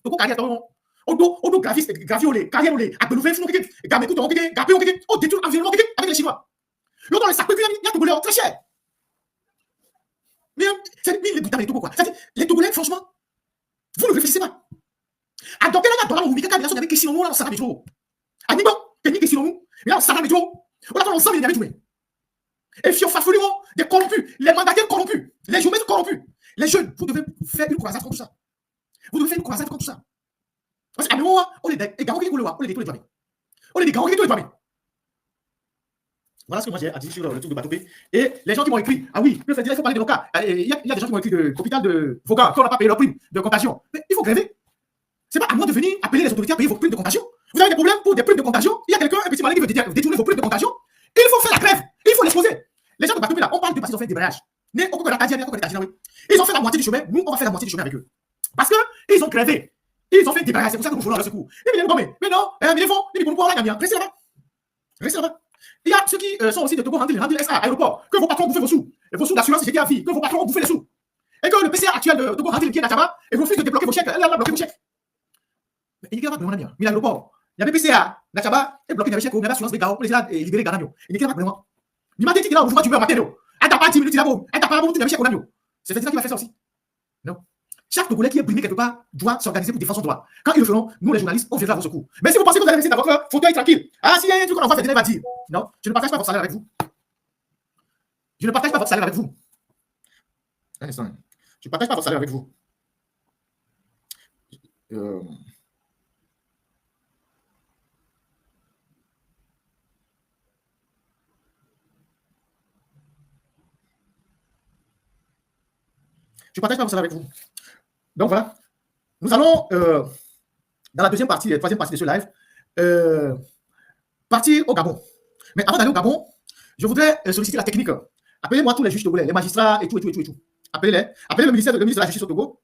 Donc, on doit gravier, carrière, à Belouvé, Gamé, on détruit l'environnement avec les Chinois. Nous, dans les sacs, il y a Togolais très cher. Mais les Togolais, quoi. Les Togolais, franchement, vous ne réfléchissez pas. Donc, là, dans la Moumika, il y a des questions, on s'en a des choses. À Nibo, il y a des questions, mais là, on s'en a des choses. On a ensemble, il y a des choses. Et si on fait des corrompus, les mandataires corrompus, les géomètres corrompus, les jeunes, vous devez faire une croisade contre ça. Vous devez faire une croisade contre ça. Parce qu'à un moment, on est des gars qui on est des tous les on est des gars qui tous les Voilà ce que moi j'ai à dire sur le truc de Batopé. Et les gens qui m'ont écrit, ah oui, il faut parler de nos cas. Il y a des gens qui m'ont écrit de l'hôpital de Vaughan, qui n'ont pas payé leur prime de contagion. Mais il faut gréver. C'est pas à moi de venir appeler les autorités à payer vos primes de contagion. Vous avez des problèmes pour des primes de contagion. Il y a quelqu'un, un petit malin qui veut détourner vos primes de contagion. Il faut faire la grève. Il faut l'exposer. Les gens de Batopé là, on parle de parce qu'ils ont fait des débrayage. Mais on peut ils ont fait la moitié du chemin. Nous, on va faire la moitié du chemin avec eux. Parce qu'ils ont grévé. Ils ont fait des débrayage. C'est pour ça que nous voulons leur secours. Mais non, mais ils font, ils vont pouvoir la gagner. Restez là-bas. Restez là-bas. Il y a ceux qui sont aussi de Togo, Randil, SA, aéroport, que vos patrons bouffent vos sous d'assurance, j'étais à vie, que vos patrons ont bouffé les sous. Et que le PCA actuel de Togo, Randil, qui est là-bas, et vous refusez de débloquer vos chèques, elle a bloqué vos chèques. Mais il y a pas de problème. Il y a l'aéroport. Il y avait PCA, Nachaba, et bloqué les chèques, on a l'assurance des gars, pour les libérer les gars. Il n'y a pas de problème. Il m'a dit que là, vous tu veux matin. Elle t'a pas 10 minutes, elle t'a pas bon, tu as chèques au navio. C'est ça qui va faire ça aussi. Non. Chaque Togolais qui est brimé quelque part doit s'organiser pour défendre son droit. Quand ils le feront, nous les journalistes, on viendra à vos secours. Mais si vous pensez que vous allez rester dans votre fauteuil tranquille, ah, si il y a un truc qu'on va faire, il va dire. Non, je ne partage pas votre salaire avec vous. Je ne partage pas votre salaire avec vous. Un instant. Je ne partage pas votre salaire avec vous. Je ne partage pas votre salaire avec vous. Donc voilà. Nous allons, dans la deuxième partie, la troisième partie de ce live, partir au Gabon. Mais avant d'aller au Gabon, je voudrais solliciter la technique. Appelez-moi tous les juges togolais, les magistrats et tout. Appelez-les. Appelez le ministre de la Justice au Togo.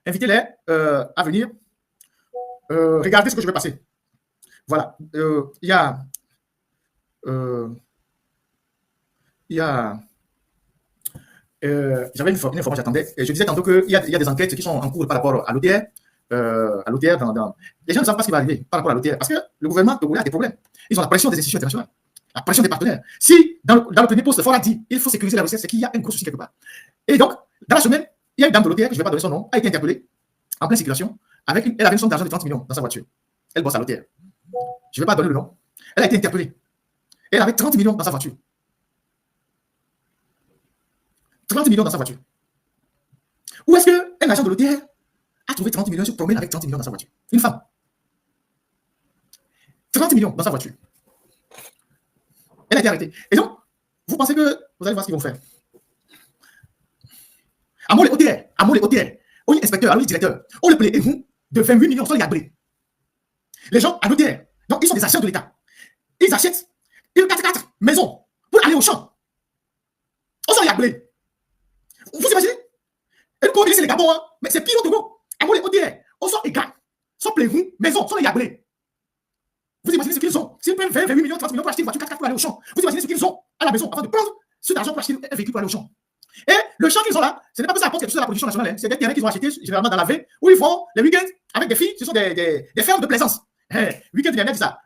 Invitez-les à venir regarder ce que je vais passer. Voilà. Il y a j'avais une information, j'attendais. Je disais tantôt qu'il y a des enquêtes qui sont en cours par rapport à l'OTR. Les gens ne savent pas ce qui va arriver par rapport à l'OTR. Parce que le gouvernement togolais a des problèmes. Ils ont la pression des institutions internationales, la pression des partenaires. Si, dans le premier poste, Fort a dit il faut sécuriser la recette, c'est qu'il y a un gros souci quelque part. Et donc, dans la semaine, il y a une dame de l'OTR, je ne vais pas donner son nom, a été interpellée en pleine circulation. Elle avait une somme d'argent de 30 millions dans sa voiture. Elle bosse à l'OTR. Je ne vais pas donner le nom. Elle a été interpellée. Elle avait 30 millions dans sa voiture. 30 millions dans sa voiture. Où est-ce qu'un agent de l'OTR a trouvé 30 millions, se promène avec 30 millions dans sa voiture? Une femme. 30 millions dans sa voiture. Elle a été arrêtée. Et donc, vous pensez que vous allez voir ce qu'ils vont faire? À mon les OTR, on est inspecteur, on est directeur, on le plaît, et vous, de 28 millions, sont les abrés. Les gens à l'OTR, donc ils sont des acheteurs de l'État. Ils achètent une 4x4 maison pour aller au champ. On s'en les abrés. Vous imaginez? Et nous, c'est les Gabon, hein? Mais c'est pire au Togo. À moi, les OTR, on sort égaux. Sont plévous, maison, sont les yablés. Vous imaginez ce qu'ils ont? S'ils prennent 20, 28 millions, 30 millions pour acheter une voiture 4x4 pour aller au champ, vous imaginez ce qu'ils ont à la maison avant de prendre cet argent pour acheter un véhicule pour aller au champ. Et le champ qu'ils ont là, ce n'est pas que ça apporte quelque chose à la production nationale, hein. C'est des terrains qu'ils ont achetés généralement dans la V, où ils font les week-ends avec des filles, ce sont des fermes de plaisance. Week-end, il y a ça.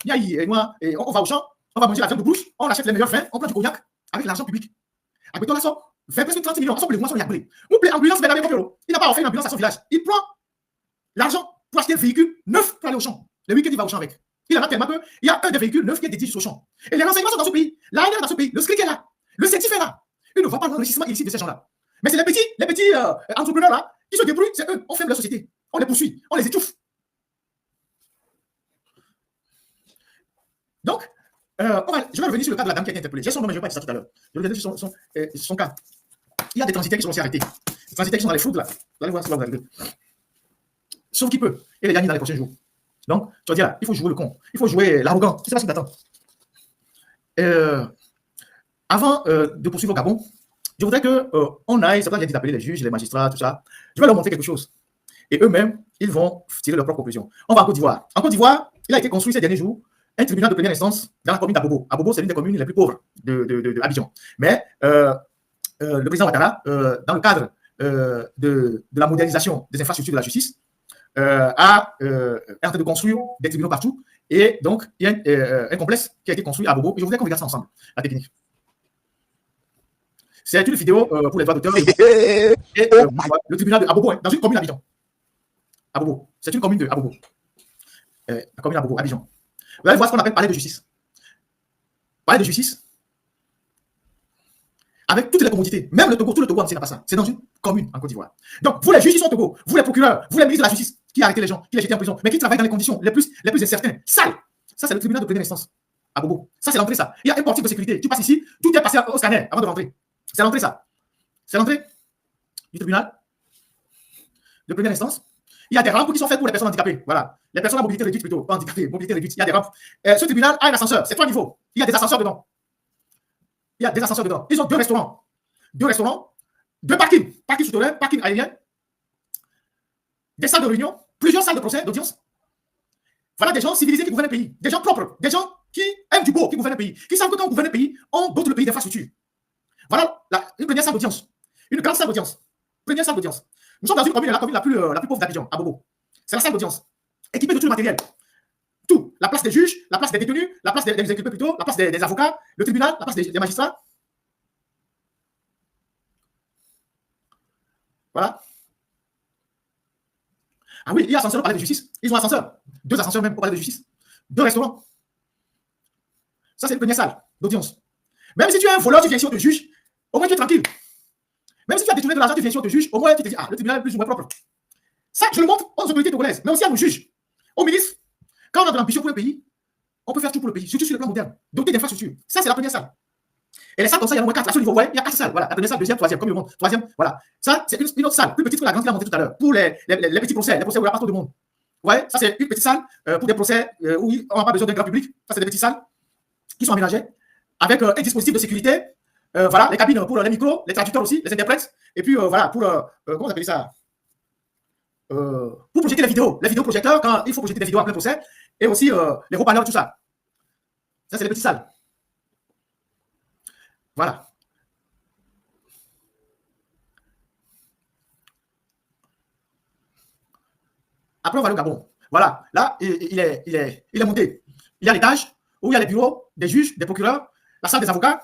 On va au champ, on va manger la viande de bouche, on achète les meilleurs vins, on prend du cognac avec l'argent public. Après, on a ça. 20 presque 30 millions, ensemble, les mois sont yablés. Ou ambulance, il n'a pas offert une ambulance à son village. Il prend l'argent pour acheter un véhicule neuf pour aller au champ. Le week-end, il va au champ avec. Il en a tellement qu'il y a un des véhicules neufs qui est dédié au champ. Et les renseignements sont dans ce pays. L'ANR est dans ce pays. Le SCRIC est là. Le CETIF est là. Ils ne voient pas l'enrichissement illicite de ces gens-là. Mais c'est les petits entrepreneurs là qui se débrouillent. C'est eux. On ferme la société. On les poursuit. On les étouffe. Donc, je vais revenir sur le cas de la dame qui a été interpellée. J'ai son nom, mais je ne vais pas dire ça tout à l'heure. Je vais revenir sur son cas. Il y a des transitaires qui sont aussi arrêtés. Les transitaires qui sont dans les fraudes là. Vous allez voir ce que vous arrivez. Sauf qu'il peut. Et les gagner dans les prochains jours. Donc, tu vas dire là, il faut jouer le con. Il faut jouer l'arrogant. C'est pas ce que t'attends. Avant de poursuivre au Gabon, je voudrais qu'on aille, c'est pas que j'ai dit d'appeler les juges, les magistrats, tout ça. Je vais leur montrer quelque chose. Et eux-mêmes, ils vont tirer leurs propres conclusions. On va en Côte d'Ivoire. En Côte d'Ivoire, il a été construit ces derniers jours un tribunal de première instance dans la commune d'Abobo. Abobo, c'est l'une des communes les plus pauvres d'Abidjan. Mais le président Ouattara, dans le cadre de la modernisation des infrastructures de la justice, est en train de construire des tribunaux partout. Et donc, il y a un complexe qui a été construit à Abobo. Et je voudrais qu'on regarde ça ensemble, la technique. C'est une vidéo pour les droits d'auteur. Le tribunal de Abobo, dans une commune d'Abidjan. Abobo. C'est une commune de Abobo. La commune d'Abobo, Abidjan. Vous allez voir ce qu'on appelle palais de justice. Palais de justice. Avec toutes les commodités. Même le Togo, tout le Togo n'a pas ça. C'est dans une commune en Côte d'Ivoire. Donc, vous les juges qui sont au Togo, vous les procureurs, vous les ministres de la justice qui arrêtez les gens, qui les jettent en prison, mais qui travaillent dans les conditions les plus incertaines, sales. Ça, c'est le tribunal de première instance à Bobo. Ça, c'est l'entrée, ça. Il y a un portique de sécurité. Tu passes ici, tout est passé au scanner avant de rentrer. C'est l'entrée, ça. C'est l'entrée du tribunal de première instance. Il y a des rampes qui sont faites pour les personnes handicapées. Voilà. Les personnes à mobilité réduite plutôt. Pas handicapées, mobilité réduite. Il y a des rampes. Ce tribunal a un ascenseur. C'est 3 niveaux. Il y a des ascenseurs dedans. Il y a des ascenseurs dedans. Ils ont 2 restaurants. 2 restaurants. 2 parkings. Parking souterrain, parking aérien. Des salles de réunion. Plusieurs salles de procès, d'audience. Voilà des gens civilisés qui gouvernent le pays. Des gens propres. Des gens qui aiment du beau, qui gouvernent le pays. Qui savent que quand on gouverne le pays, on dote le pays d'infrastructures. Voilà une première salle d'audience. Une grande salle d'audience. Première salle d'audience. Nous sommes dans une commune, la commune la plus pauvre d'Abidjan, à Bobo. C'est la salle d'audience. Équipée de tout le matériel. Tout. La place des juges, la place des détenus, la place des inculpés plutôt, la place des avocats, le tribunal, la place des magistrats. Voilà. Ah oui, il y a ascenseur au palais de justice. Ils ont un ascenseur. 2 ascenseurs même au palais de justice. 2 restaurants. Ça, c'est une première salle d'audience. Même si tu es un voleur, tu viens ici, on te juge, au moins tu es tranquille. Même si tu as détourné de l'argent, tu viens ici, on te juge, au moins tu te dis, ah, le tribunal est plus ou moins propre. Ça, je le montre aux autorités togolaises, mais aussi à nos juges, aux ministres. Quand on a de l'ambition pour le pays, on peut faire tout pour le pays, surtout sur le plan moderne, doté d'infrastructures. Ça, c'est la première salle. Et les salles comme ça, il y en a au moins 4. À ce niveau, ouais, il y a 4 salles. Voilà, la première salle, deuxième, troisième, comme le monde. Troisième, voilà. Ça, c'est une autre salle, plus petite que la grande qu'il a montée tout à l'heure, pour les petits procès, les procès où il n'y a pas trop de monde. Ouais, ça, c'est une petite salle pour des procès où on n'a pas besoin d'un grand public. Ça, c'est des petites salles qui sont aménagées avec un dispositif de sécurité. Voilà, les cabines pour les micros, les traducteurs aussi, les interprètes. Et puis, voilà, pour, comment on appelle ça pour projeter les vidéoprojecteurs, quand il faut projeter des vidéos à plein procès. Et aussi les haut-parleurs, tout ça. Ça, c'est les petites salles. Voilà. Après, on va aller au Gabon. Voilà. Là, il est monté. Il y a l'étage où il y a les bureaux des juges, des procureurs, la salle des avocats,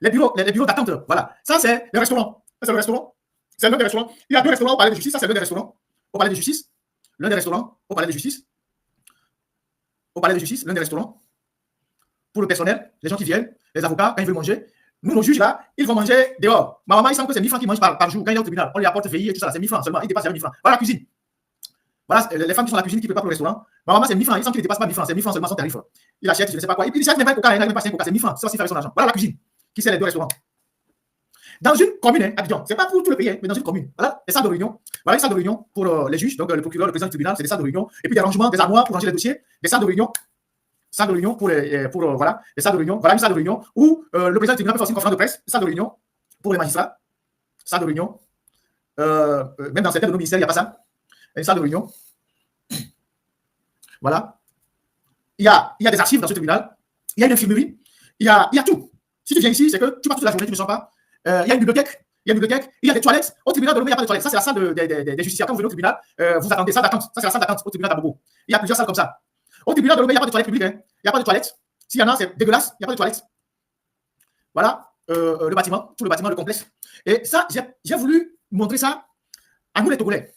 les bureaux d'attente. Voilà. Ça, c'est le restaurant. Ça, c'est le restaurant. C'est l'un des restaurants. Il y a 2 restaurants au palais de justice. Ça, c'est l'un des restaurants au palais de justice. L'un des restaurants au palais de justice. Au palais de justice, l'un des restaurants. Pour le personnel, les gens qui viennent, les avocats, quand ils veulent manger. Nous, nos juges, là, ils vont manger dehors. Ma maman, il semble que c'est 1000 francs qu'ils mangent par jour. Quand il est au tribunal, on lui apporte veillé et tout ça. C'est 1000 francs seulement. Il dépasse jamais 1000 francs. Voilà la cuisine. Voilà, les femmes qui sont à la cuisine qui préparent pour le restaurant. Ma maman, c'est 1000 francs. Il semble qu'il ne dépasse pas 1000 francs. C'est 1000 francs seulement son tarif. Il achète, je ne sais pas quoi. Il achète même pas un coca, il n'a même pas 5 coca. C'est 1000 francs. Ça aussi, faire son argent. Voilà la cuisine qui sert les 2 restaurants. Dans une commune, hein, Abidjan, ce n'est pas pour tout le pays, mais dans une commune. Voilà, les salles de réunion. Voilà, les salles de réunion pour les juges, donc le procureur, le président du tribunal, c'est des salles de réunion. Et puis des rangements, des armoires pour ranger les dossiers, des salles de réunion. Salle de réunion pour voilà, les salles de réunion. Voilà une salle de réunion où le président du tribunal peut faire une conférence de presse. Salle de réunion pour les magistrats. Salle de réunion. Même dans certains de nos ministères, il n'y a pas ça. Une salle de réunion. Voilà. Il y a des archives dans ce tribunal. Il y a une infirmerie. Il y a tout. Si tu viens ici, c'est que tu passes toute la journée, tu ne me sens pas. Il y a une bibliothèque. Il y a des toilettes. Au tribunal de Lomé, il n'y a pas de toilettes. Ça, c'est la salle des justiciables. Quand vous venez au tribunal, vous attendez, salle d'attente. Ça, c'est la salle d'attente au tribunal d'Abobo. Il y a plusieurs salles comme ça. Au tribunal de Lomé, il n'y a pas de toilettes publiques. Hein. Il n'y a pas de toilettes. S'il y en a, c'est dégueulasse. Il n'y a pas de toilettes. Voilà le bâtiment, tout le bâtiment, le complexe. Et ça, j'ai voulu montrer ça à nous les Togolais.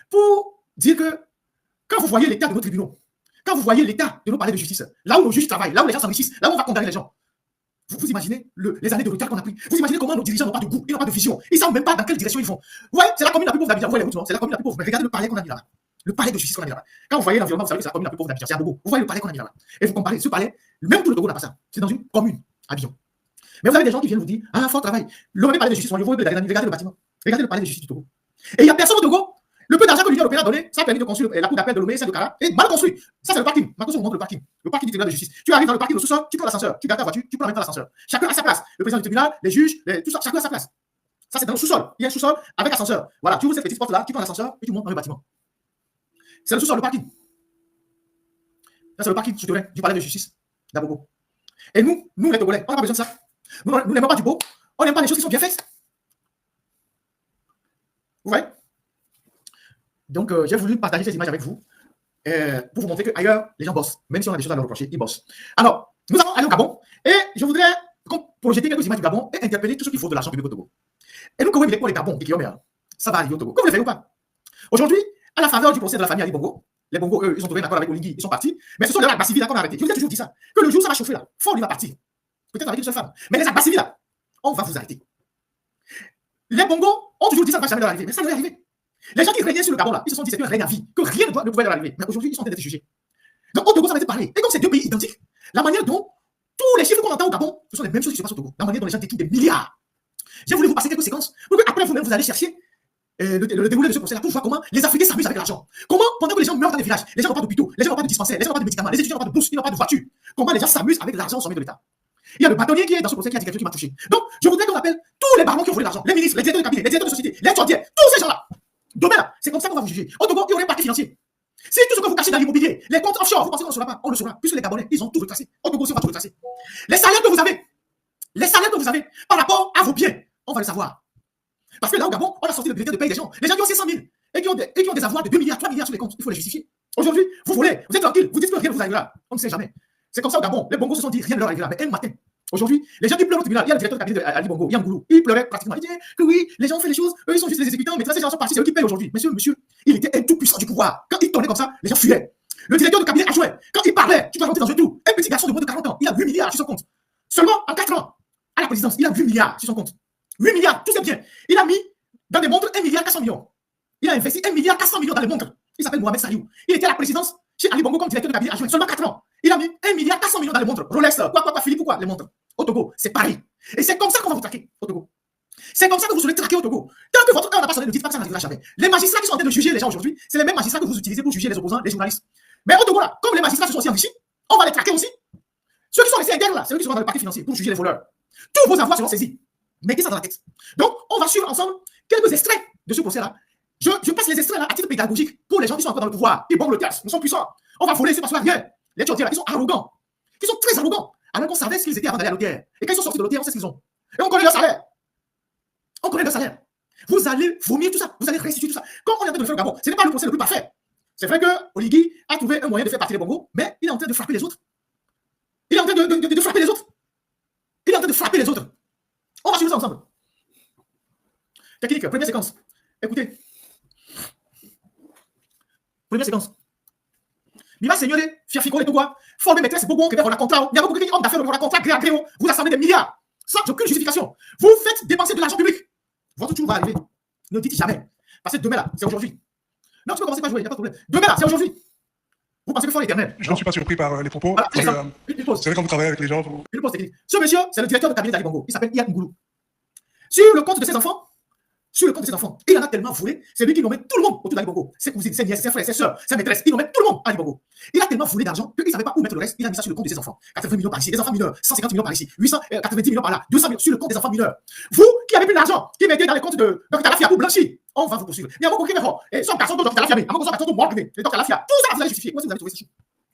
Pour dire que quand vous voyez l'état de nos tribunaux, quand vous voyez l'état de nos palais de justice, là où nos juges travaillent, là où les gens s'enrichissent, là où on va condamner les gens, vous imaginez les années de retard qu'on a pris. Vous imaginez comment nos dirigeants n'ont pas de goût, ils n'ont pas de vision. Ils ne savent même pas dans quelle direction ils vont. Ouais, c'est la commune la plus pauvre d'Abidjan. Vous voyez les routes, c'est la commune la plus pauvre. Mais regardez le palais qu'on a mis là-bas. Le palais de justice qu'on a mis là-bas. Quand vous voyez l'environnement, vous savez que c'est la commune la plus pauvre d'Abidjan. C'est à Bobo. Vous voyez le palais qu'on a mis là-bas. Et vous comparez ce palais, même tout le Togo n'a pas ça. C'est dans une commune, Abidjan. Mais vous avez des gens qui viennent vous dire, ah, fort travail. Le palais de justice, regardez le bâtiment. Regardez le palais de justice du Togo. Et il n'y a personne au Togo. Le peu d'argent que l'Union européenne a donné, ça a permis de construire la cour d'appel de Lomé, celle de Kara, et mal construit. Ça, c'est le parking. Maintenant, on vous montre le parking. Le parking du tribunal de justice. Tu arrives dans le parking au sous-sol, tu prends l'ascenseur, tu gardes ta voiture, tu prends la même dans l'ascenseur. Chacun à sa place. Le président du tribunal, les juges, tout ça, chacun à sa place. Ça, c'est dans le sous-sol. Il y a un sous-sol avec ascenseur. Voilà, tu ouvres cette petite porte-là, tu prends l'ascenseur et tu montes dans le bâtiment. C'est le sous-sol, le parking. Ça, c'est le parking souterrain du palais de justice d'Abobo. Et nous, les Togolais, on n'a pas besoin de ça. Nous n'aimons pas du beau. On n'aime pas les choses qui sont bien faites. Vous voyez? Donc, j'ai voulu partager ces images avec vous pour vous montrer qu'ailleurs, les gens bossent. Même si on a des choses à leur reprocher, ils bossent. Alors, nous allons aller au Gabon et je voudrais projeter quelques images du Gabon et interpeller tout ce qu'il faut de l'argent public au Togo. Et nous, comment il est pour les Gabon et qui ça va arriver au Togo. Comme vous le faites ou pas? Aujourd'hui, à la faveur du procès de la famille Ali Bongo, les Bongo, eux, ils ont trouvé un accord avec Oligui, ils sont partis. Mais ce sont les actes civils qu'on a arrêtés. Je vous ai toujours dit ça. Que le jour où ça va chauffer là, Fort lui va partir. Peut-être avec une seule femme. Mais les actes civils là, on va vous arrêter. Les Bongo ont toujours dit ça ne va jamais leur arriver. Mais ça va arriver. Les gens qui régnaient sur le Gabon là, ils se sont dit c'est un règne à vie, que rien ne pouvait leur arriver. Mais aujourd'hui, ils sont en train d'être jugés. Donc au Togo, ça va être parlé. Et comme c'est deux pays identiques, la manière dont tous les chiffres qu'on entend au Gabon, ce sont les mêmes choses qui se passent au Togo. La manière dont les gens déclinent des milliards. J'ai voulu vous passer quelques séquences pour que après vous-même vous allez chercher le déroulé de ce procès là pour voir comment les Africains s'amusent avec l'argent. Comment pendant que les gens meurent dans les villages, les gens n'ont pas d'hôpitaux, les gens n'ont pas de dispensaires, les gens n'ont pas de médicaments, les étudiants n'ont pas de bourse, ils n'ont pas de voiture. Comment les gens s'amusent avec l'argent au sommet de l'État. Il y a le bâtonnier qui est dans ce procès qui a dit quelque chose qui m'a touché. Donc, je voudrais qu'on appelle tous les barons qui ont volé l'argent, les ministres, les directeurs de cabinet, les directeurs de société, les sordiers, tous ces gens-là. Demain là, c'est comme ça qu'on va vous juger. Au Togo, il y aurait un parquet financier. Si tout ce que vous cachez dans l'immobilier, les comptes offshore, vous pensez qu'on ne saura pas, on le saura, puisque les Gabonais, ils ont tout retracé. Au Togo aussi, on va tout retracer. Les salaires que vous avez par rapport à vos biens, on va le savoir. Parce que là au Gabon, on a sorti le bulletin de paye des gens. Les gens qui ont 600 000 et qui ont des avoirs de 2 milliards, 3 milliards sur les comptes, il faut les justifier. Aujourd'hui, vous volez, vous êtes tranquille, vous dites que rien ne vous arrivera. On ne sait jamais. C'est comme ça au Gabon. Les Bongos se sont dit rien ne leur arrivera. Mais un matin, aujourd'hui, les gens qui pleurent au tribunal, il y a le directeur de cabinet d'Ali Bongo, Yangoulou, il pleurait pratiquement. Il disait que oui, les gens ont fait les choses, eux ils sont juste les exécutants, mais ces gens sont partis, c'est eux qui payent aujourd'hui. Monsieur, il était un tout puissant du pouvoir. Quand il tournait comme ça, les gens fuyaient. Le directeur de cabinet adjoint, quand il parlait, tu dois rentrer dans un tout. Un petit garçon de moins de 40 ans, il a 8 milliards sur son compte. Seulement en 4 ans, à la présidence, il a 8 milliards sur son compte. 8 milliards, tout c'est bien. Il a mis dans des montres 1 milliard 400 millions. Il a investi 1 milliard 400 millions dans les montres. Il s'appelle Mohamed Saliou. Il était à la présidence chez Ali Bongo comme directeur de cabinet adjoint. Seulement 4 ans. Il a mis 1 milliard 400 millions dans les montres. Rolex, quoi, Philippe, pourquoi les montres? Au Togo, c'est pareil. Et c'est comme ça qu'on va vous traquer au Togo. C'est comme ça que vous serez traqué au Togo. Tant que votre heure n'a pas sonné, ne dites pas que ça n'arrivera jamais. Les magistrats qui sont en train de juger les gens aujourd'hui, c'est les mêmes magistrats que vous utilisez pour juger les opposants, les journalistes. Mais au Togo, là, comme les magistrats se sont aussi enrichis, on va les traquer aussi. Ceux qui sont restés internes là, c'est eux qui sont dans le parquet financier pour juger les voleurs. Tous vos avoirs seront saisis. Mettez ça dans la tête. Donc, on va suivre ensemble quelques extraits de ce procès-là. Je passe les extraits là à titre pédagogique pour les gens qui sont encore dans le pouvoir. Ils bombent le test, nous sommes puissants. On va voler, c'est parce que rien. Les Tchadiens là, ils sont arrogants. Ils sont très arrogants. Alors qu'on savait ce qu'ils étaient avant d'aller à l'hôtel. Et quand ils sont sortis de l'hôtel, on sait ce qu'ils ont. Et on connaît leur salaire. On connaît leur salaire. Vous allez vomir tout ça. Vous allez restituer tout ça. Comme on est en train de le faire au Gabon, ce n'est pas le procès le plus parfait. C'est vrai que Oligui a trouvé un moyen de faire partir les Bongos, mais il est en train de frapper les autres. Il est en train de frapper les autres. Il est en train de frapper les autres. On va suivre ça ensemble. Technique, première séquence. Écoutez. Première séquence. Viva Signore, Fiafico et Togois, formé maîtresse beaucoup qui on a contrat. Il y a beaucoup d'hommes d'affaires, on a contrat, gré à gré, vous assemblez des milliards. Sans aucune justification. Vous faites dépenser de l'argent public. Votre tour va arriver. Ne dites jamais. Parce que demain là, c'est aujourd'hui. Non, tu peux commencer par jouer, il n'y a pas de problème. Demain là, c'est aujourd'hui. Vous pensez que fort l'éternel. Je ne suis pas surpris par les propos. Voilà, c'est vrai quand vous travaillez avec les gens. Une pause technique. Ce monsieur, c'est le directeur de cabinet d'Ali Bongo. Il s'appelle Iyad Ngoulou. Sur le compte de ses enfants, il en a tellement volé, c'est lui qui nommait tout le monde autour d'Ali Bongo. Ses cousines, ses nièces, ses frères, ses soeurs, ses maîtresses, il nommait tout le monde à Ali Bongo. Il a tellement volé d'argent qu'il ne savait pas où mettre le reste. Il a mis ça sur le compte de ses enfants. 80 millions par ici, des enfants mineurs, 150 millions par ici, 890 millions par là, 200 millions sur le compte des enfants mineurs. Vous qui avez plus d'argent, qui mettez dans les comptes de Dr Talafia pour blanchir, on va vous poursuivre. Il y a beaucoup qui me font. Et son garçon de Dr Talafia, à mon garçon de Morgue, et Dr Talafia, tout ça vous allez justifier. Où est-ce que vous avez trouvé ces choses?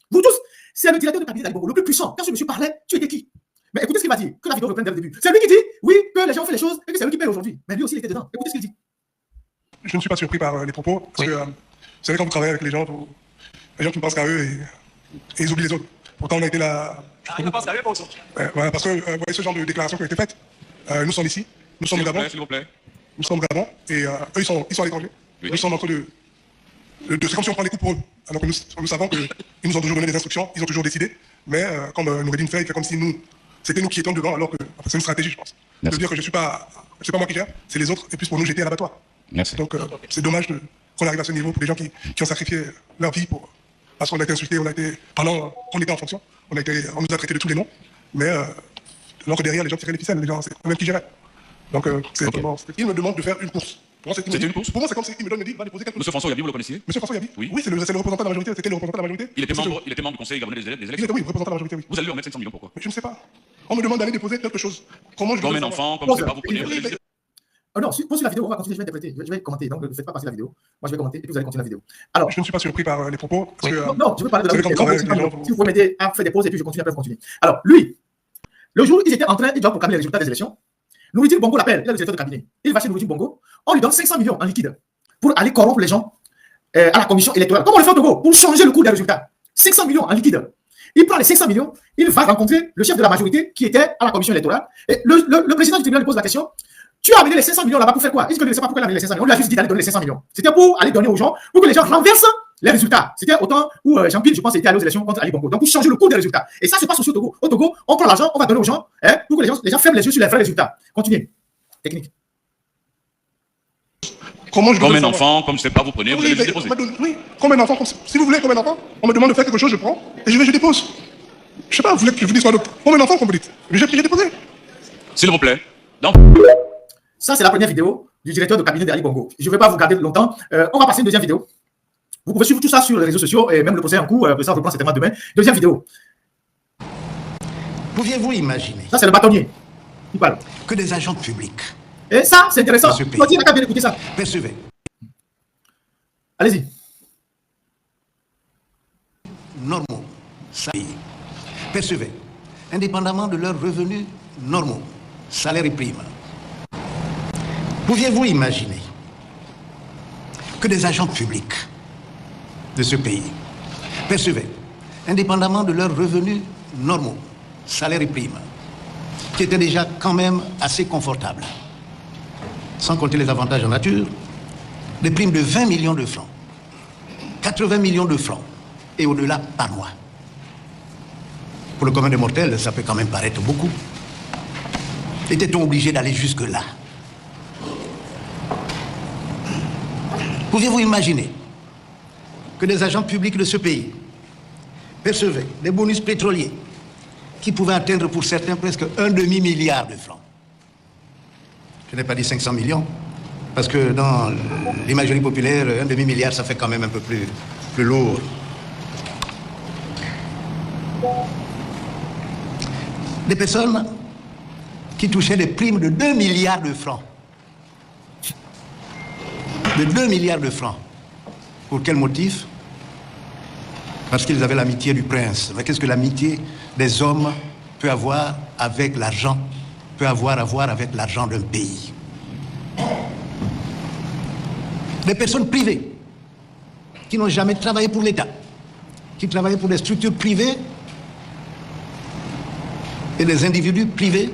Vous tous, c'est le directeur de cabinet d'Ali Bongo, le plus puissant. Quand ce monsieur parlait, tu étais qui? Mais écoutez ce qu'il m'a dit, que la vidéo reprenne dès le début. C'est lui qui dit, oui, que les gens ont fait les choses et que c'est lui qui paye aujourd'hui. Mais lui aussi, il était dedans. Écoutez ce qu'il dit. Je ne suis pas surpris par les propos, parce que vous savez, quand vous travaillez avec les gens qui ne pensent qu'à eux et ils oublient les autres. Pourtant, on a été là. Ils ne pensent qu'à eux, pas aux autres. Voilà, parce que vous voyez ce genre de déclarations qui ont été faites. Nous sommes ici, nous sommes au Gabon. S'il vous plaît. Nous sommes au Gabon, et eux, ils sont à l'étranger. Nous sommes en train C'est comme si on prend les coups pour eux. Alors que nous savons qu'ils nous ont toujours donné des instructions, ils ont toujours décidé. Mais comme Noureddin fait, il fait comme si c'était nous qui étions devant, alors que c'est une stratégie, je pense. De dire que c'est pas moi qui gère, c'est les autres, et puis pour nous, j'étais à l'abattoir. Merci. Donc c'est dommage qu'on arrive à ce niveau pour des gens qui ont sacrifié leur vie parce qu'on a été insultés, pendant qu'on était en fonction, on nous a traités de tous les noms, mais alors que derrière, les gens tiraient les ficelles, les gens, c'est eux-mêmes qui géraient. Donc c'est vraiment... Il me demande de faire une course. Pour moi, C'était une course? Pour moi, c'est comme s'il me dit, va déposer quelque chose. Monsieur François Yabi, vous le connaissiez? Monsieur François Yabi? Oui. Oui, c'est le représentant de la majorité. C'était le représentant de la majorité. Il était membre du conseil gabonais des élections? Oui, représentant de la majorité, oui. Vous allez lui remettre 500 millions, pourquoi? Mais je ne sais pas. On me demande d'aller déposer quelque chose. Comment je Comme vais un savoir? enfant, comme c'est pas vous prenez. Oh non, poursuivre la vidéo, on va continuer, je vais interpréter, je vais commenter, donc ne faites pas passer la vidéo. Moi je vais commenter et puis vous allez continuer la vidéo. Alors, je ne suis pas surpris par les propos. Parce que, non, je veux parler de la vidéo. vidéo. Si vous pouvez m'aider à faire des pauses et puis je continue après, continuer. Alors, lui, le jour où ils étaient en train, ils doivent proclamer les résultats des élections, Noureddin Bongo l'appelle, il est le directeur de cabinet. Il va chez Noureddin Bongo, on lui donne 500 millions en liquide pour aller corrompre les gens à la commission électorale. Comme on le fait au Togo, pour changer le cours des résultats. 500 millions en liquide. Il prend les 500 millions, il va rencontrer le chef de la majorité qui était à la commission électorale. Et le président du tribunal lui pose la question: tu as amené les 500 millions là-bas pour faire quoi? Il dit que je ne sais pas pourquoi il a amené les 500 millions. On lui a juste dit d'aller donner les 500 millions. C'était pour aller donner aux gens, pour que les gens renversent les résultats. C'était au temps où Jean-Pierre, je pense, était allé aux élections contre Ali Bongo. Donc, pour changer le cours des résultats. Et ça se passe aussi au Togo. Au Togo, on prend l'argent, on va donner aux gens, pour que les gens ferment les yeux sur les vrais résultats. Continuez. Technique. Comment je comme un enfant, comme c'est pas vous prenez, vous allez juste déposer. Oui, comme un enfant. Si vous voulez, comme un enfant, on me demande de faire quelque chose, je prends et je dépose. Je sais pas, vous voulez que je vous dise quoi d'autre? Comme un enfant, comme vous dites. Mais j'ai déposé. S'il vous plaît. Donc. Ça, c'est la première vidéo du directeur de cabinet d'Ali Bongo. Je ne vais pas vous garder longtemps. On va passer à une deuxième vidéo. Vous pouvez suivre tout ça sur les réseaux sociaux et même le procès en cours. Ça, on reprend certainement demain. Deuxième vidéo. Pouviez-vous imaginer Ça, c'est le bâtonnier qui parle. Que des agents publics... Et ça, c'est intéressant. Claudine n'a qu'à bien écouter ça. Percevez. Allez-y. Normaux. Percevez. Indépendamment de leurs revenus normaux. Salaire et primes. Pouviez-vous imaginer que des agents publics de ce pays, percevez, indépendamment de leurs revenus normaux, salaire et primes, qui étaient déjà quand même assez confortables, sans compter les avantages en nature, des primes de 20 millions de francs, 80 millions de francs et au-delà par mois. Pour le commun des mortels, ça peut quand même paraître beaucoup. Était-on obligé d'aller jusque-là? Pouviez-vous imaginer que des agents publics de ce pays percevaient des bonus pétroliers qui pouvaient atteindre pour certains presque un demi-milliard de francs? Je n'ai pas dit 500 millions, parce que dans l'imagerie populaire, un demi-milliard, ça fait quand même un peu plus lourd. Des personnes qui touchaient des primes de 2 milliards de francs. De 2 milliards de francs. Pour quel motif? Parce qu'ils avaient l'amitié du prince. Mais qu'est-ce que l'amitié des hommes peut avoir avec l'argent, peut avoir à voir avec l'argent d'un pays? Des personnes privées qui n'ont jamais travaillé pour l'État, qui travaillaient pour des structures privées et des individus privés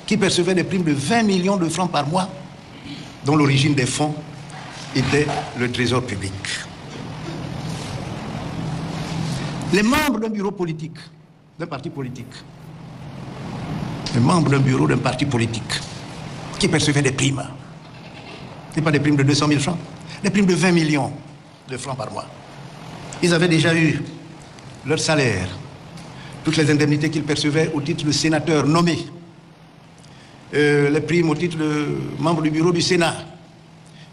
qui percevaient des primes de 20 millions de francs par mois, dont l'origine des fonds était le trésor public. Les membres d'un bureau politique, d'un parti politique, les membres d'un bureau d'un parti politique qui percevaient des primes, et pas des primes de 200 000 francs, des primes de 20 millions de francs par mois. Ils avaient déjà eu leur salaire, toutes les indemnités qu'ils percevaient au titre de sénateur nommé, les primes au titre de membre du bureau du Sénat.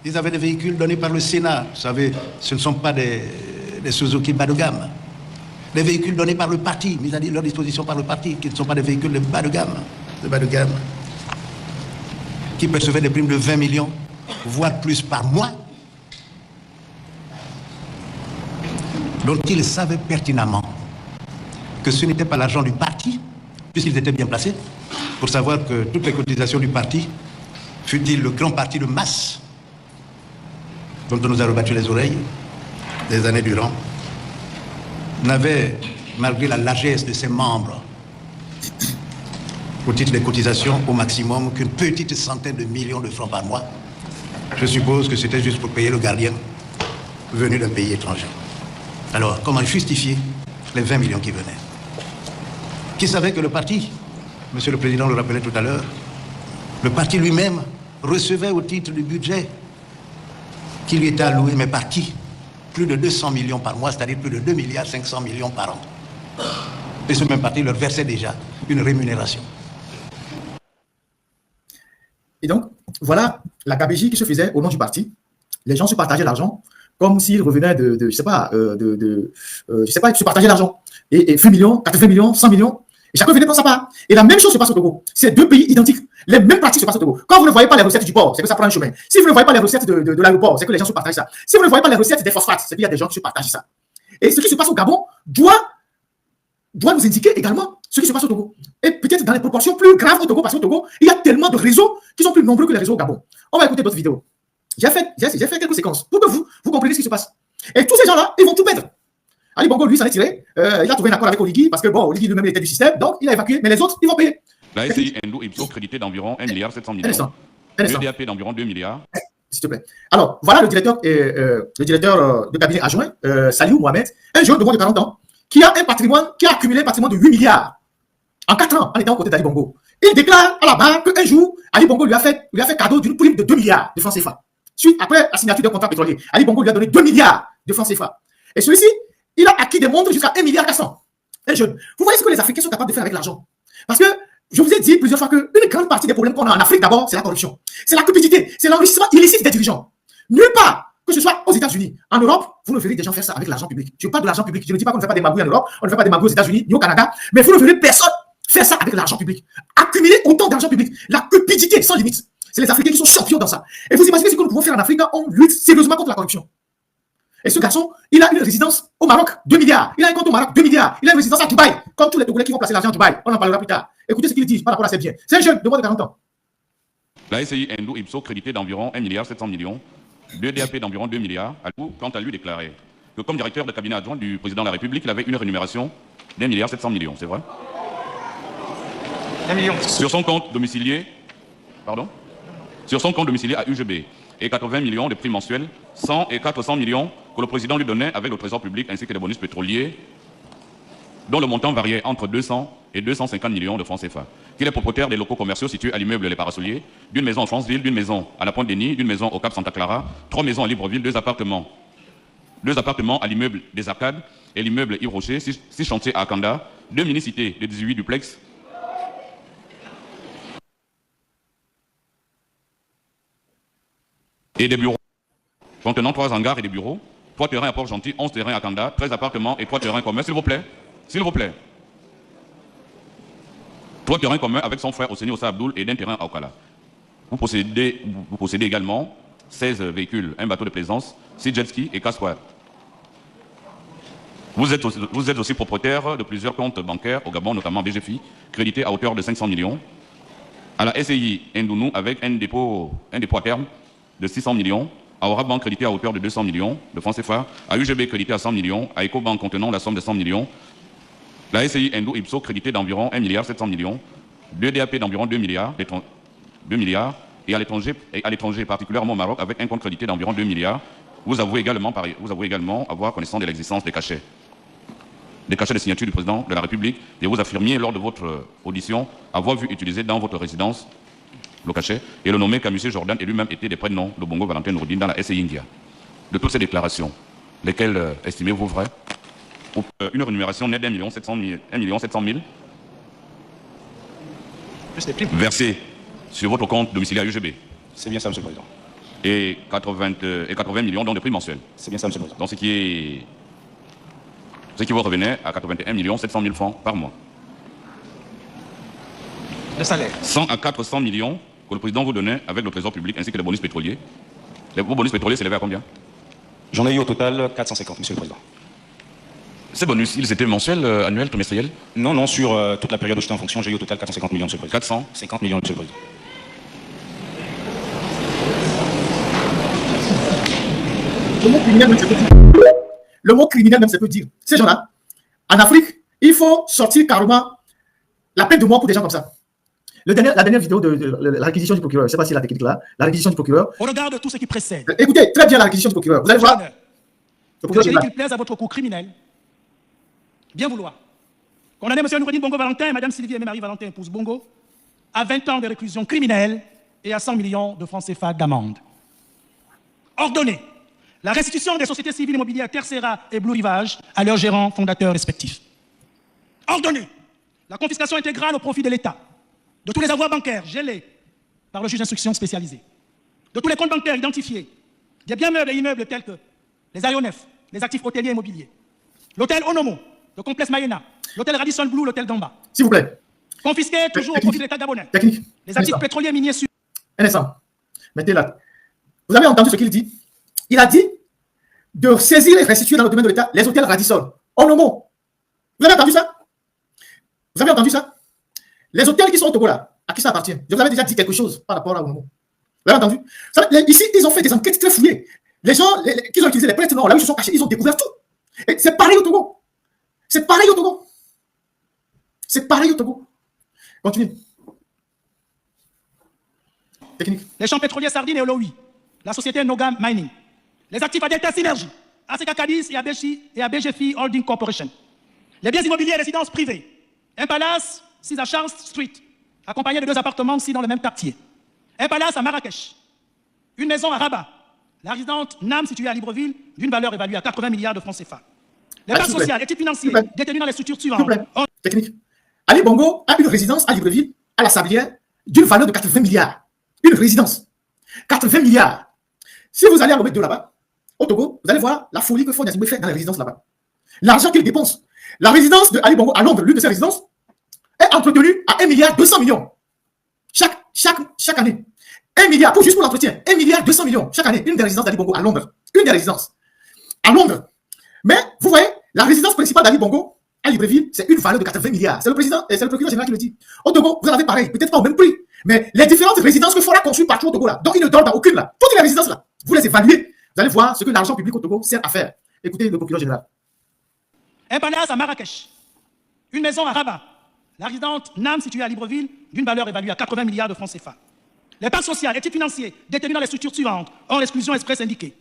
Ils avaient des véhicules donnés par le Sénat. Vous savez, ce ne sont pas des Suzuki bas de gamme. Des véhicules donnés par le parti, mis à leur disposition par le parti, qui ne sont pas des véhicules de bas de gamme, qui percevaient des primes de 20 millions, voire plus par mois, dont ils savaient pertinemment que ce n'était pas l'argent du parti, puisqu'ils étaient bien placés, pour savoir que toutes les cotisations du parti, fût-il le grand parti de masse, dont on nous a rebattu les oreilles des années durant, n'avaient, malgré la largesse de ses membres, au titre des cotisations, au maximum, qu'une petite centaine de millions de francs par mois. Je suppose que c'était juste pour payer le gardien venus d'un pays étranger. Alors, comment justifier les 20 millions qui venaient? Qui savait que le parti, Monsieur le Président le rappelait tout à l'heure, le parti lui-même recevait au titre du budget qui lui était alloué, mais par qui? Plus de 200 millions par mois, c'est-à-dire plus de 2 milliards 500 millions par an. Et ce même parti leur versait déjà une rémunération. Et donc, voilà la gabegie qui se faisait au nom du parti. Les gens se partageaient l'argent comme s'ils revenaient je sais pas, se partageaient l'argent. Et 20 millions, 80 millions, 100 millions, et chacun venait prendre sa part. Et la même chose se passe au Togo. C'est deux pays identiques. Les mêmes pratiques se passent au Togo. Quand vous ne voyez pas les recettes du port, c'est que ça prend un chemin. Si vous ne voyez pas les recettes de l'aéroport, c'est que les gens se partagent ça. Si vous ne voyez pas les recettes des phosphates, c'est qu'il y a des gens qui se partagent ça. Et ce qui se passe au Gabon doit nous indiquer également ce qui se passe au Togo. Et peut-être dans les proportions plus graves au Togo, parce qu'au Togo, il y a tellement de réseaux qui sont plus nombreux que les réseaux au Gabon. On va écouter d'autres vidéos. J'ai fait quelques séquences pour que vous compreniez ce qui se passe. Et tous ces gens-là, ils vont tout perdre. Ali Bongo, lui, s'en est tiré. Il a trouvé un accord avec Oligui, parce que bon, Oligui lui-même était du système, donc il a évacué. Mais les autres, ils vont payer. La SCI Endo Ipso crédité d'environ 1,7 milliard. Le DAP d'environ 2 milliards. S'il te plaît. Alors, voilà le directeur de cabinet adjoint, Saliou Mohamed, un jeune de moins de 40 ans, qui a accumulé un patrimoine de 8 milliards en 4 ans en étant aux côtés d'Ali Bongo. Il déclare à la banque qu'un jour, Ali Bongo lui a fait cadeau d'une prime de 2 milliards de francs CFA. Après la signature d'un contrat pétrolier, Ali Bongo lui a donné 2 milliards de francs CFA. Et celui-ci, il a acquis des montres jusqu'à 1,4 milliard. Un jeune. Vous voyez ce que les Africains sont capables de faire avec l'argent. Parce que je vous ai dit plusieurs fois qu'une grande partie des problèmes qu'on a en Afrique, d'abord, c'est la corruption. C'est la cupidité. C'est l'enrichissement illicite des dirigeants. Nulle part, que ce soit aux États-Unis, en Europe, vous ne verrez des gens faire ça avec l'argent public. Je parle de l'argent public. Je ne dis pas qu'on ne fait pas des magouilles en Europe, on ne fait pas des magouilles aux États-Unis, ni au Canada, mais vous ne verrez personne faire ça avec l'argent public. Accumuler autant d'argent public. La cupidité sans limite. C'est les Africains qui sont champions dans ça. Et vous imaginez ce que nous pouvons faire en Afrique quand on lutte sérieusement contre la corruption. Et ce garçon, il a une résidence au Maroc, 2 milliards. Il a un compte au Maroc, 2 milliards. Il a une résidence à Dubaï, comme tous les Togolais qui vont placer l'argent à Dubaï. On en parlera plus tard. Écoutez ce qu'il dit par rapport à ses biens. C'est un jeune de moins de 40 ans. La SCI Endo Ipso crédité d'environ 1,7 milliard. Le DAP d'environ 2 milliards. Quant à lui déclaré que comme directeur de cabinet adjoint du président de la République, il avait une rémunération d'1,7 milliard. C'est vrai? 1 million. Sur son compte domicilié, à UGB, et 80 millions de prix mensuels, 100 et 400 millions que le président lui donnait avec le trésor public ainsi que des bonus pétroliers, dont le montant variait entre 200 et 250 millions de francs CFA. Qu'il est propriétaire des locaux commerciaux situés à l'immeuble Les Parasoliers, d'une maison en Franceville, d'une maison à la Pointe-Denis, d'une maison au Cap Santa Clara, 3 maisons à Libreville, 2 appartements à l'immeuble des Arcades et l'immeuble Yves Rocher, 6 chantiers à Akanda, 2 mini-cités de 18 duplex, et des bureaux contenant 3 hangars et des bureaux, 3 terrains à Port-Gentil, 11 terrains à Kanda, 13 appartements et 3 terrains communs, s'il vous plaît. 3 terrains communs avec son frère Osseni Ossa Abdoul et d'un terrain à Okala. Vous possédez également 16 véhicules, un bateau de plaisance, 6 jet skis et casse-poids. Vous êtes aussi propriétaire de plusieurs comptes bancaires au Gabon, notamment BGFI, crédités à hauteur de 500 millions. À la SCI Ndounou avec un dépôt à terme de 600 millions, à Orabank crédité à hauteur de 200 millions de francs CFA, à UGB crédité à 100 millions, à Ecobank contenant la somme de 100 millions, la SCI Endo Ipso crédité d'environ 1,7 milliard, le DAP d'environ 2 milliards, et à l'étranger, particulièrement au Maroc, avec un compte crédité d'environ 2 milliards. Vous avouez également avoir connaissance de l'existence des cachets de signature du président de la République, et vous affirmiez lors de votre audition avoir vu utiliser dans votre résidence le cachet, et le nommé Kamusé Jordan et lui-même étaient des prénoms de Bongo Valentin Nourdine dans la SCI India. De toutes ces déclarations, lesquelles estimez-vous vraies? Une rémunération nette d'1,7 million versée sur votre compte domicilié à UGB. C'est bien ça, Monsieur le Président. Et 80 millions donc de prix mensuels. C'est bien ça, Monsieur le Président. Donc ce qui vous revenait à 81 700 000 francs par mois. Le salaire. 100 à 400 millions que le président vous donnait avec le trésor public ainsi que les bonus pétroliers. Vos bonus pétroliers s'élevaient à combien? J'en ai eu au total 450, Monsieur le Président. Ces bonus, ils étaient mensuels, annuels, trimestriels? Non, sur toute la période où j'étais en fonction, j'ai eu au total 450 millions, Monsieur le Président. 450 millions, Monsieur le Président. Le mot criminel, même, ça peut dire. Le mot criminel, même, ça peut dire. Ces gens-là, en Afrique, il faut sortir carrément la peine de mort pour des gens comme ça. La dernière vidéo de la réquisition du procureur, je ne sais pas si la technique là, la réquisition du procureur. On regarde tout ce qui précède. Écoutez très bien la réquisition du procureur. Vous allez voir. procureur J'ai dit général. qu'il plaise à votre cour criminelle. Bien vouloir. Condamner M. Noureddine Bongo Valentin et Mme Sylvie Aimé Marie Valentin épouse Bongo à 20 ans de réclusion criminelle et à 100 millions de francs CFA d'amende. Ordonner la restitution des sociétés civiles immobilières Tercera et Blue Rivage à leurs gérants fondateurs respectifs. Ordonner la confiscation intégrale au profit de l'État de tous les avoirs bancaires gelés par le juge d'instruction spécialisé, de tous les comptes bancaires identifiés, des biens meubles et immeubles tels que les aéronefs, les actifs hôteliers et immobiliers, l'hôtel Onomo, le complexe Mayena, l'hôtel Radisson Blu, l'hôtel Damba. S'il vous plaît. Confisqués toujours au profit de l'État gabonais. Technique. Les actifs pétroliers miniers sur... Un instant. Mettez là. Vous avez entendu ce qu'il dit? Il a dit de saisir et restituer dans le domaine de l'État les hôtels Radisson. En homo. Vous avez entendu ça? Vous avez entendu ça? Les hôtels qui sont au Togo là, à qui ça appartient? Je vous avais déjà dit quelque chose par rapport à Onomo. Vous avez entendu? Ici, ils ont fait des enquêtes très fouillées. Les gens qui ont utilisé les prêtres, là où ils se sont cachés, ils ont découvert tout. Et c'est pareil au Togo. C'est pareil au Togo. C'est pareil au Togo. Continue. Technique. Les champs pétroliers Sardines et Olowi, la société Nogam Mining, les actifs à Delta Synergie, ACK Cadiz et à BGFI Holding Corporation, les biens immobiliers et résidences privées, un palace 6 à Charles Street, accompagné de 2 appartements 6 dans le même quartier, un palace à Marrakech, une maison à Rabat, la résidence NAM située à Libreville, d'une valeur évaluée à 80 milliards de francs CFA. Les parts sociales et titres financiers détenus dans les structures suivantes. Technique. Ali Bongo a une résidence à Libreville, à la Sablière, d'une valeur de 80 milliards. Une résidence. 80 milliards. Si vous allez à l'Obed de là-bas, au Togo, vous allez voir la folie que Fond Yassimé fait dans les résidences là-bas. L'argent qu'il dépense. La résidence de Ali Bongo à Londres, l'une de ses résidences, est entretenue à 1 milliard 200 millions. Chaque année. 1 milliard, juste pour l'entretien. 1 milliard 200 millions chaque année. Une des résidences d'Ali Bongo à Londres. Une des résidences. À Londres. Mais, vous voyez, la résidence principale d'Ali Bongo, à Libreville, c'est une valeur de 80 milliards. C'est le président et c'est le procureur général qui le dit. Au Togo, vous en avez pareil, peut-être pas au même prix. Mais les différentes résidences que Fora construit partout au Togo là, donc ils ne dorment dans aucune là. Toutes les résidences là, vous les évaluez, vous allez voir ce que l'argent public au Togo sert à faire. Écoutez le procureur général. Un palace à Marrakech, une maison à Rabat, la résidence NAM située à Libreville, d'une valeur évaluée à 80 milliards de francs CFA. Les parts sociales et titres financiers détenus dans les structures suivantes, hors l'exclusion express indiquée.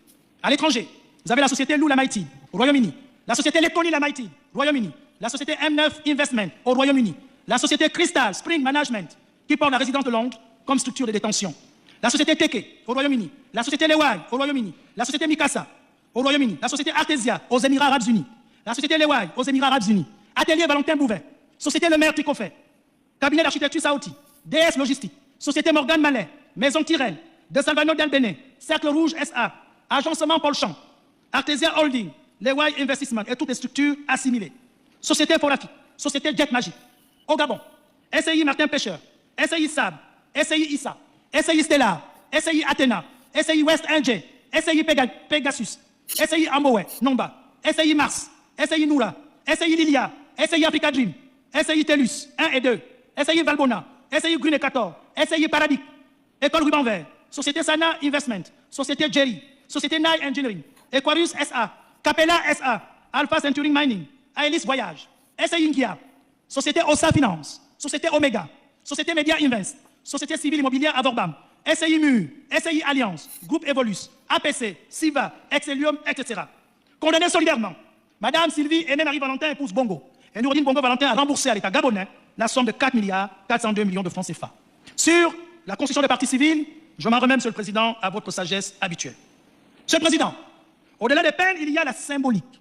À l'étranger, vous avez la société Lou Lamaïti, au Royaume-Uni, la société Leptoni Lamaïti, Royaume-Uni, la société M9 Investment, au Royaume-Uni, la société Crystal Spring Management, qui porte la résidence de Londres comme structure de détention, la société Teke, au Royaume-Uni, la société Lewai, au Royaume-Uni, la société Mikasa, au Royaume-Uni, la société Artesia, aux Émirats Arabes Unis, la société Lewai, aux Émirats Arabes Unis, Atelier Valentin Bouvet, société Le Maire Tricofet, cabinet d'architecture Saouti, DS Logistique, société Morgan Mallet, Maison Tyrell, De Salvano Del Béné, Cercle Rouge SA, Agencement Paul Champ, Artesia Holding, Lewai Investissement et toutes les structures assimilées. Société Forafi, société Jet Magic, au Gabon, SCI Martin Pêcheur, SCI Sab, SCI Issa, SCI Stellar, SCI Athena, SCI West NJ, SCI Pegasus, SCI Amboé, Nomba, SCI Mars, SCI Noura, SCI Lilia, SCI Africa Dream, SCI Telus 1 et 2, SCI Valbona, SCI Green et 14, SCI Paradig, École Ruban Vert, Société Sana Investment, Société Jerry, Société Nai Engineering, Aquarius SA, Capella SA, Alpha Centuring Mining, Aelis Voyage, SCI Ingia, Société Osa Finance, Société Omega, Société Media Invest, Société Civile Immobilière Avorbam, SCI MUR, SCI Alliance, Groupe Evolus, APC, SIVA, Excellium, etc. Condamnés solidairement, Madame Sylvie Aimé Marie Valentin épouse Bongo, et Noureddine Bongo Valentin a remboursé à l'État gabonais la somme de 4 milliards 402 millions de francs CFA. Sur la constitution des partis civils, je m'en remets, Monsieur le Président, à votre sagesse habituelle. Monsieur le Président, au-delà des peines, il y a la symbolique.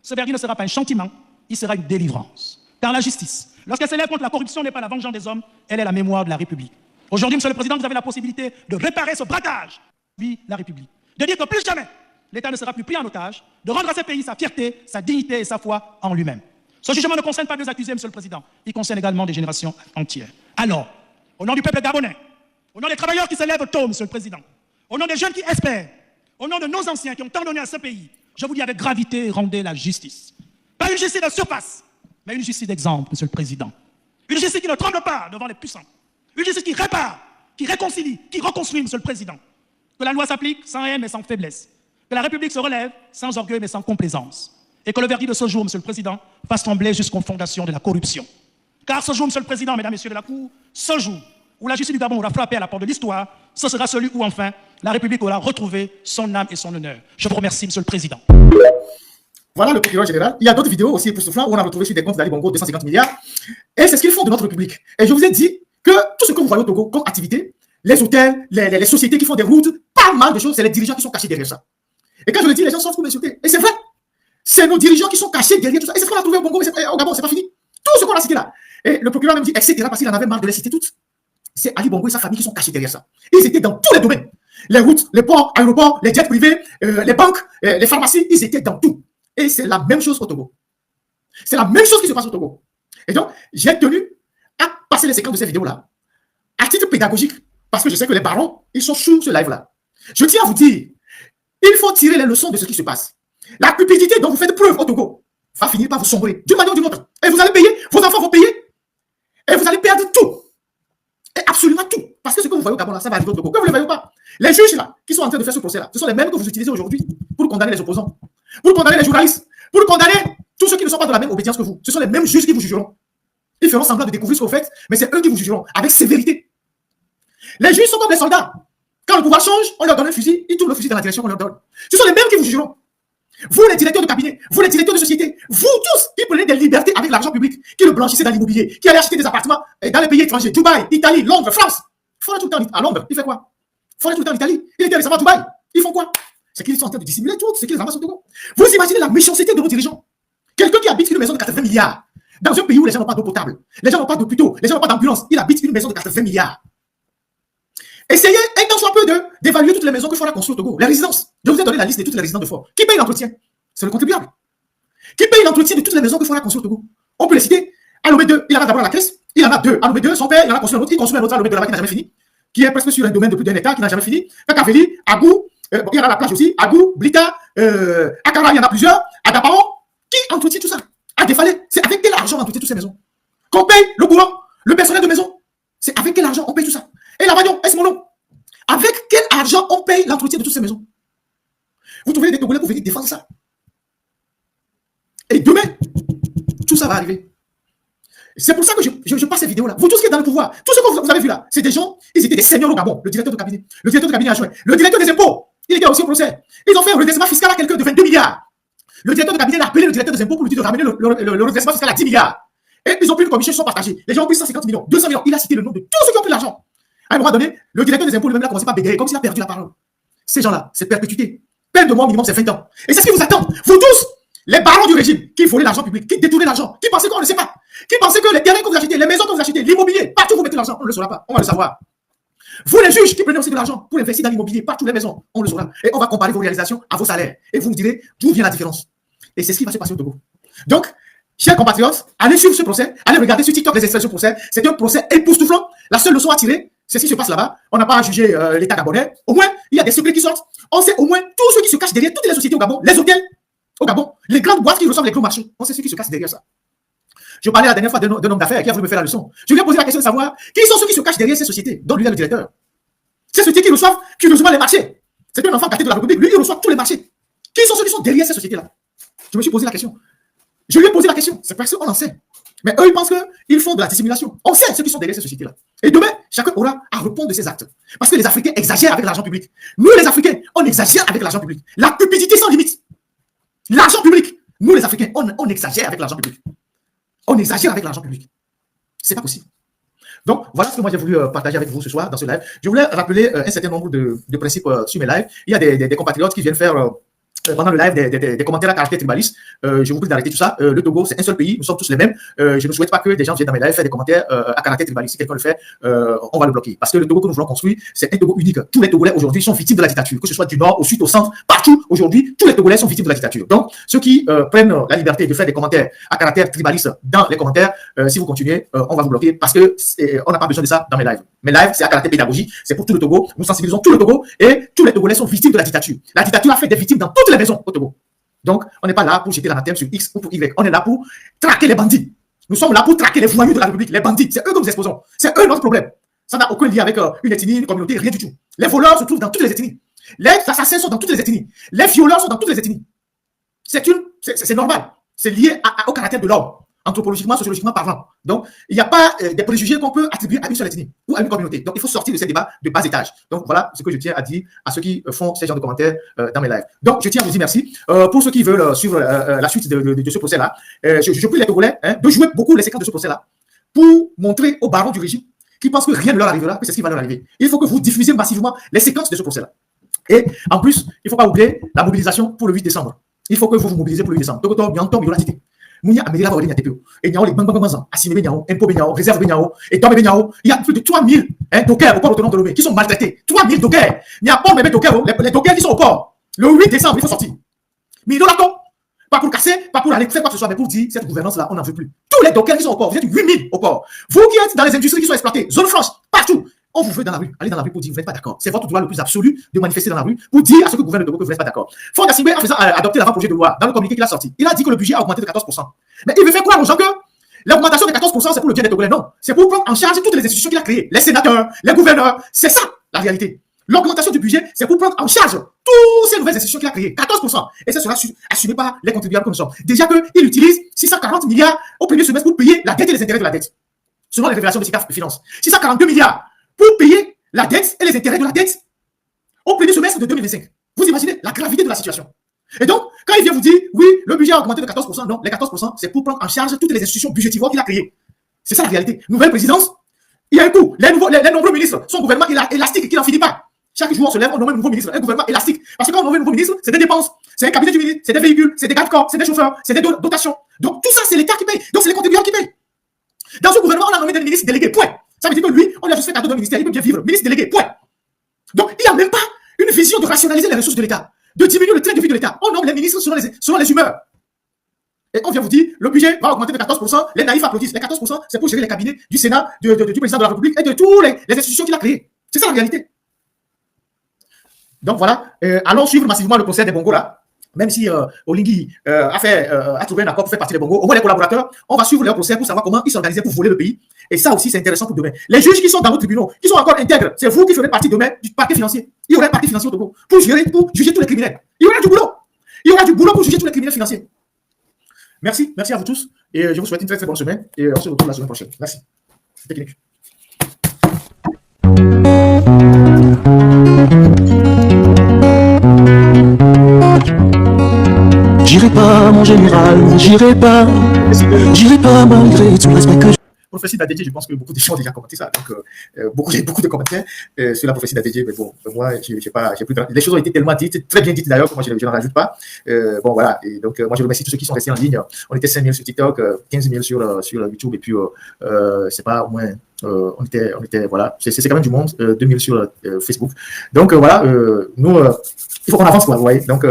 Ce verdict ne sera pas un châtiment, il sera une délivrance. Car la justice, lorsqu'elle s'élève contre la corruption, n'est pas la vengeance des hommes, elle est la mémoire de la République. Aujourd'hui, Monsieur le Président, vous avez la possibilité de réparer ce braquage, vie la République. De dire que plus jamais, l'État ne sera plus pris en otage, de rendre à ce pays sa fierté, sa dignité et sa foi en lui-même. Ce jugement ne concerne pas deux accusés, Monsieur le Président, il concerne également des générations entières. Alors, au nom du peuple gabonais, au nom des travailleurs qui se lèvent tôt, Monsieur le Président, au nom des jeunes qui espèrent, au nom de nos anciens qui ont tant donné à ce pays, je vous dis avec gravité, rendez la justice. Pas une justice de surpasse, mais une justice d'exemple, Monsieur le Président. Une justice qui ne tremble pas devant les puissants. Une justice qui répare, qui réconcilie, qui reconstruit, Monsieur le Président. Que la loi s'applique sans haine mais sans faiblesse. Que la République se relève sans orgueil mais sans complaisance. Et que le verdict de ce jour, Monsieur le Président, fasse trembler jusqu'aux fondations de la corruption. Car ce jour, Monsieur le Président, Mesdames et Messieurs de la Cour, ce jour où la justice du Gabon aura frappé à la porte de l'histoire, ce sera celui où, enfin, la République aura retrouvé son âme et son honneur. Je vous remercie, Monsieur le Président. Voilà le procureur général. Il y a d'autres vidéos aussi époustouflantes où on a retrouvé sur des comptes d'Ali Bongo 250 milliards. Et c'est ce qu'ils font de notre République. Et je vous ai dit que tout ce que vous voyez au Togo comme activité, les hôtels, les sociétés qui font des routes, pas mal de choses, c'est les dirigeants qui sont cachés derrière ça. Et quand je le dis, les gens sont pour m'insulter. Et c'est vrai. C'est nos dirigeants qui sont cachés derrière tout ça. Et c'est ce qu'on a trouvé au Bongo, au Gabon, c'est pas fini. Tout ce qu'on a cité là. Et le procureur même dit, etc., parce qu'il en avait marre de les citer toutes. C'est Ali Bongo et sa famille qui sont cachés derrière ça. Ils étaient dans tous les domaines. Les routes, les ports, aéroports, les jets privés, les banques, les pharmacies, ils étaient dans tout. Et c'est la même chose au Togo. C'est la même chose qui se passe au Togo. Et donc, j'ai tenu à passer les séquences de ces vidéos-là à titre pédagogique, parce que je sais que les barons, ils sont sur ce live-là. Je tiens à vous dire, il faut tirer les leçons de ce qui se passe. La cupidité dont vous faites preuve au Togo va finir par vous sombrer d'une manière ou d'une autre. Et vous allez payer, vos enfants vont payer, et vous allez perdre tout. Et absolument tout. Parce que ce que vous voyez au Gabon là, ça va arriver au Togo. Que vous ne le voyez pas. Les juges là, qui sont en train de faire ce procès-là, ce sont les mêmes que vous utilisez aujourd'hui pour condamner les opposants, pour condamner les journalistes, pour condamner tous ceux qui ne sont pas de la même obédience que vous. Ce sont les mêmes juges qui vous jugeront. Ils feront semblant de découvrir ce que vous faites, mais c'est eux qui vous jugeront avec sévérité. Les juges sont comme les soldats. Quand le pouvoir change, on leur donne un fusil, ils tournent le fusil dans la direction qu'on leur donne. Ce sont les mêmes qui vous jugeront. Vous, les directeurs de cabinet, vous, les directeurs de société, vous tous qui prenez des libertés avec l'argent public, qui le blanchissez dans l'immobilier, qui allez acheter des appartements dans les pays étrangers, Dubaï, Italie, Londres, France. Ils font tout le temps à Londres. Il fait quoi? Ils font tout le temps en Italie. Il était récemment à Dubaï. Ils font quoi? C'est qu'ils sont en train de dissimuler tout ce qu'ils ramassent au Togo. Vous imaginez la méchanceté de nos dirigeants? Quelqu'un qui habite une maison de 80 milliards, dans un pays où les gens n'ont pas d'eau potable, les gens n'ont pas d'hôpitaux, les gens n'ont pas d'ambulance, il habite une maison de 80 milliards. Essayez, un temps soit peu, d'évaluer toutes les maisons que Ford a construites au Togo. Les résidences. Je vous ai donné la liste de toutes les résidences de Ford. Qui paye l'entretien? C'est le contribuable. Qui paye l'entretien de toutes les maisons que Ford a construites au Togo? On peut les citer. À Lomé 2, il en a d'abord à la caisse. Il en a deux. À Lomé 2, son père, il en a construit un autre. Il construit un autre à Lomé 2 là-bas qui n'a jamais fini. Qui est presque sur un domaine de plus d'un hectare qui n'a jamais fini. Kakaveli, Agou, il y en a la plage aussi. Agou, Blita, Akara, il y en a plusieurs. Adapao. Qui entretient tout ça? À Défalé. C'est avec quel argent on entretient toutes ces maisons? Qu'on paye le courant, le personnel de maison. C'est avec quel argent on paye tout ça? Et la Vagnon, est-ce mon nom? Avec quel argent on paye l'entretien de toutes ces maisons? Vous trouvez des Togolais pour venir défendre ça? Et demain, tout ça va arriver. C'est pour ça que je passe ces vidéos-là. Vous tous qui êtes dans le pouvoir, tout ce que vous avez vu là, c'est des gens, ils étaient des seigneurs au Gabon, le directeur de cabinet. Le directeur de cabinet a joué. Le directeur des impôts, il était aussi au procès. Ils ont fait un redressement fiscal à quelqu'un de 22 milliards. Le directeur de cabinet a appelé le directeur des impôts pour lui dire de ramener le redressement fiscal à 10 milliards. Et ils ont pris une commission, ils sont partagés. Les gens ont pris 150 millions, 200 millions. Il a cité le nom de tous ceux qui ont pris l'argent. À un moment donné, le directeur des impôts lui-même a commencé par bégayer, comme s'il a perdu la parole. Ces gens-là, c'est perpétuité. Peine de mort minimum, c'est 20 ans. Et c'est ce qui vous attend. Vous tous, les barons du régime, qui volaient l'argent public, qui détournaient l'argent, qui pensaient qu'on ne le sait pas, qui pensaient que les terrains que vous achetez, les maisons que vous achetez, l'immobilier, partout où vous mettez l'argent, on ne le saura pas. On va le savoir. Vous, les juges, qui prenez aussi de l'argent pour investir dans l'immobilier, partout les maisons, on le saura. Et on va comparer vos réalisations à vos salaires. Et vous me direz d'où vient la différence. Et c'est ce qui va se passer au Togo. Donc, chers compatriotes, allez suivre ce procès, allez regarder sur TikTok les extraits de ce procès. C'est un procès époustouflant. La seule leçon à tirer, c'est ce qui se passe là-bas. On n'a pas à juger l'État gabonais. Au moins, il y a des secrets qui sortent. On sait au moins tous ceux qui se cachent derrière toutes les sociétés au Gabon, les hôtels au Gabon, les grandes boîtes qui reçoivent les gros marchés. On sait ceux qui se cachent derrière ça. Je parlais la dernière fois d'un homme d'affaires qui a voulu me faire la leçon. Je lui ai posé la question de savoir qui sont ceux qui se cachent derrière ces sociétés, dont lui est le directeur. Ces sociétés qui reçoivent les marchés. C'est un enfant gâté de la République. Lui, il reçoit tous les marchés. Qui sont ceux qui sont derrière ces sociétés-là? Je me suis posé la question. Je lui ai posé la question. C'est parce qu'on en sait. Mais eux, ils pensent qu'ils font de la dissimulation. On sait ceux qui sont derrière ces sociétés-là. Et demain, chacun aura à répondre de ses actes. Parce que les Africains exagèrent avec l'argent public. Nous, les Africains, on exagère avec l'argent public. La cupidité sans limite. L'argent public. Nous, les Africains, on exagère avec l'argent public. On exagère avec l'argent public. C'est pas possible. Donc, voilà ce que moi j'ai voulu partager avec vous ce soir dans ce live. Je voulais rappeler un certain nombre de principes sur mes lives. Il y a des compatriotes qui viennent faire pendant le live des commentaires à caractère tribaliste. Je vous prie d'arrêter tout ça. Le Togo, c'est un seul pays. Nous sommes tous les mêmes. Je ne souhaite pas que des gens viennent dans mes lives faire des commentaires à caractère tribaliste. Si quelqu'un le fait, on va le bloquer. Parce que le Togo que nous voulons construire, c'est un Togo unique. Tous les Togolais aujourd'hui sont victimes de la dictature. Que ce soit du nord, au sud, au centre, partout aujourd'hui, tous les Togolais sont victimes de la dictature. Donc, ceux qui prennent la liberté de faire des commentaires à caractère tribaliste dans les commentaires, si vous continuez, on va vous bloquer parce que on n'a pas besoin de ça dans mes lives. Mes lives, c'est à caractère pédagogique. C'est pour tout le Togo. Nous sensibilisons tout le Togo et tous les Togolais sont victimes de la dictature. La dictature a fait des victimes dans toutes les maisons au Togo. Donc, on n'est pas là pour jeter l'anathème sur X ou pour Y. On est là pour traquer les bandits. Nous sommes là pour traquer les voyous de la République, les bandits. C'est eux que nous exposons. C'est eux notre problème. Ça n'a aucun lien avec une ethnie, une communauté, rien du tout. Les voleurs se trouvent dans toutes les ethnies. Les assassins sont dans toutes les ethnies. Les violeurs sont dans toutes les ethnies. C'est normal. C'est lié au caractère de l'homme, anthropologiquement, sociologiquement parlant. Donc, il n'y a pas des préjugés qu'on peut attribuer à une seule ethnie ou à une communauté. Donc, il faut sortir de ces débats de bas étage. Donc, voilà ce que je tiens à dire à ceux qui font ces genres de commentaires dans mes lives. Donc, je tiens à vous dire merci. Pour ceux qui veulent suivre la suite de ce procès-là, je prie les Togolais de jouer beaucoup les séquences de ce procès-là pour montrer aux barons du régime qui pensent que rien ne leur arrivera, que c'est ce qui va leur arriver. Il faut que vous diffusez massivement les séquences de ce procès-là. Et en plus, il ne faut pas oublier la mobilisation pour le 8 décembre. Il faut que vous vous mobilisez pour le 8 décembre. Donc, il y a plus de 3000 dockers au port autonome de Lomé qui sont maltraités. 3000 dockers. Il n'y a pas même dockers, les dockers qui sont au port. Le 8 décembre, il faut sortir. Mais pas pour casser, pas pour aller faire quoi que ce soit, mais pour dire cette gouvernance-là, on n'en veut plus. Tous les dockers qui sont au port, vous êtes 8000 au port. Vous qui êtes dans les industries qui sont exploitées, zone franche, partout. On vous veut dans la rue, allez dans la rue pour dire vous n'êtes pas d'accord. C'est votre droit le plus absolu de manifester dans la rue pour dire à ceux qui gouvernent le Togo que vous n'êtes pas d'accord. Ford Assimbe, en faisant adopter l'avant-projet de loi, dans le communiqué qu'il a sorti, il a dit que le budget a augmenté de 14%. Mais il veut faire croire aux gens que l'augmentation de 14%, c'est pour le bien des Togolais. Non, c'est pour prendre en charge toutes les institutions qu'il a créées, les sénateurs, les gouverneurs. C'est ça la réalité. L'augmentation du budget, c'est pour prendre en charge toutes ces nouvelles institutions qu'il a créées, 14%. Et ça sera assumé par les contribuables comme nous sommes. Déjà qu'il utilise 640 milliards au premier semestre pour payer la dette et les intérêts de la dette. Selon les révélations de SICAF Finance. 642 milliards pour payer la dette et les intérêts de la dette au premier semestre de 2025. Vous imaginez la gravité de la situation. Et donc, quand il vient vous dire, oui, le budget a augmenté de 14%, non, les 14%, c'est pour prendre en charge toutes les institutions budgétivores qu'il a créées. C'est ça la réalité. Nouvelle présidence, il y a un coup. Les nombreux ministres, son gouvernement il est élastique qui n'en finit pas. Chaque jour, on se lève, on nomme un nouveau ministre, un gouvernement élastique. Parce que quand on nomme un nouveau ministre, c'est des dépenses, c'est un cabinet du ministre, c'est des véhicules, c'est des garde-corps, c'est des chauffeurs, c'est des dotations. Donc tout ça, c'est l'État qui paye. Donc c'est les contribuables qui payent. Dans ce gouvernement, on a nommé des ministres délégués, point. Ça veut dire que lui, on lui a juste fait cadeau d'un ministère, il peut bien vivre. Ministre délégué, point. Donc il n'y a même pas une vision de rationaliser les ressources de l'État, de diminuer le train de vie de l'État. On nomme les ministres selon les humeurs. Et on vient vous dire, le budget va augmenter de 14%, les naïfs applaudissent. Les 14%, c'est pour gérer les cabinets du Sénat, du président de la République et de toutes les institutions qu'il a créées. C'est ça la réalité. Donc voilà, allons suivre massivement le procès des Bongo là. Même si Olingi a trouvé un accord pour faire partie des Bongo, au moins les collaborateurs, on va suivre leur procès pour savoir comment ils s'organisaient pour voler le pays. Et ça aussi, c'est intéressant pour demain. Les juges qui sont dans vos tribunaux, qui sont encore intègres, c'est vous qui ferez partie demain du parquet financier. Il y aura un parquet financier au Togo pour juger tous les criminels. Il y aura du boulot. Il y aura du boulot pour juger tous les criminels financiers. Merci à vous tous. Et je vous souhaite une très très bonne semaine. Et on se retrouve la semaine prochaine. Merci. Technique. J'irai pas, mon général, j'irai pas malgré tout le respect que prophétie d'Adédié, je pense que beaucoup de gens ont déjà commenté ça. Donc, beaucoup de commentaires sur la prophétie d'Adédié. Mais bon, moi, j'ai plus les choses ont été tellement dites, très bien dites d'ailleurs, que moi, je n'en rajoute pas. Bon, voilà. Et donc, moi, je remercie tous ceux qui sont restés en ligne. On était 5 000 sur TikTok, 15 000 sur YouTube. Et puis, c'est pas au moins, on était, voilà. C'est quand même du monde, 2 000 sur Facebook. Donc, voilà, nous, il faut qu'on avance, quoi, vous voyez. Donc,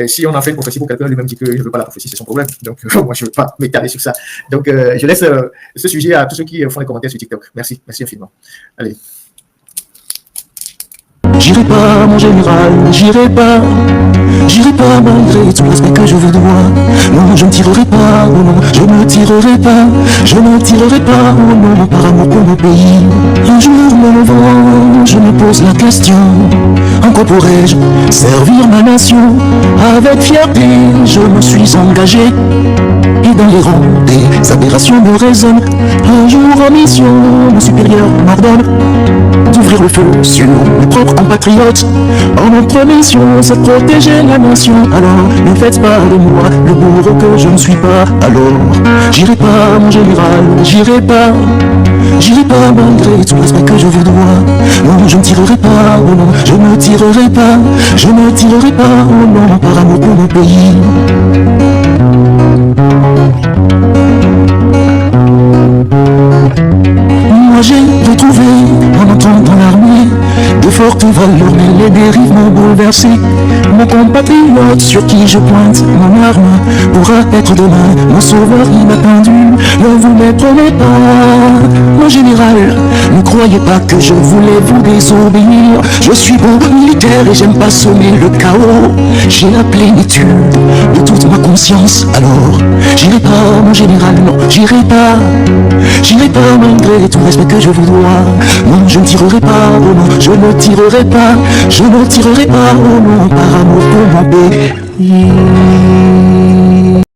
si on a fait une prophétie pour quelqu'un, lui-même dit qu'il ne veut pas la prophétie, c'est son problème. Donc, moi, je ne veux pas m'étaler sur ça. Donc, je laisse ce sujet à tous ceux qui font les commentaires sur TikTok. Merci infiniment. Allez. J'irai pas, mon général, j'irai pas malgré tout le respect que je vous dois. Non, je ne tirerai pas, oh non, je ne tirerai pas, oh non, par amour pour mon pays. Un jour me levant, je me pose la question, en quoi pourrais-je servir ma nation? Avec fierté, je me suis engagé, et dans les rangs des aberrations me résonnent. Un jour en mission, mon supérieur m'ordonne d'ouvrir le feu sur mes propres compatriotes. En notre mission, c'est protéger la nation. Alors ne faites pas de moi le bourreau que je ne suis pas. Alors j'irai pas, mon général, j'irai pas malgré tout le respect que je vous dois. Non, je ne tirerai pas, oh non, je ne tirerai pas, oh non, par amour pour mon pays. Moi j'ai retrouvé en entrant dans l'armée de fortes valeurs, mais les dérives m'ont bouleversé. Mon compatriote sur qui je pointe mon arme pourra être demain mon sauveur inattendu. Ne vous méprenez pas, mon général, ne croyez pas que je voulais vous désobéir. Je suis bon militaire et j'aime pas semer le chaos. J'ai la plénitude de toute ma conscience. Alors j'irai pas, mon général, non, j'irai pas malgré tout le respect que je vous dois. Non, je ne tirerai pas, oh non, je ne tirerai pas, oh non, par amour pour mon pays.